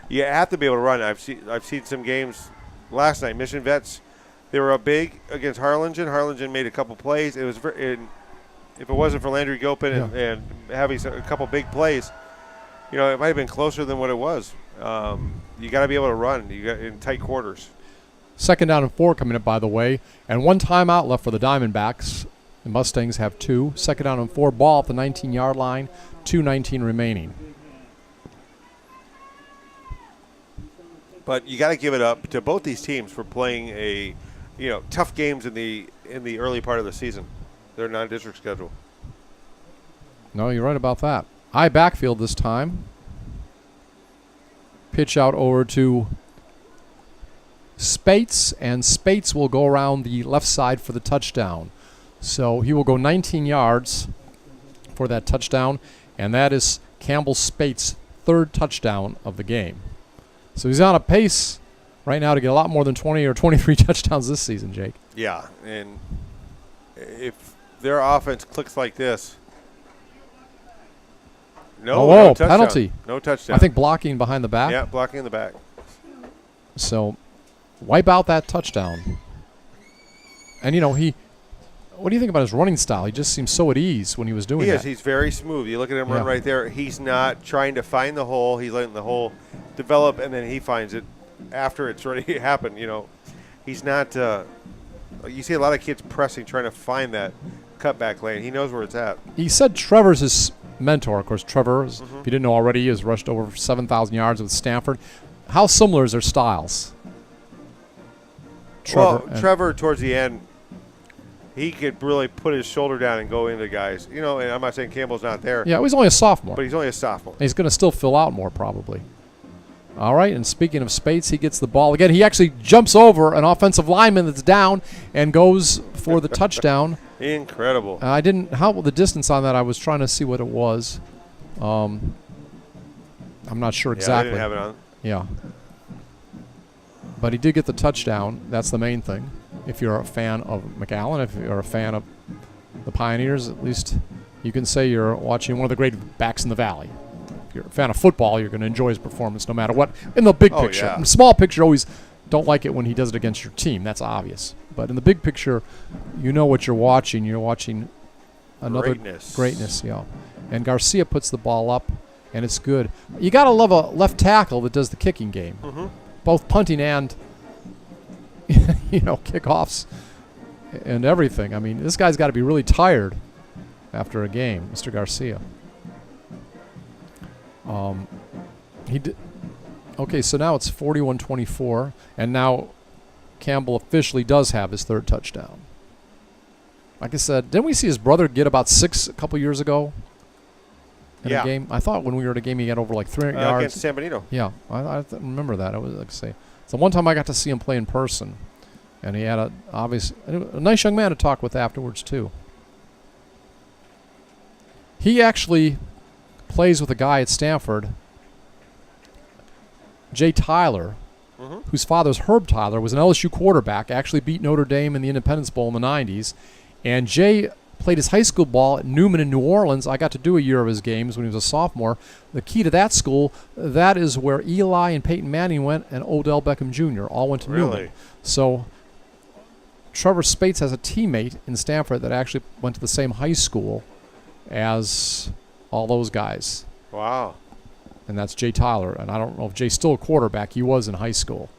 You have to be able to run. I've seen some games last night. Mission Vets, they were up big against Harlingen. Harlingen made a couple plays. It was if it wasn't for Landry Gopin and having a couple big plays, it might have been closer than what it was. You got to be able to run. You got in tight quarters. 2nd down and 4 coming up, by the way, and one timeout left for the Diamondbacks. The Mustangs have 2. 2nd down and 4, ball at the 19-yard line. 2:19 remaining. But you got to give it up to both these teams for playing tough games in the early part of the season. Their non-district schedule. No, you're right about that. High backfield this time. Pitch out over to Spates, and Spates will go around the left side for the touchdown. So he will go 19 yards for that touchdown, and that is Campbell Spates' 3rd touchdown of the game. So he's on a pace right now to get a lot more than 20 or 23 touchdowns this season, Jake. Yeah, and if their offense clicks like this, No touchdown. Penalty. No touchdown. I think blocking behind the back. Yeah, blocking in the back. So wipe out that touchdown. And, what do you think about his running style? He just seems so at ease when he was doing that. He is. He's very smooth. You look at him run right there. He's not trying to find the hole. He's letting the hole develop, and then he finds it after it's already happened. He's not you see a lot of kids pressing, trying to find that cutback lane. He knows where it's at. He said Trevor's his mentor. Of course, Trevor, if you didn't know already, has rushed over 7,000 yards with Stanford. How similar is their styles? Trevor, towards the end, he could really put his shoulder down and go into guys. And I'm not saying Campbell's not there. Yeah, he's only a sophomore. But he's only a sophomore. He's going to still fill out more probably. All right, and speaking of Spates, he gets the ball. Again, he actually jumps over an offensive lineman that's down and goes for the touchdown. Incredible. The distance on that, I was trying to see what it was. I'm not sure exactly. Yeah, I didn't have it on. Yeah. But he did get the touchdown. That's the main thing. If you're a fan of McAllen, if you're a fan of the Pioneers, at least you can say you're watching one of the great backs in the Valley. If you're a fan of football, you're going to enjoy his performance no matter what. In the big picture. Yeah. In the small picture, always don't like it when he does it against your team. That's obvious. But in the big picture, you know what you're watching. You're watching another greatness. Yeah. And Garcia puts the ball up, and it's good. You got to love a left tackle that does the kicking game. Mm-hmm. Both punting and kickoffs and everything. I mean, this guy's got to be really tired after a game, Mr. Garcia. He did. Okay, so now it's 41-24, and now Campbell officially does have his third touchdown. Like I said, didn't we see his brother get about 6 a couple years ago in a game? I thought when we were at a game he got over like 300 yards. Against San Benito. Yeah, I remember that. I was like say. So one time I got to see him play in person, and he had a nice young man to talk with afterwards too. He actually plays with a guy at Stanford, Jay Tyler, whose father's Herb Tyler, was an LSU quarterback, actually beat Notre Dame in the Independence Bowl in the 90s. And Jay played his high school ball at Newman in New Orleans. I got to do a year of his games when he was a sophomore. The key to that school, that is where Eli and Peyton Manning went, and Odell Beckham Jr. all went to Newman. So Trevor Spates has a teammate in Stanford that actually went to the same high school as all those guys. Wow. And that's Jay Tyler. And I don't know if Jay's still a quarterback. He was in high school.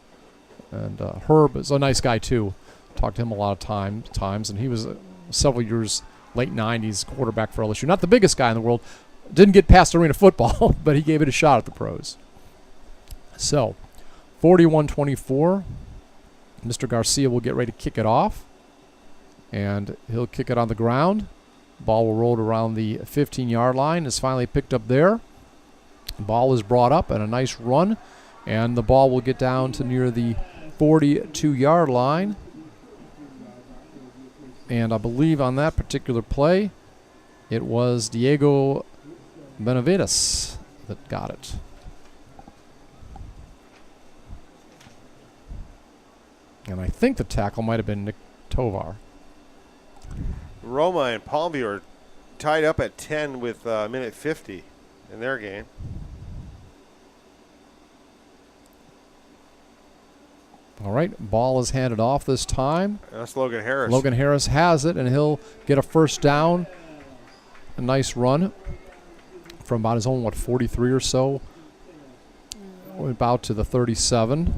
And Herb is a nice guy, too. Talked to him a lot of times. And he was several years, late 90s, quarterback for LSU. Not the biggest guy in the world. Didn't get past arena football, but he gave it a shot at the pros. So, 41-24. Mr. Garcia will get ready to kick it off. And he'll kick it on the ground. Ball will roll around the 15-yard line. Is finally picked up there. Ball is brought up and a nice run, and the ball will get down to near the 42-yard line. And I believe on that particular play, it was Diego Benavides that got it. And I think the tackle might have been Nick Tovar. Roma and Palmview are tied up at 10 with minute 50 in their game. All right, ball is handed off this time. That's Logan Harris. Logan Harris has it, and he'll get a first down. A nice run from about his own, 43 or so. About to the 37.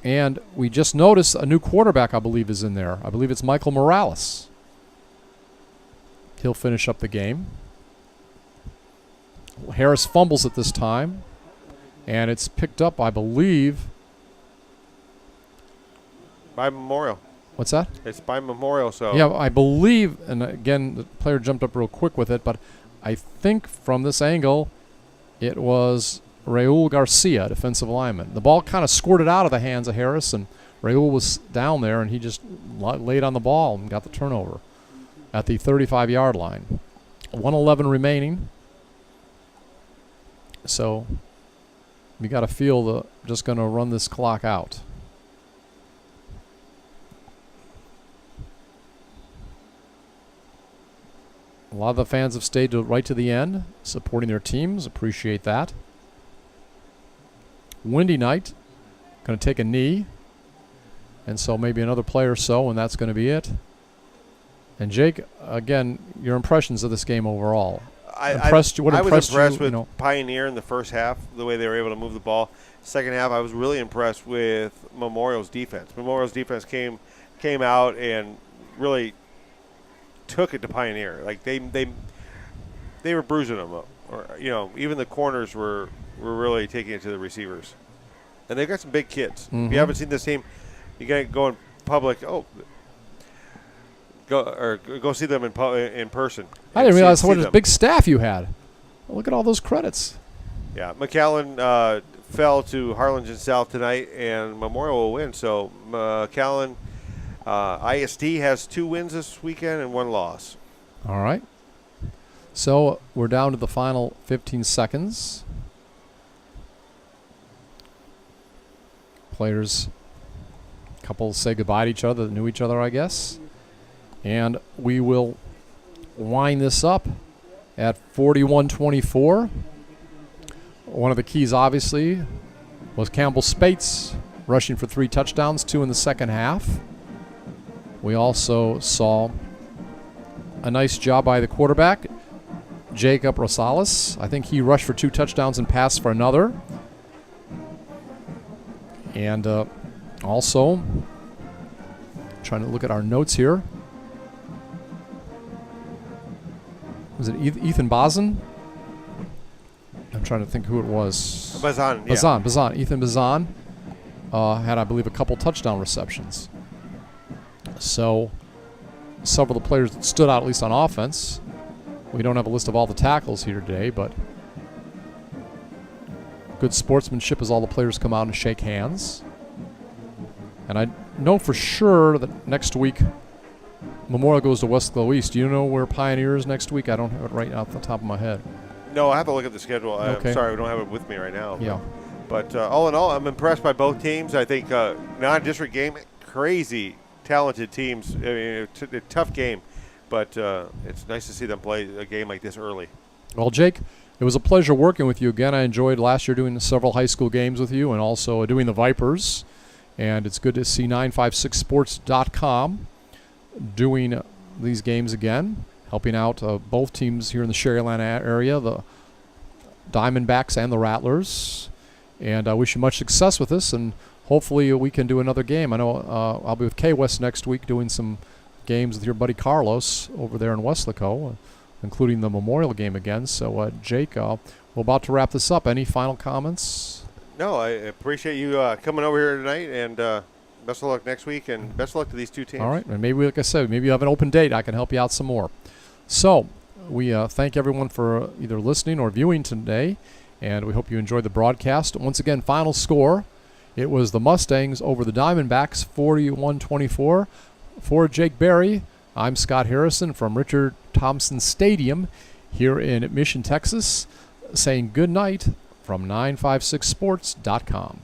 And we just noticed a new quarterback, I believe, is in there. I believe it's Michael Morales. He'll finish up the game. Harris fumbles it this time, and it's picked up, I believe, by Memorial. What's that? It's by Memorial, so. Yeah, I believe, and again, the player jumped up real quick with it, but I think from this angle, it was Raul Garcia, defensive lineman. The ball kind of squirted out of the hands of Harris, and Raul was down there, and he just laid on the ball and got the turnover at the 35-yard line. 1:11 remaining. So we got to feel just going to run this clock out. A lot of the fans have stayed right to the end, supporting their teams. Appreciate that. Windy night. Going to take a knee. And so maybe another play or so, and that's going to be it. And Jake, again, your impressions of this game overall. I was impressed with you know? Pioneer in the first half, the way they were able to move the ball. Second half, I was really impressed with Memorial's defense. Memorial's defense came out and really took it to Pioneer. Like they were bruising them up. Or, you know, even the corners were really taking it to the receivers. And they've got some big kids. Mm-hmm. If you haven't seen this team, you got to go in public. Go see them in person. I didn't realize what a big staff you had. Look at all those credits. Yeah, McAllen fell to Harlingen South tonight, and Memorial will win. So McAllen ISD has 2 wins this weekend and 1 loss. All right. So we're down to the final 15 seconds. Players, couples say goodbye to each other that knew each other, I guess. And we will wind this up at 41-24. One of the keys, obviously, was Campbell Spates rushing for 3 touchdowns, 2 in the second half. We also saw a nice job by the quarterback, Jacob Rosales. I think he rushed for 2 touchdowns and passed for another. And also, trying to look at our notes here. Was it Ethan Bazan? I'm trying to think who it was. Bazan. Ethan Bazan had, I believe, a couple touchdown receptions. So, several of the players that stood out, at least on offense. We don't have a list of all the tackles here today, but good sportsmanship as all the players come out and shake hands. And I know for sure that next week Memorial goes to Westclo East. Do you know where Pioneer is next week? I don't have it right off the top of my head. No, I have to look at the schedule. Okay. I'm sorry, we don't have it with me right now. Yeah. But all in all, I'm impressed by both teams. I think non-district game, crazy talented teams. I mean, a tough game, but it's nice to see them play a game like this early. Well, Jake, it was a pleasure working with you again. I enjoyed last year doing several high school games with you and also doing the Vipers. And it's good to see 956sports.com doing these games again, helping out both teams here in the Sharyland area, the Diamondbacks and the Rattlers. And I wish you much success with this, and hopefully we can do another game. I know I'll be with K-West next week doing some games with your buddy Carlos over there in Westlaco, including the Memorial game again. So, Jake, we're about to wrap this up. Any final comments? No, I appreciate you coming over here tonight, and best of luck next week, and best of luck to these 2 teams. All right, and maybe, like I said, maybe you have an open date. I can help you out some more. So we thank everyone for either listening or viewing today, and we hope you enjoyed the broadcast. Once again, final score, it was the Mustangs over the Diamondbacks, 41-24. For Jake Berry, I'm Scott Harrison from Richard Thompson Stadium here in Mission, Texas, saying good night from 956sports.com.